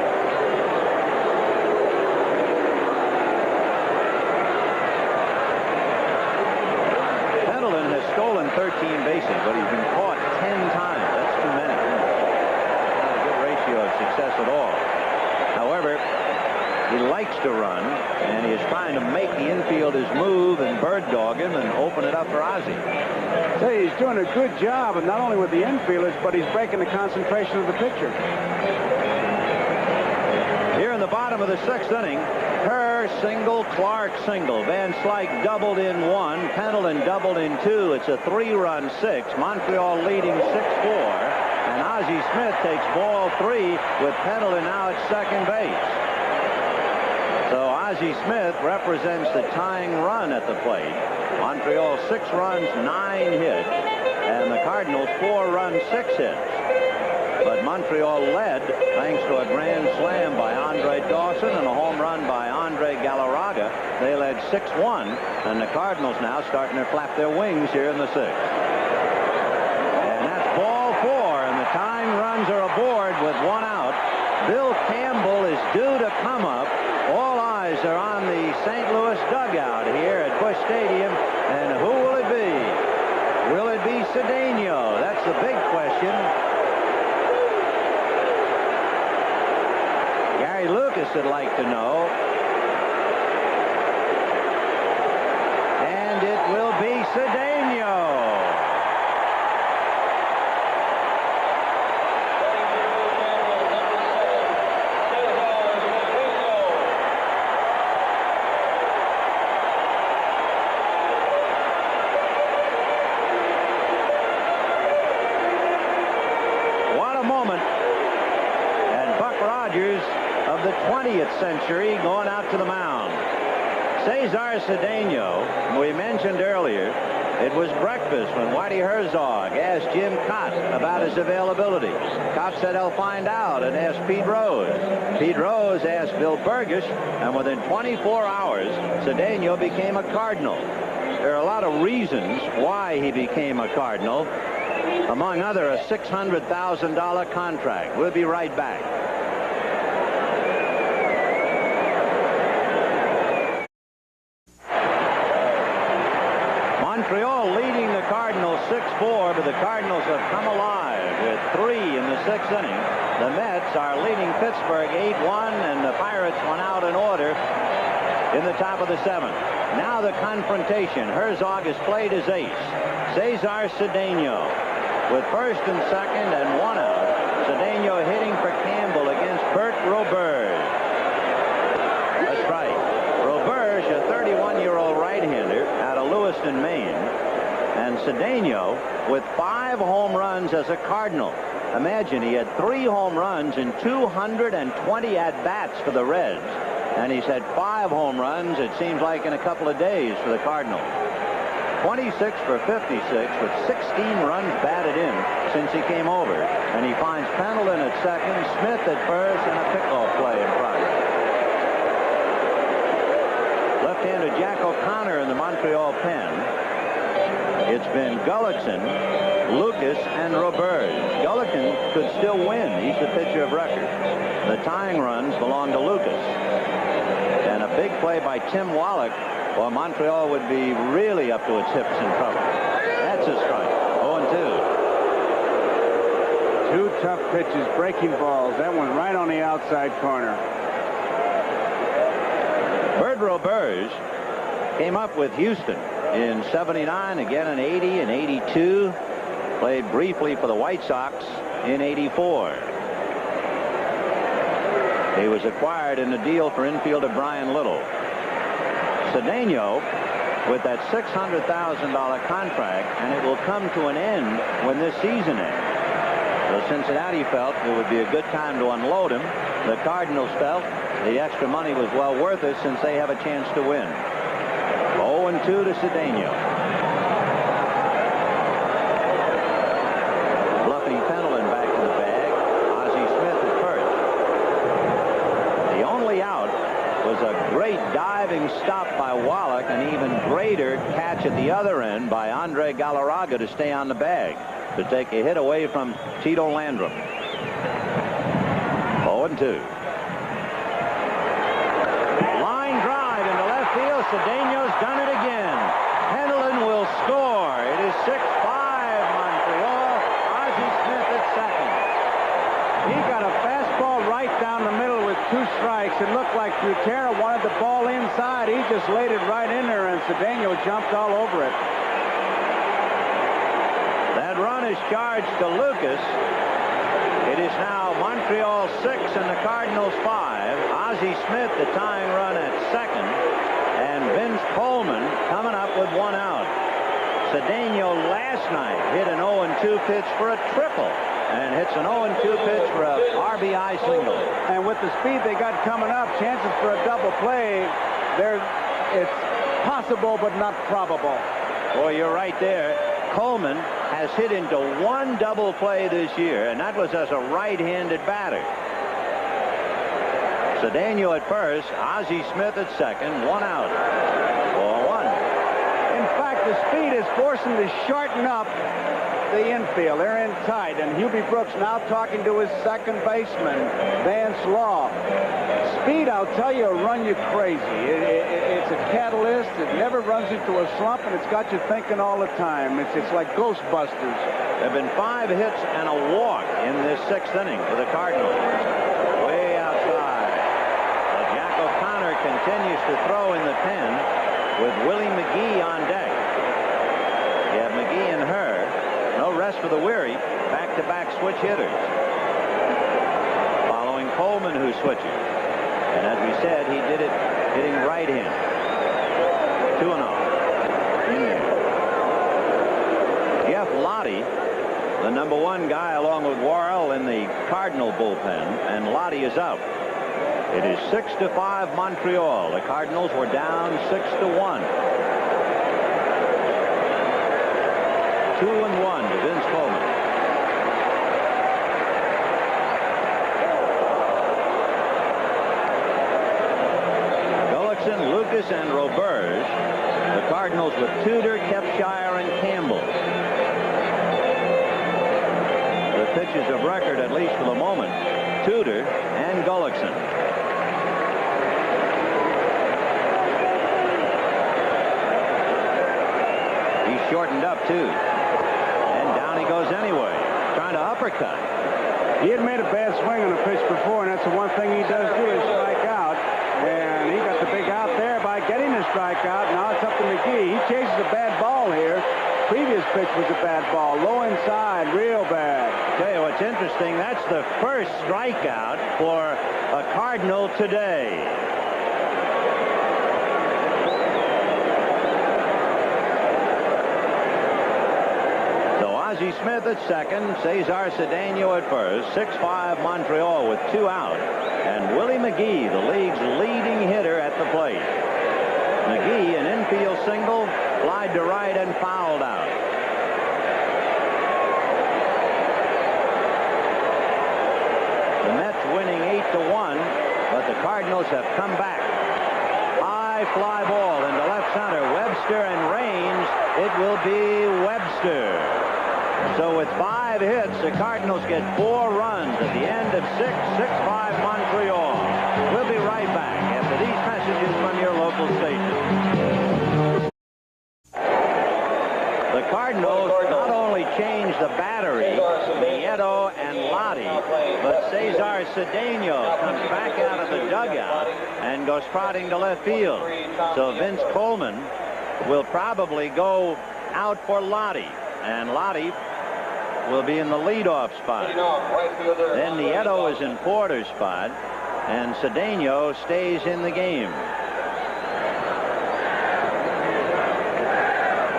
Pendleton has stolen 13 bases, but he's been caught 10 times. That's too many. Of success at all. However, he likes to run, and he is trying to make the infielders move and bird dog him and open it up for Ozzie. Say, he's doing a good job, and not only with the infielders, but he's breaking the concentration of the pitcher. Here in the bottom of the 6th inning, Kerr single, Clark single. Van Slyke doubled in 1, Pendleton doubled in 2. It's a 3-run 6. Montreal leading 6-4. And Ozzie Smith takes ball 3 with Pendleton now at second base. So Ozzie Smith represents the tying run at the plate. Montreal 6 runs, 9 hits, and the Cardinals 4 runs, 6 hits. But Montreal led thanks to a grand slam by Andre Dawson and a home run by Andre Galarraga. They led 6-1, and the Cardinals now starting to flap their wings here in the 6th. And that's ball 4, and the tying runs are aboard with 1 out. Bill Campbell is due to come up. All eyes are on the St. Louis dugout here at Busch Stadium, and who will it be? Will it be Cedeno? That's the big question. Gary Lucas would like to know. And it will be Cedeno. What a moment of the 20th century going out to the mound. Cesar Cedeno, we mentioned earlier, it was breakfast when Whitey Herzog asked Jim Cott about his availability. Cott said he'll find out and asked Pete Rose. Pete Rose asked Bill Burgish, and within 24 hours, Cedeno became a Cardinal. There are a lot of reasons why he became a Cardinal. Among other, a $600,000 contract. We'll be right back. Montreal leading the Cardinals 6-4, but the Cardinals have come alive with 3 in the 6th inning. The Mets are leading Pittsburgh 8-1, and the Pirates went out in order in the top of the 7th. Now the confrontation. Herzog has played his ace, Cesar Cedeno, with first and second and 1 out. Cedeno hitting for Campbell against Bert Roberge. A strike. Roberge, a 31-year-old right-hander out of Lewiston, Maine. And Cedeno with 5 home runs as a Cardinal. Imagine, he had 3 home runs in 220 at-bats for the Reds. And he's had 5 home runs, it seems like, in a couple of days for the Cardinals. 26 for 56 with 16 runs batted in since he came over. And he finds Pendleton at second, Smith at first, and a pickoff play in progress. Left-hander Jack O'Connor in the Montreal pen. It's been Gullickson, Lucas, and Roberge. Gullickson could still win. He's the pitcher of record. The tying runs belong to Lucas. And a big play by Tim Wallach, or Montreal would be really up to its hips in trouble. That's a strike. 0-2. 2 tough pitches, breaking balls. That one right on the outside corner. Bert Roberge came up with Houston in 79, again in 80 and 82. Played briefly for the White Sox in 84. He was acquired in a deal for infielder Brian Little. Cedeno with that $600,000 contract, and it will come to an end when this season ends. So Cincinnati felt it would be a good time to unload him. The Cardinals felt the extra money was well worth it since they have a chance to win. 0-2 to Cedeno. Bluffing Pendleton back in the bag. Ozzie Smith at first. The only out was a great diving stop by Wallach, an even greater catch at the other end by Andre Galarraga to stay on the bag, to take a hit away from Tito Landrum. 0-2. Line drive into left field. Cedeno's done it again. Pendleton will score. It is 6-5 Montreal. Ozzie Smith at second. He got a fastball right down the middle with 2 strikes. It looked like Butera wanted the ball inside. He just laid it right in there, and Cedeno jumped all over it. That run is charged to Lucas. It is now Montreal 6 and the Cardinals 5. Ozzie Smith, the tying run at second, and Vince Coleman coming up with 1 out. Cedeno last night hit an 0-2 pitch for a triple, and hits an 0-2 pitch for a RBI single. And with the speed they got coming up, chances for a double play, it's possible but not probable. Boy, you're right there. Coleman has hit into 1 double play this year, and that was as a right-handed batter. Cedeno at first, Ozzie Smith at second, 1 out. 4-1. In fact, the speed is forcing to shorten up the infield. They're in tight, and Hubie Brooks now talking to his second baseman, Vance Law. Speed, I'll tell you, will run you crazy. It's a catalyst. It never runs into a slump, and it's got you thinking all the time. It's like Ghostbusters. There have been 5 hits and a walk in this 6th inning for the Cardinals. Way outside. Jack O'Connor continues to throw in the pen with Willie McGee on deck. You have McGee and her. No rest for the weary. Back-to-back switch hitters. Following Coleman, who switches. And as we said, he did it hitting right hand. 2-0. Jeff Lottie, the #1 guy along with Worrell in the Cardinal bullpen, and Lottie is out. It is 6-5 Montreal. The Cardinals were down 6-1. 2-1 to Vince Coleman. Gullickson, Lucas, and Roberge. The Cardinals with Tudor, Kepshire, and Campbell. The pitches of record, at least for the moment, Tudor and Gullickson. He's shortened up, too. And down he goes anyway, trying to uppercut. He had made a bad swing on a pitch before, and that's the one thing he does do is strike out. And he got the big out there by getting the strikeout. Now it's up to McGee. He chases a bad ball here. Previous pitch was a bad ball. Low inside, real bad. Tell you what's interesting, that's the first strikeout for a Cardinal today. Ozzie Smith at second, Cesar Cedeno at first. 6-5 Montreal with 2 out. And Willie McGee, the league's leading hitter, at the plate. McGee, an infield single, flied to right and fouled out. The Mets winning 8-1, but the Cardinals have come back. High fly ball into left center. Webster and Raines. It will be Webster. So with 5 hits, the Cardinals get 4 runs at the end of 6-5 Montreal. We'll be right back after these messages from your local station. The Cardinals not only changed the battery, Nieto and Lottie, but Cesar Cedeno comes back out of the dugout and goes trotting to left field. So Vince Coleman will probably go out for Lottie, and Lottie will be in the leadoff spot. Then Nieto is in Porter's spot, and Cedeno stays in the game.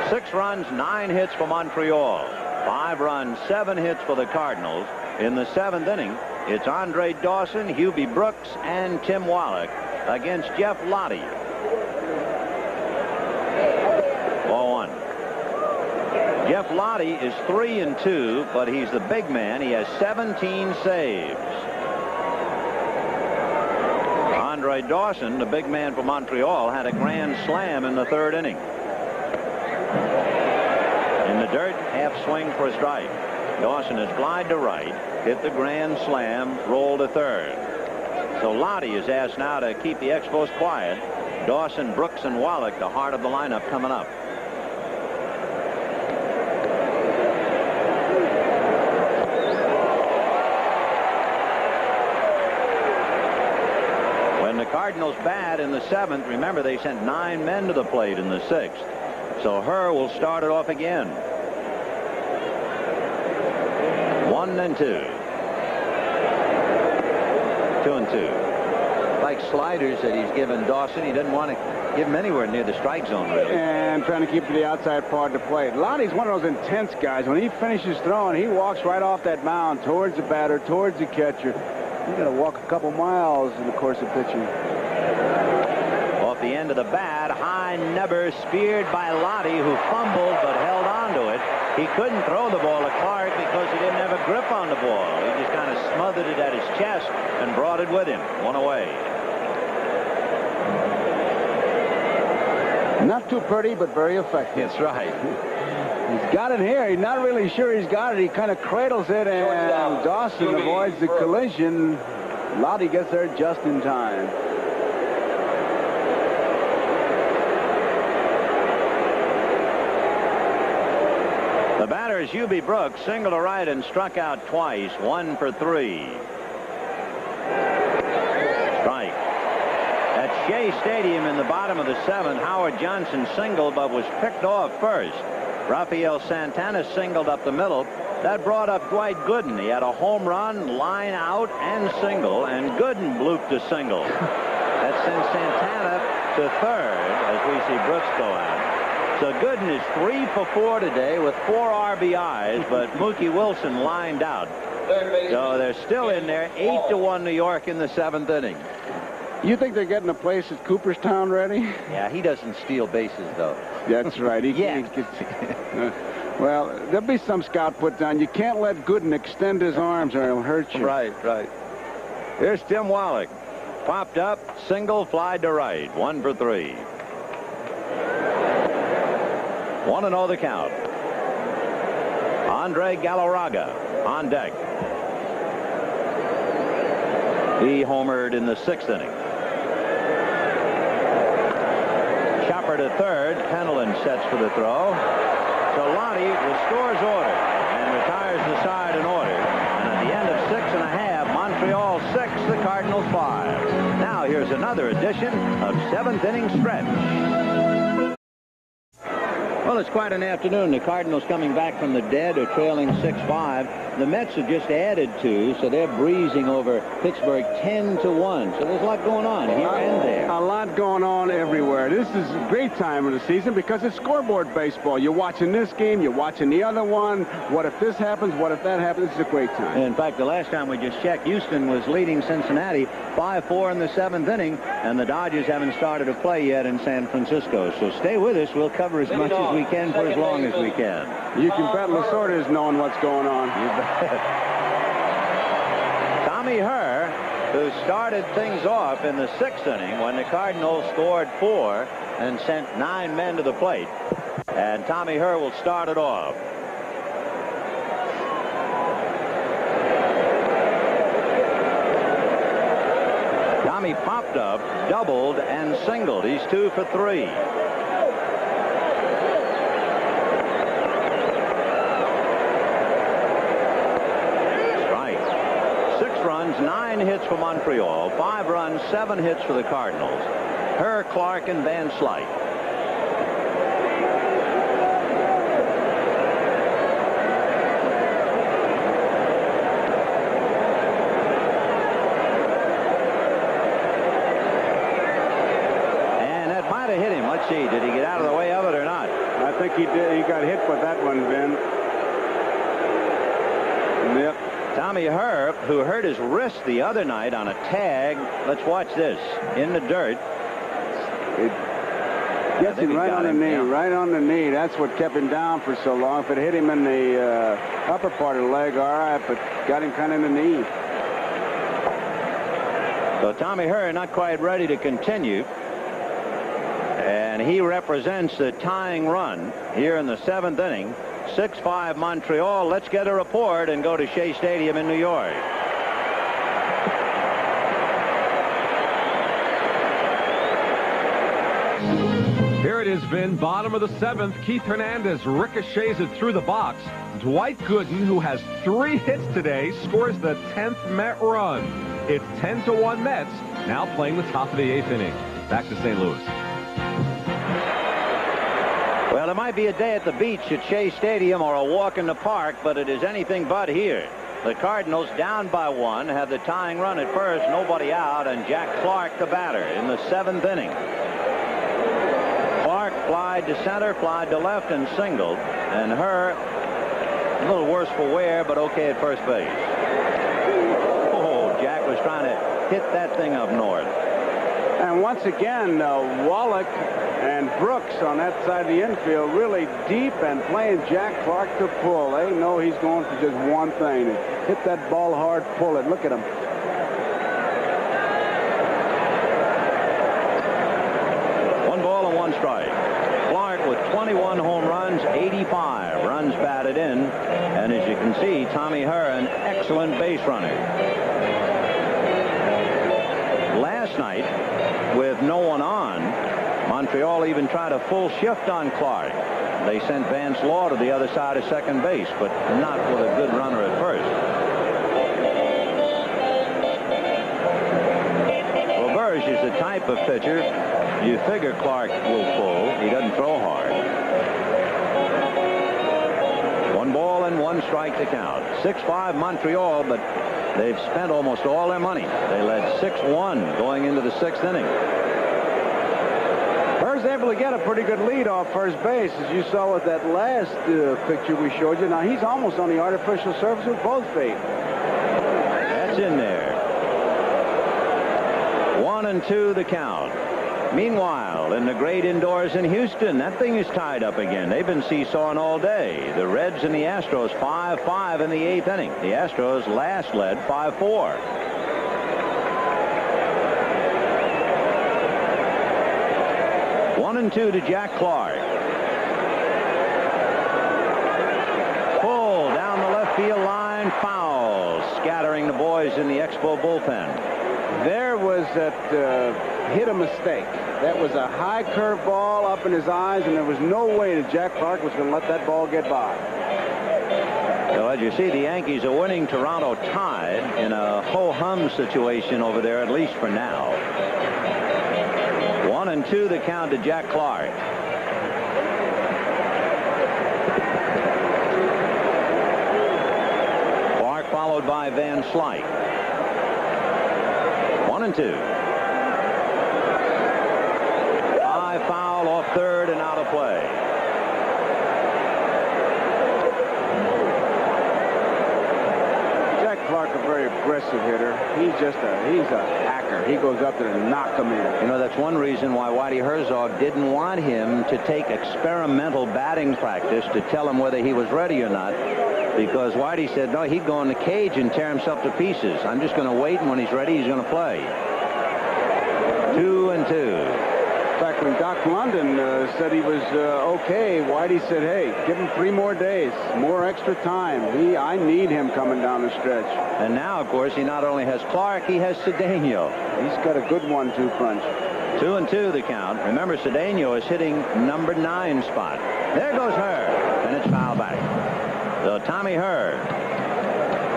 6 runs, 9 hits for Montreal. 5 runs, 7 hits for the Cardinals. In the 7th inning, it's Andre Dawson, Hubie Brooks, and Tim Wallach against Jeff Lottie. 0-1. Jeff Lottie is 3-2, but he's the big man. He has 17 saves. Andre Dawson, the big man for Montreal, had a grand slam in the 3rd inning. In the dirt, half swing for a strike. Dawson has flied to right, hit the grand slam, rolled to 3rd. So Lottie is asked now to keep the Expos quiet. Dawson, Brooks, and Wallach, the heart of the lineup, coming up. The Cardinals bat in the 7th. Remember, they sent 9 men to the plate in the 6th. So Herr will start it off again. 1-2. 2-2. Like sliders that he's given Dawson. He doesn't want to give him anywhere near the strike zone, really. And trying to keep to the outside part of the plate. Lottie's one of those intense guys. When he finishes throwing, he walks right off that mound towards the batter, towards the catcher. You got to walk a couple miles in the course of pitching. Off the end of the bat, high number speared by Lottie, who fumbled but held on to it. He couldn't throw the ball to Clark because he didn't have a grip on the ball. He just kind of smothered it at his chest and brought it with him. 1 away. Not too pretty, but very effective. That's right. He's got it here. He's not really sure he's got it. He kind of cradles it, and Dawson avoids the collision. Lottie gets there just in time. The batter is Hubie Brooks, single to right and struck out twice, 1 for 3. Strike. At Shea Stadium in the bottom of the 7th, Howard Johnson singled but was picked off first. Rafael Santana singled up the middle. That brought up Dwight Gooden. He had a home run, line out, and single, and Gooden blooped a single. That sends Santana to 3rd as we see Brooks go out. So Gooden is 3 for 4 today with 4 RBIs, but Mookie Wilson lined out. So they're still in there, 8-1 New York in the 7th inning. You think they're getting a place at Cooperstown ready? Yeah, he doesn't steal bases, though. That's right. He can't get... well, there'll be some scout put down. You can't let Gooden extend his arms or he'll hurt you. Right. Here's Tim Wallach. Popped up, single, fly to right. 1 for 3. 1-0 the count. Andre Galarraga on deck. He homered in the 6th inning. Chopper to third. Penelon sets for the throw. Solani restores order and retires the side in order. And at the end of 6 1/2, Montreal 6, the Cardinals 5. Now here's another edition of 7th inning stretch. Well, it's quite an afternoon. The Cardinals coming back from the dead are trailing 6-5. The Mets have just added 2, so they're breezing over Pittsburgh 10-1. So there's a lot going on here and there. A lot going on everywhere. This is a great time of the season because it's scoreboard baseball. You're watching this game, you're watching the other one. What if this happens? What if that happens? It's a great time. In fact, the last time we just checked, Houston was leading Cincinnati 5-4 in the 7th inning, and the Dodgers haven't started to play yet in San Francisco. So stay with us. We'll cover as much as we can for as long as we can. You can bet Lasorda is knowing what's going on. You bet. Tommy Herr, who started things off in the 6th inning when the Cardinals scored 4 and sent 9 men to the plate. And Tommy Herr will start it off. Tommy popped up, doubled, and singled. He's 2 for 3. Strike. 6 runs, 9 hits for Montreal, 5 runs, 7 hits for the Cardinals. Herr, Clark, and Van Slyke. Hit him. Let's see. Did he get out of the way of it or not? I think he did. He got hit with that one, Ben. Yep. Tommy Herr, who hurt his wrist the other night on a tag. Let's watch this. In the dirt. It gets him right on the knee. Yeah. Right on the knee. That's what kept him down for so long. If it hit him in the upper part of the leg, all right, but got him kind of in the knee. So Tommy Herr not quite ready to continue. And he represents the tying run here in the 7th inning. 6-5 Montreal. Let's get a report and go to Shea Stadium in New York. Here it is, Vin. Bottom of the 7th. Keith Hernandez ricochets it through the box. Dwight Gooden, who has 3 hits today, scores the 10th Met run. It's 10-1 Mets, now playing the top of the 8th inning. Back to St. Louis. Well, it might be a day at the beach at Shea Stadium or a walk in the park, but it is anything but here. The Cardinals down by 1, have the tying run at first, nobody out, and Jack Clark the batter in the 7th inning. Clark flied to center, flied to left, and singled. And Herr, a little worse for wear, but okay at first base. Oh, Jack was trying to hit that thing up north. And once again, Wallach and Brooks on that side of the infield really deep and playing Jack Clark to pull. They know he's going for just one thing. Hit that ball hard, pull it. Look at him. One ball and 1 strike. Clark with 21 home runs, 85 runs batted in. And as you can see, Tommy Herr, an excellent base runner. Last night, with no one on, Montreal even tried a full shift on Clark. They sent Vance Law to the other side of second base, but not with a good runner at first. Roberge is the type of pitcher you figure Clark will pull. He doesn't throw hard. 1 ball and 1 strike to count. 6-5 Montreal, but they've spent almost all their money. They led 6-1 going into the 6th inning. Herr's able to get a pretty good lead off first base, as you saw with that last picture we showed you. Now, he's almost on the artificial surface with both feet. That's in there. 1-2 the count. Meanwhile, in the great indoors in Houston, that thing is tied up again. They've been seesawing all day. The Reds and the Astros 5-5 in the 8th inning. The Astros last led 5-4. One and two to Jack Clark. Full down the left field line, foul, scattering the boys in the Expo bullpen. There was that hit a mistake. That was a high curve ball up in his eyes, and there was no way that Jack Clark was going to let that ball get by. So as you see, the Yankees are winning. Toronto tied in a ho-hum situation over there, at least for now. 1-2 the count to Jack Clark. Clark followed by Van Slyke. 1-2. High foul off third and out of play. Jack Clark, a very aggressive hitter. He's a hacker. He goes up there and knock him in. You know, that's one reason why Whitey Herzog didn't want him to take experimental batting practice to tell him whether he was ready or not. Because Whitey said, no, he'd go in the cage and tear himself to pieces. I'm just going to wait, and when he's ready, he's going to play. 2-2. In fact, when Doc London said he was okay, Whitey said, hey, give him 3 more days, more extra time. I need him coming down the stretch. And now, of course, he not only has Clark, he has Cedeno. He's got a good 1-2 punch. 2-2 the count. Remember, Cedeno is hitting number 9 spot. There goes Herr, and it's foul back. So Tommy Herr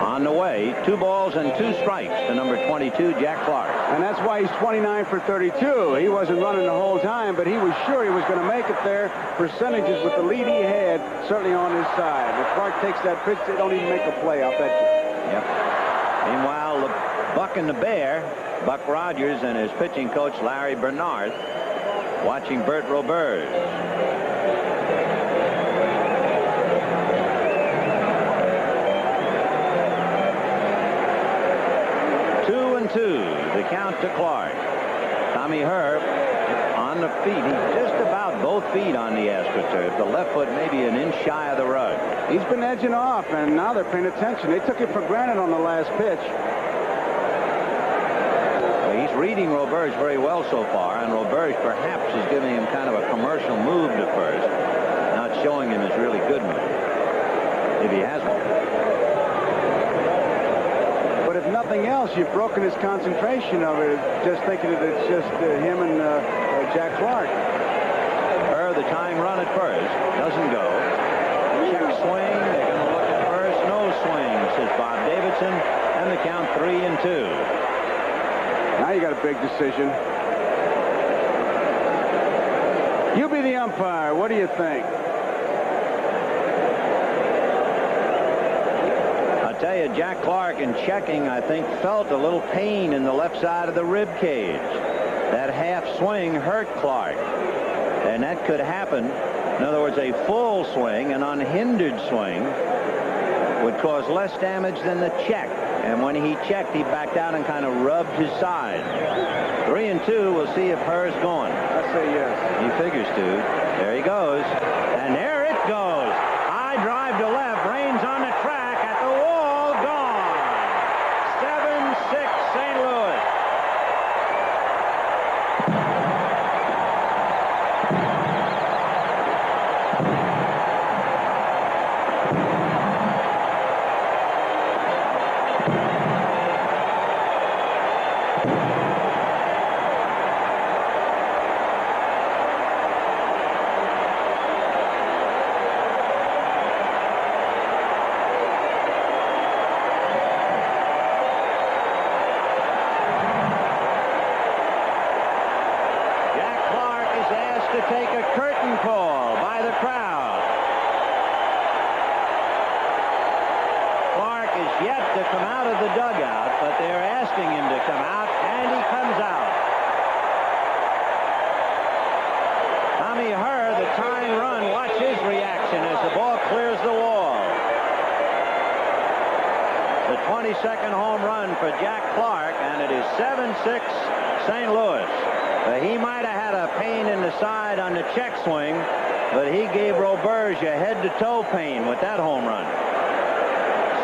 on the way. 2 balls and 2 strikes to number 22, Jack Clark. And that's why he's 29 for 32. He wasn't running the whole time, but he was sure he was going to make it there. Percentages with the lead he had certainly on his side. If Clark takes that pitch, they don't even make a play, I'll bet you. Yep. Meanwhile, the Buck and the Bear, Buck Rogers and his pitching coach Larry Bernard, watching Bert Roberge. 2-2 the count to Clark. Tommy Herr on the feet. He's just about both feet on the AstroTurf. The left foot maybe an inch shy of the rug. He's been edging off, and now they're paying attention. They took it for granted on the last pitch. Well, he's reading Roberge very well so far, and Roberge perhaps is giving him kind of a commercial move to first, not showing him his really good move, if he has one. If nothing else, you've broken his concentration of it, just thinking that it's just him and Jack Clark. The tying run at first doesn't go. Check swing. They're going to look at first. No swing, says Bob Davidson, and the count 3-2. Now you got a big decision. You be the umpire. What do you think? I tell you, Jack Clark in checking, I think, felt a little pain in the left side of the rib cage. That half swing hurt Clark, and that could happen. In other words, a full swing, an unhindered swing, would cause less damage than the check. And when he checked, he backed out and kind of rubbed his side. 3-2. We'll see if Herr's going. I say yes. He figures to. There he goes, and there it goes. High drive to left. Rains on the track. Gone. 7-6 St. Louis. Take a curtain call by the crowd. Clark is yet to come out of the dugout, but they're asking him to come out, and he comes out. Tommy Herr, the tying run, watch his reaction as the ball clears the wall. The 22nd home run for Jack Clark, and it is 7-6 St. Louis. He might have had a pain in the side on the check swing, but he gave Roberge a head-to-toe pain with that home run.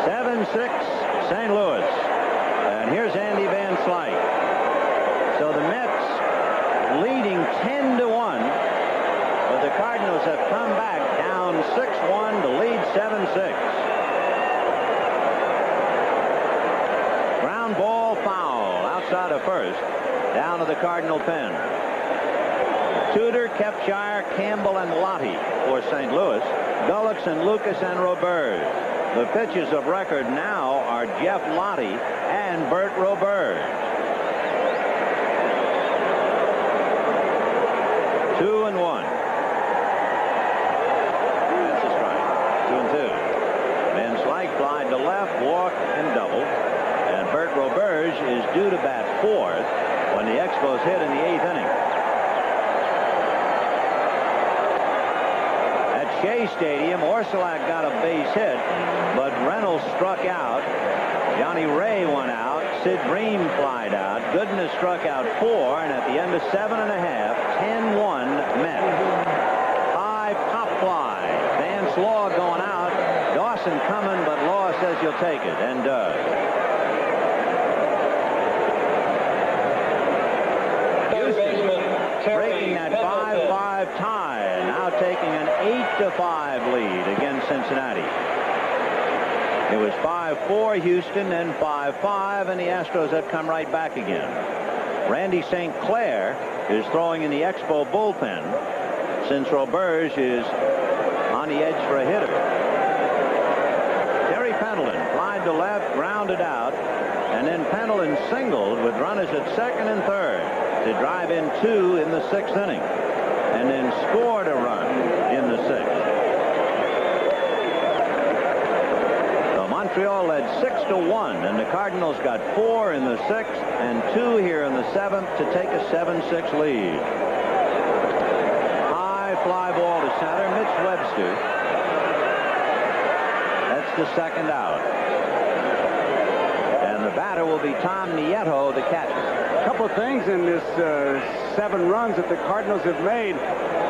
7-6 St. Louis. And here's Andy Van Slyke. So the Mets leading 10-1, but the Cardinals have come back down 6-1 to lead 7-6. Ground ball foul outside of first, down to the Cardinal pen. Tudor, Kepshire, Campbell, and Lottie for St. Louis. Gullickson, Lucas, and Roberge. The pitchers of record now are Jeff Lottie and Bert Roberge. 2-1. That's a strike. 2-2. Van Slyke flied to left, walked, and doubled. And Bert Roberge is due to bat fourth when the Expos hit in the 8th inning. At Shea Stadium, Orsulak got a base hit, but Reynolds struck out. Johnny Ray went out. Sid Bream flied out. Goodness struck out 4, and at the end of 7 1/2, 10-1 Mets. High pop fly. Vance Law going out. Dawson coming, but Law says he'll take it, and does. Breaking that 5-5 tie, now taking an 8-5 lead against Cincinnati. It was 5-4 Houston, then 5-5, and the Astros have come right back again. Randy St. Clair is throwing in the Expo bullpen since Roberge is on the edge for a hitter. Terry Pendleton flied to left, grounded out, and then Pendleton singled with runners at second and third to drive in 2 in the 6th inning, and then scored a run in the 6th. So Montreal led 6-1, and the Cardinals got 4 in the 6th and 2 here in the 7th to take a 7-6 lead. High fly ball to center. Mitch Webster. That's the second out. And the batter will be Tom Nieto, the catcher. A couple of things in this 7 runs that the Cardinals have made.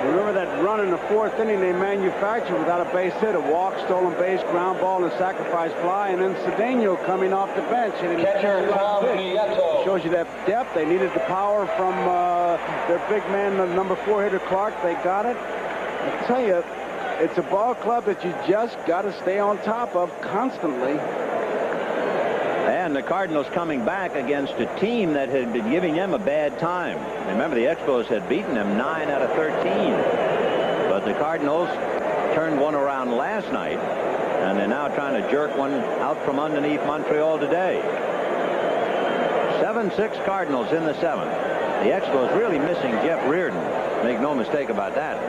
Remember that run in the 4th inning they manufactured without a base hit, a walk, stolen base, ground ball, and a sacrifice fly, and then Cedeno coming off the bench. Catcher Tom Nieto. Shows you that depth. They needed the power from their big man, the number 4 hitter Clark. They got it. I tell you, it's a ball club that you just got to stay on top of constantly. And the Cardinals coming back against a team that had been giving them a bad time. Remember, the Expos had beaten them 9 out of 13. But the Cardinals turned one around last night, and they're now trying to jerk one out from underneath Montreal today. 7-6 Cardinals in the 7th. The Expos really missing Jeff Reardon. Make no mistake about that.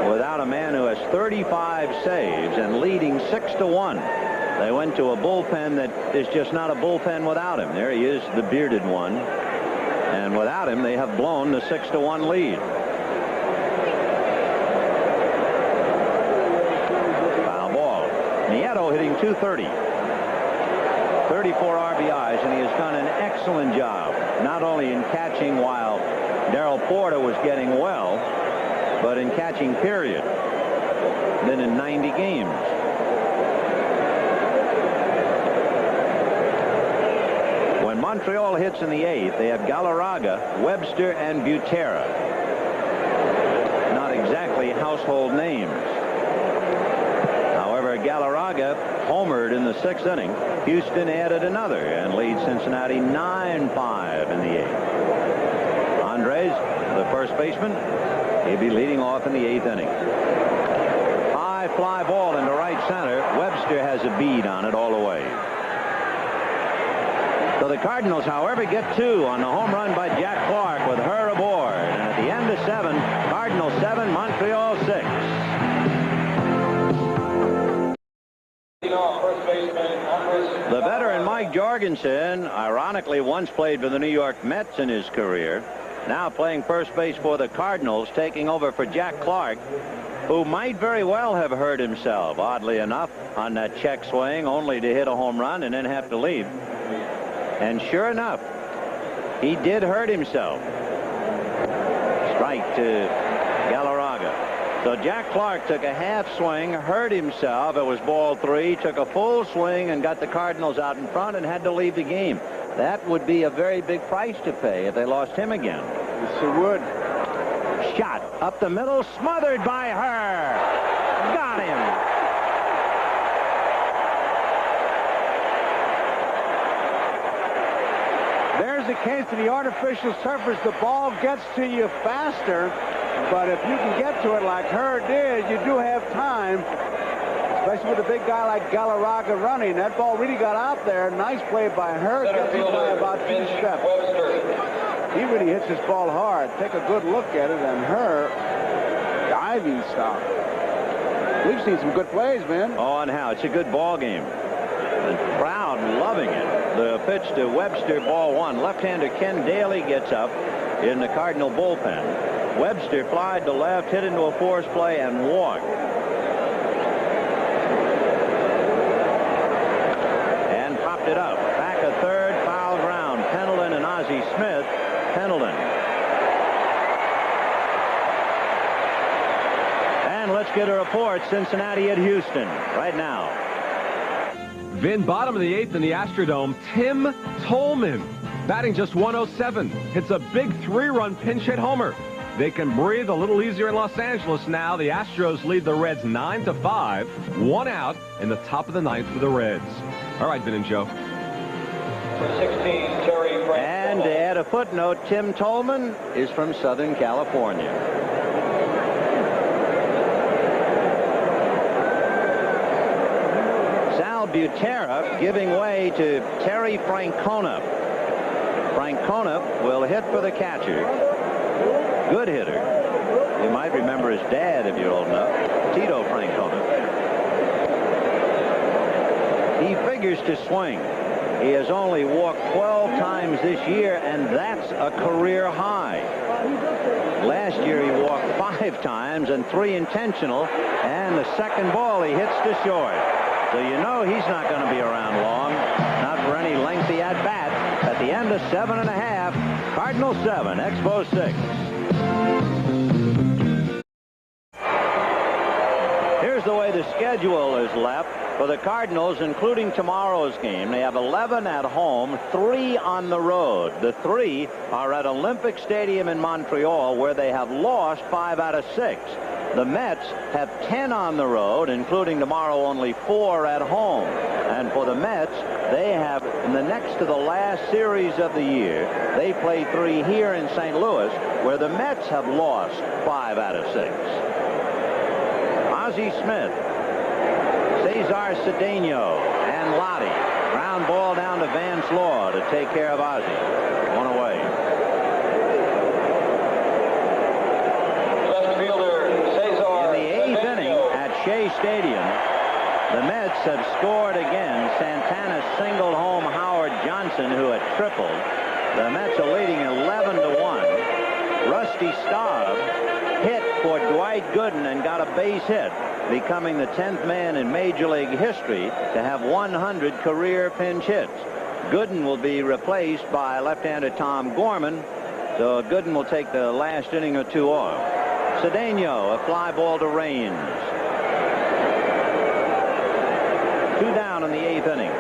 Without a man who has 35 saves and leading 6-1. They went to a bullpen that is just not a bullpen without him. There he is, the bearded one. And without him, they have blown the 6-1 lead. Foul ball. Nieto hitting .230. 34 RBIs, and he has done an excellent job, not only in catching while Darrell Porter was getting well, but in catching, period. Then in 90 games. When Montreal hits in the 8th, they have Galarraga, Webster, and Butera. Not exactly household names. However, Galarraga homered in the 6th inning. Houston added another and leads Cincinnati 9-5 in the 8th. Andres, the first baseman, he'll be leading off in the 8th inning. High fly ball into right center. Webster has a bead on it all the way. So the Cardinals, however, get 2 on the home run by Jack Clark with her aboard. And at the end of 7, Cardinals 7, Montreal 6. The veteran Mike Jorgensen, ironically, once played for the New York Mets in his career. Now playing first base for the Cardinals, taking over for Jack Clark, who might very well have hurt himself, oddly enough, on that check swing, only to hit a home run and then have to leave. And sure enough, He did hurt himself. Strike to Galarraga. So Jack Clark took a half swing, hurt himself. It was ball 3. Took a full swing and got the Cardinals out in front and had to leave the game. That would be a very big price to pay if they lost him again. Yes, it would. Shot up the middle, smothered by her. Got him. There's the case of the artificial surface. The ball gets to you faster, but if you can get to it like her did, you do have time, especially with a big guy like Galarraga running. That ball really got out there. Nice play by her. Gets him by about 2 steps. He really hits his ball hard. Take a good look at it, and her diving stop. We've seen some good plays, man. Oh, and how? It's a good ball game. The crowd loving it. The pitch to Webster, ball 1. Left-hander Ken Daly gets up in the Cardinal bullpen. Webster flied to left, hit into a force play, and walked. And popped it up. Back a third, foul ground. Pendleton and Ozzie Smith. Pendleton. And let's get a report. Cincinnati at Houston right now. Vin, bottom of the 8th in the Astrodome. Tim Tolman batting just 107. Hits a big 3-run pinch hit homer. They can breathe a little easier in Los Angeles now. The Astros lead the Reds 9-5. 1 out in the top of the 9th for the Reds. All right, Vin and Joe. For 16, Terry Frank. And to add a footnote, Tim Tolman is from Southern California. Sal Butera giving way to Terry Francona. Francona will hit for the catcher. Good hitter. You might remember his dad if you're old enough, Tito Francona. He figures to swing. He has only walked 12 times this year, and that's a career high. Last year he walked 5 times and 3 intentional, and the second ball he hits to short. So you know he's not going to be around long, not for any lengthy at-bat. At the end of 7.5, Cardinals 7, Expos 6. Here's the way the schedule is left for the Cardinals, including tomorrow's game. They have 11 at home, 3 on the road. The 3 are at Olympic Stadium in Montreal, where they have lost 5 out of 6. The Mets have 10 on the road, including tomorrow only 4 at home. And for the Mets, they have, in the next to the last series of the year, they play 3 here in St. Louis, where the Mets have lost 5 out of 6. Ozzie Smith, Cesar Cedeno, and Lottie. Ground ball down to Vance Law to take care of Ozzie. 1 away. Left fielder Cesar. In the 8th inning at Shea Stadium, the Mets have scored again. Santana singled home Howard Johnson, who had tripled. The Mets are leading 11-1. Rusty Staub hit for Dwight Gooden and got a base hit, becoming the 10th man in Major League history to have 100 career pinch hits. Gooden will be replaced by left-hander Tom Gorman, so Gooden will take the last inning or 2 off. Cedeno, a fly ball to Raines. 2 down in the 8th inning.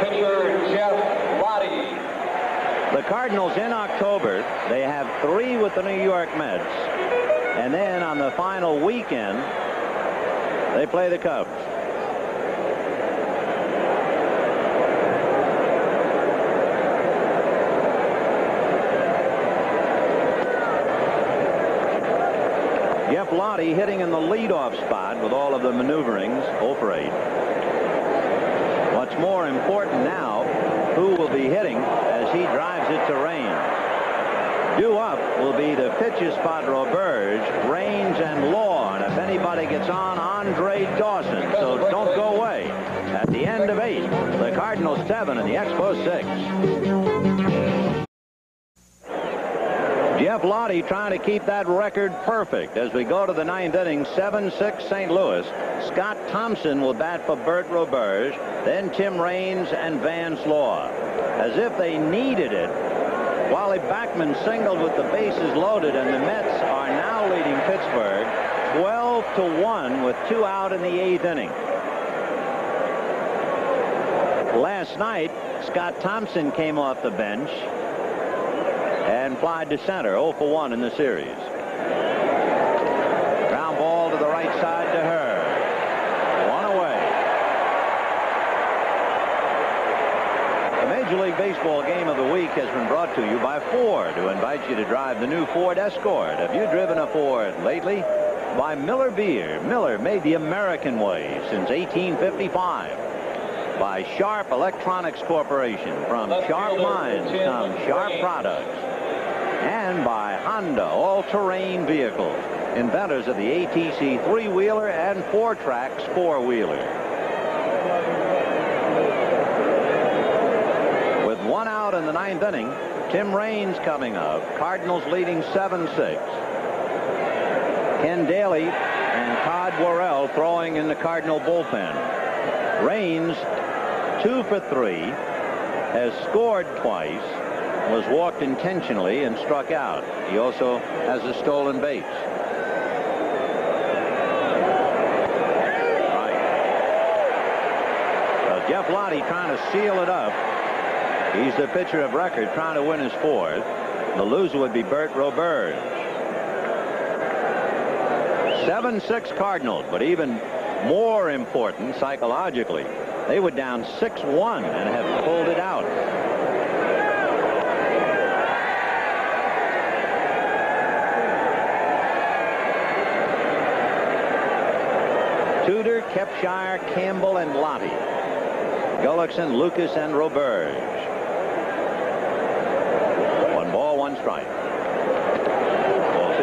Pitcher Jeff Lottie. The Cardinals in October, they have 3 with the New York Mets. And then on the final weekend, they play the Cubs. Jeff Lottie hitting in the leadoff spot with all of the maneuverings, 0 for 8. What's more important now, who will be hitting as he drives it to Raines. Due up will be the pitches spot Roberge, Raines, and Law. And if anybody gets on, Andre Dawson. So don't go away. At the end of 8, the Cardinals 7 and the Expos 6. Jeff Lottie trying to keep that record perfect as we go to the 9th inning. 7-6 St. Louis. Scott Thompson will bat for Bert Roberge, then Tim Raines and Vance Law. As if they needed it, Wally Backman singled with the bases loaded, and the Mets are now leading Pittsburgh 12-1 with 2 out in the 8th inning. Last night, Scott Thompson came off the bench and flied to center, 0 for 1 in the series. Ground ball to the right side to her. 1 away. The Major League Baseball game of the week has been brought to you by Ford, who invites you to drive the new Ford Escort. Have you driven a Ford lately? By Miller Beer. Miller made the American way since 1855. By Sharp Electronics Corporation. From Sharp Minds come Sharp products. And by Honda all-terrain vehicles, inventors of the ATC 3-wheeler and 4-Trax 4-wheeler. With 1 out in the 9th inning, Tim Raines coming up. Cardinals leading 7-6. Ken Daly and Todd Worrell throwing in the Cardinal bullpen. Raines, 2 for 3, has scored twice, was walked intentionally and struck out. He also has a stolen base. Right. So Jeff Lottie trying to seal it up. He's the pitcher of record trying to win his 4th. The loser would be Bert Roberge. 7-6 Cardinals, but even more important psychologically, they were down 6-1 and have pulled it out. Tudor, Kepshire, Campbell, and Lottie. Gullickson, Lucas, and Roberge. 1 ball, 1 strike. Ball 2.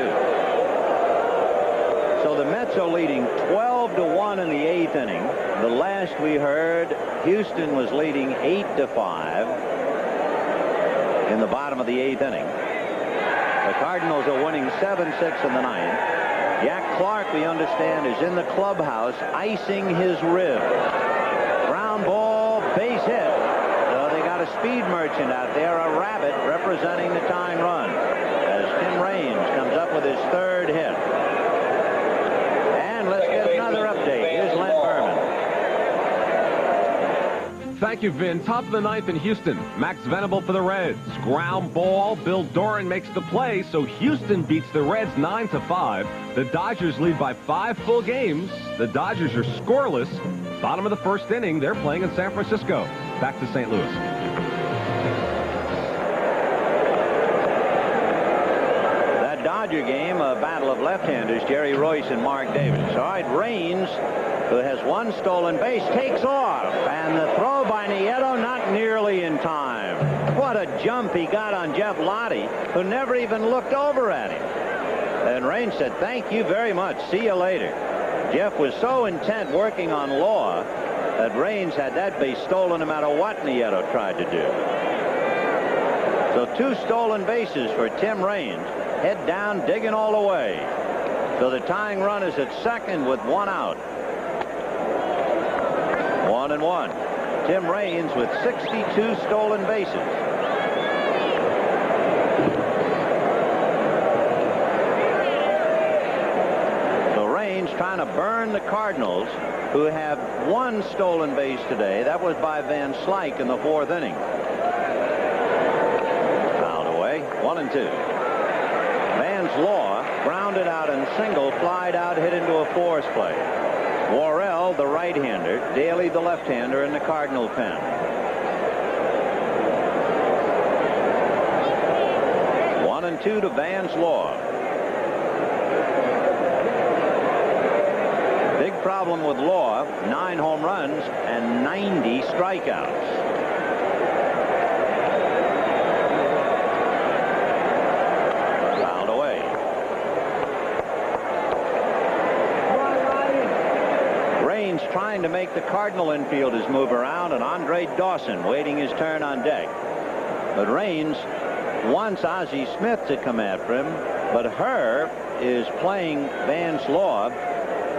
So the Mets are leading 12-1 in the 8th inning. The last we heard, Houston was leading 8-5 in the bottom of the 8th inning. The Cardinals are winning 7-6 in the 9th. Jack Clark, we understand, is in the clubhouse icing his rib. Ground ball, base hit. So they got a speed merchant out there, a rabbit representing the tying run, as Tim Raines comes up with his 3rd hit. And let's get another update. Here's Len Berman. Thank you, Vin. Top of the 9th in Houston. Max Venable for the Reds. Ground ball. Bill Doran makes the play, so Houston beats the Reds 9-5. The Dodgers lead by 5 full games. The Dodgers are scoreless. Bottom of the 1st inning. They're playing in San Francisco. Back to St. Louis. That Dodger game, a battle of left-handers, Jerry Royce and Mark Davis. All right, Raines, who has 1 stolen base, takes off, and the throw by Nieto not nearly in time. What a jump he got on Jeff Lottie, who never even looked over at him. And Raines said, "Thank you very much. See you later." Jeff was so intent working on Law that Raines had that base stolen no matter what Nieto tried to do. So 2 stolen bases for Tim Raines. Head down, digging all the way. So the tying run is at 2nd with 1 out. 1-1. Tim Raines with 62 stolen bases. So Raines trying to burn the Cardinals, who have 1 stolen base today. That was by Van Slyke in the 4th inning. Fouled away. 1-2. Vance Law grounded out and single, flied out, hit into a force play. Worrell, the right-hander, Daly, the left-hander, in the Cardinal pen. One and two to Vance Law. Big problem with Law, 9 home runs and 90 strikeouts. Trying to make the Cardinal infielders move around, and Andre Dawson waiting his turn on deck. But Raines wants Ozzie Smith to come after him, but Herr is playing Vance Law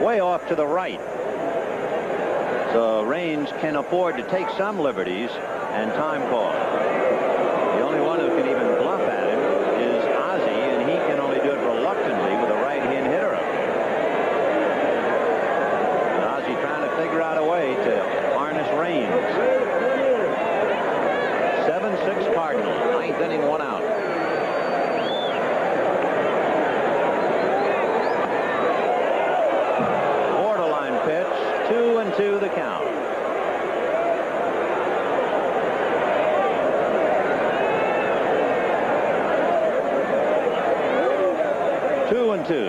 way off to the right. So Raines can afford to take some liberties and time call. The only one who can even bluff at him is Ozzie, and he can only do it reluctantly with a right-hand hitter up. And Ozzie trying to figure out a way to harness Raines. 7-6 Cardinals. 9th inning, 1 out. Borderline pitch. 2-2 the count.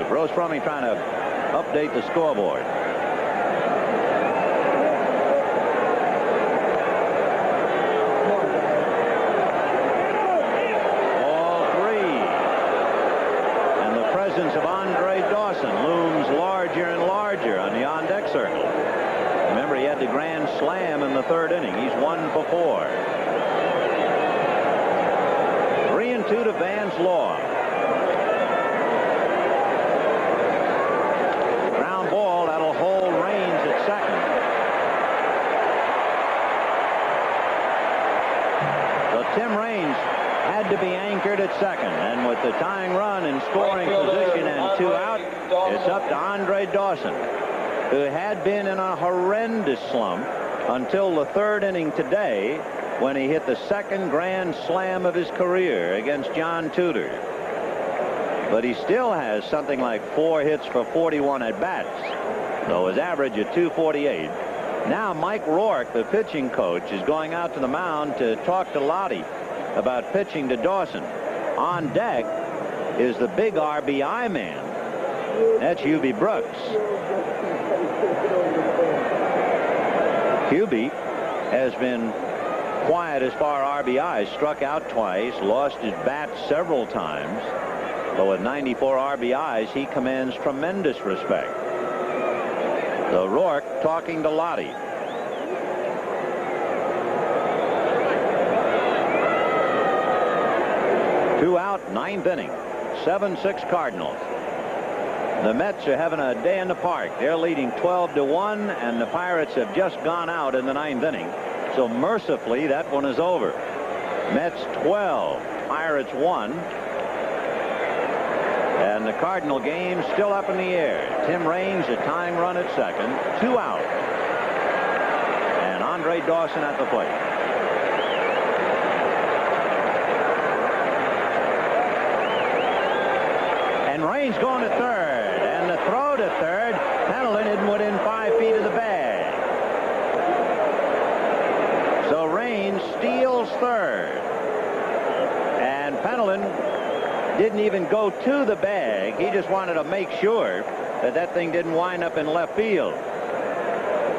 Bruce Frumy trying to update the scoreboard. Ball 3. And the presence of Andre Dawson looms larger and larger on the on-deck circle. Remember, he had the grand slam in the 3rd inning. He's 1 for 4. 3-2 to Vance Law. Tim Raines had to be anchored at second, and with the tying run in scoring position and 2 out, it's up to Andre Dawson, who had been in a horrendous slump until the 3rd inning today, when he hit the 2nd grand slam of his career against John Tudor. But he still has something like 4 hits for 41 at bats, though his average at 248. Now Mike Rourke, the pitching coach, is going out to the mound to talk to Lottie about pitching to Dawson. On deck is the big RBI man. That's Hubie Brooks. Hubie has been quiet as far as RBIs. Struck out twice, lost his bat several times. But with 94 RBIs, he commands tremendous respect. So Rourke talking to Lottie. Two out, 9th inning. 7-6 Cardinals. The Mets are having a day in the park. They're leading 12-1, and the Pirates have just gone out in the 9th inning. So mercifully, that one is over. Mets 12, Pirates 1. And the Cardinal game still up in the air. Tim Raines, a tying run at second. 2 out. And Andre Dawson at the plate. And Raines going to third. And the throw to third. Pendleton isn't within 5 feet of the bag. So Raines steals third. And Pendleton didn't even go to the bag. He just wanted to make sure that that thing didn't wind up in left field.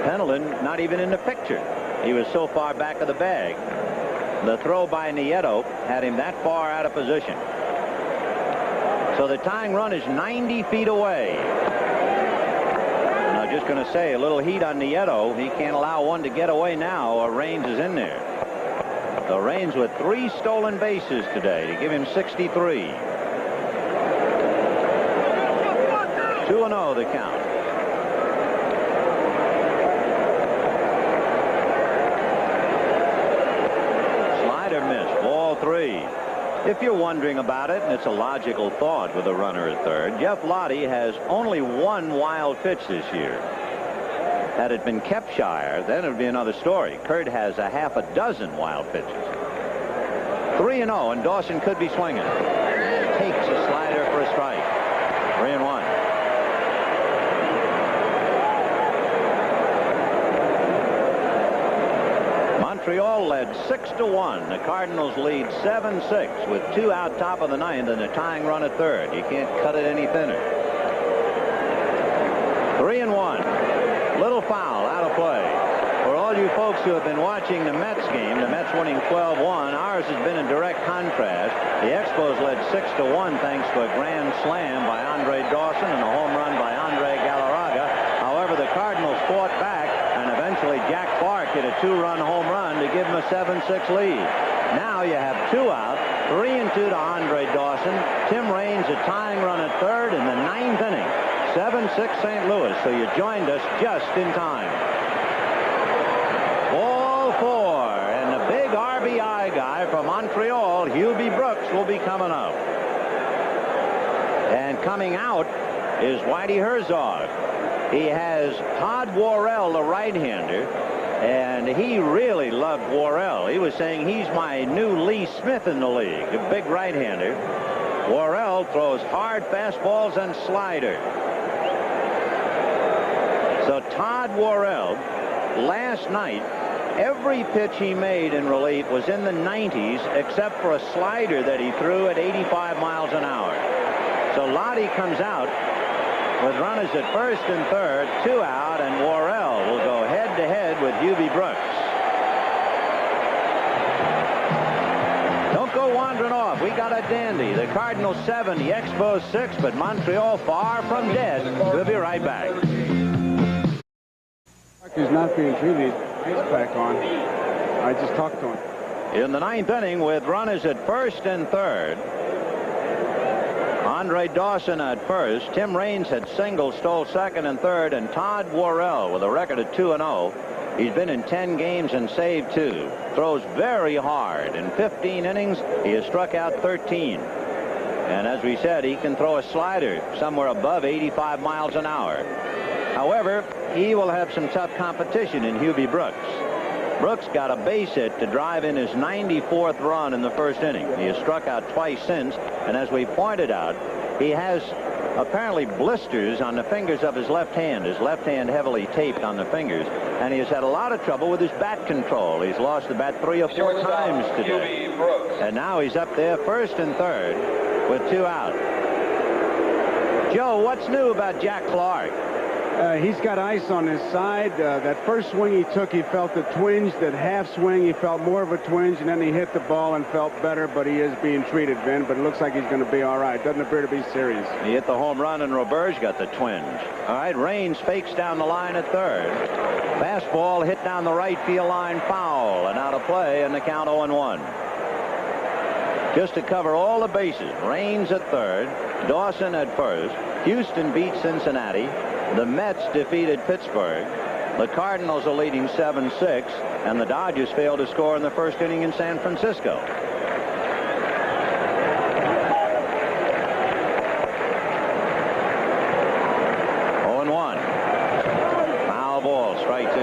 Pendleton not even in the picture. He was so far back of the bag. The throw by Nieto had him that far out of position. So the tying run is 90 feet away. And I'm just going to say, a little heat on Nieto. He can't allow one to get away now, or Raines is in there. So Raines with 3 stolen bases today to give him 63. 2-0 the count. Slider missed. Ball 3. If you're wondering about it, and it's a logical thought with a runner at third, Jeff Lottie has only 1 wild pitch this year. Had it been Kepshire, then it would be another story. Kurt has a half a dozen wild pitches. 3-0, and Dawson could be swinging. And takes a slider for a strike. 3-1. Montreal led 6-1. The Cardinals lead 7-6 with 2 out top of the 9th and a tying run at third. You can't cut it any thinner. 3-1. Little foul, out of play. For all you folks who have been watching the Mets game, the Mets winning 12-1, ours has been in direct contrast. The Expos led 6-1 thanks to a grand slam by Andre Dawson and a home run by Andre Galarraga. However, the Cardinals fought back, and eventually Jack Clark hit a 2-run home run to give them a 7-6 lead. Now you have 2 out. 3-2 to Andre Dawson. Tim Raines a tying run at third in the 9th inning. 7-6 St. Louis. So you joined us just in time. Ball 4, and the big RBI guy from Montreal, Hubie Brooks, will be coming up. And coming out is Whitey Herzog. He has Todd Worrell, the right-hander, and he really loved Worrell. He was saying he's my new Lee Smith in the league, a big right-hander. Worrell throws hard fastballs and sliders. So Todd Worrell, last night, every pitch he made in relief was in the 90s, except for a slider that he threw at 85 miles an hour. So Lottie comes out with runners at first and third, 2 out, and Worrell will go head-to-head with Hubie Brooks. Don't go wandering off. We got a dandy. The Cardinals 7, the Expos 6, but Montreal far from dead. We'll be right back. He's not being treated. He's back on. I just talked to him. In the 9th inning with runners at first and third, Andre Dawson at first. Tim Raines had singled, stole second and third, and Todd Worrell with a record of 2-0. He's been in 10 games and saved 2. Throws very hard. In 15 innings, he has struck out 13. And as we said, he can throw a slider somewhere above 85 miles an hour. However, he will have some tough competition in Hubie Brooks. Brooks got a base hit to drive in his 94th run in the first inning. He has struck out twice since, and as we pointed out, he has apparently blisters on the fingers of his left hand heavily taped on the fingers, and he has had a lot of trouble with his bat control. He's lost the bat 3 or 4 times today. And now he's up there first and third with 2 out. Joe, what's new about Jack Clark? He's got ice on his side. That first swing he took, he felt a twinge. That half swing, he felt more of a twinge, and then he hit the ball and felt better, but he is being treated, Vin, but it looks like he's going to be all right. Doesn't appear to be serious. He hit the home run, and Roberge got the twinge. All right, Raines fakes down the line at third. Fastball hit down the right field line, foul, and out of play, and the count 0-1. Just to cover all the bases, Raines at third, Dawson at first. Houston beat Cincinnati. The Mets defeated Pittsburgh. The Cardinals are leading 7-6, and the Dodgers failed to score in the first inning in San Francisco. Foul ball, strike 2.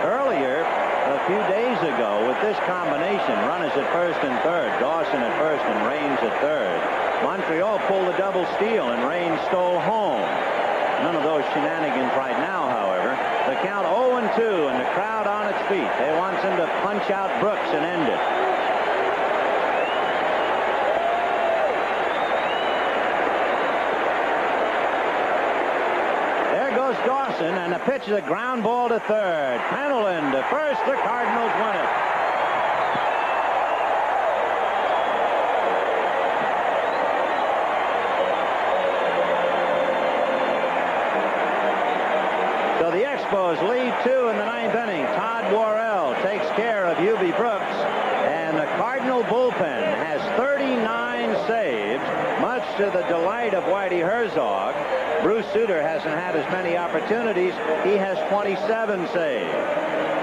Earlier, a few days ago, with this combination, runners at first and third, Dawson at first and Raines at third, Montreal pulled a double steal, and Raines stole home. None of those shenanigans right now, however. The count 0-2, and the crowd on its feet. They want him to punch out Brooks and end it. There goes Dawson, and the pitch is a ground ball to third. Penelon to first. The Cardinals win it. So the Expos lead 2 in the 9th inning. Todd Worrell takes care of Hubie Brooks, and the Cardinal bullpen has 39 saves, much to the delight of Whitey Herzog. Bruce Sutter hasn't had as many opportunities. He has 27 saves.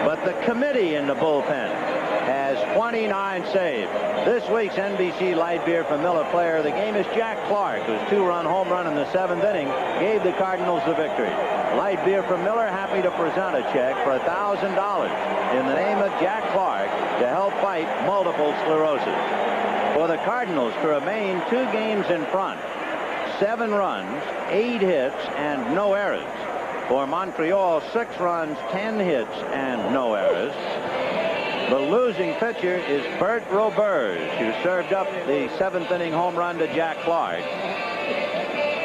But the committee in the bullpen has 29 saves. This week's NBC Light Beer for Miller player of the game is Jack Clark, whose 2-run home run in the 7th inning gave the Cardinals the victory. Light Beer from Miller happy to present a check for $1,000 in the name of Jack Clark to help fight multiple sclerosis. For the Cardinals to remain 2 games in front, 7 runs, 8 hits, and no errors. For Montreal, 6 runs, 10 hits, and no errors. The losing pitcher is Bert Roberge, who served up the 7th inning home run to Jack Clark.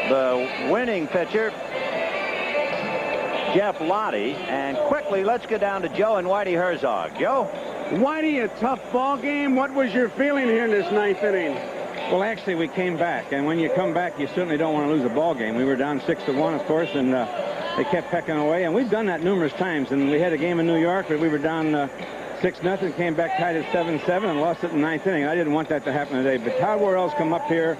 The winning pitcher, Jeff Lottie. And quickly, let's get down to Joe and Whitey Herzog. Joe? Whitey, a tough ball game. What was your feeling here in this 9th inning? Well, actually, we came back, and when you come back, you certainly don't want to lose a ball game. We were down 6-1, of course, and they kept pecking away, and we've done that numerous times. And we had a game in New York where we were down 6-0, came back tied at 7-7 and lost it in the 9th inning. I didn't want that to happen today, but Todd Worrell's come up here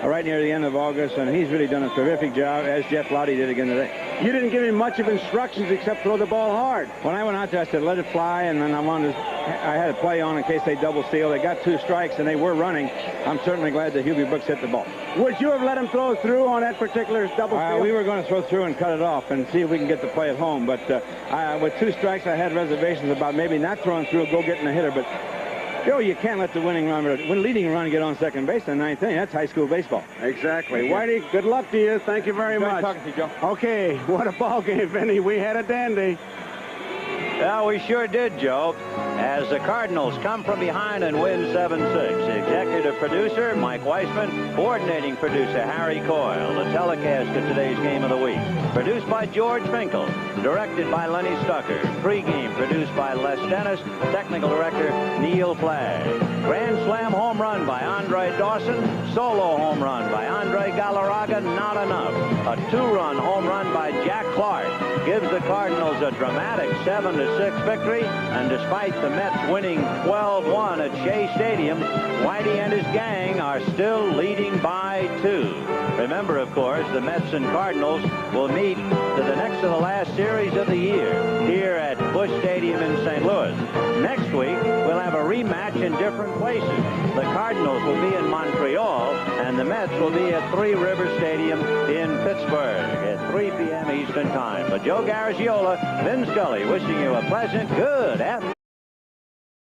right near the end of August, and he's really done a terrific job, as Jeff Lottie did again today. You didn't give him much of instructions except throw the ball hard. When I went out there, I said, let it fly, and then I had a play on in case they double steal. They got 2 strikes, and they were running. I'm certainly glad that Hubie Brooks hit the ball. Would you have let him throw through on that particular double steal? We were going to throw through and cut it off and see if we can get the play at home, but with 2 strikes, I had reservations about maybe not throwing through, go getting a hitter, but Joe, you can't let the leading run get on second base in the 9th inning. That's high school baseball. Exactly. Whitey, good luck to you. Thank you very much. Talking to you, Joe. Okay, what a ball game, Vinny. We had a dandy. Well, we sure did, Joe, as the Cardinals come from behind and win 7-6. Executive producer, Mike Weissman. Coordinating producer, Harry Coyle. The telecast of today's Game of the Week. Produced by George Finkel. Directed by Lenny Stucker. Pre-game produced by Les Dennis. Technical director, Neil Flagg. Grand Slam home run by Andre Dawson. Solo home run by Andre Galarraga. Not enough. A 2-run home run by Jack Clark gives the Cardinals a dramatic 7-6 victory, and despite the Mets winning 12-1 at Shea Stadium, Whitey and his gang are still leading by 2. Remember, of course, the Mets and Cardinals will meet to the next to the last series of the year here at Busch Stadium in St. Louis. Next week, we'll have a rematch in different places. The Cardinals will be in Montreal, and the Mets will be at Three Rivers Stadium in Pittsburgh at 3 p.m. Eastern Time. But Joe Garagiola, Vin Scully, wishing you a pleasant, good afternoon.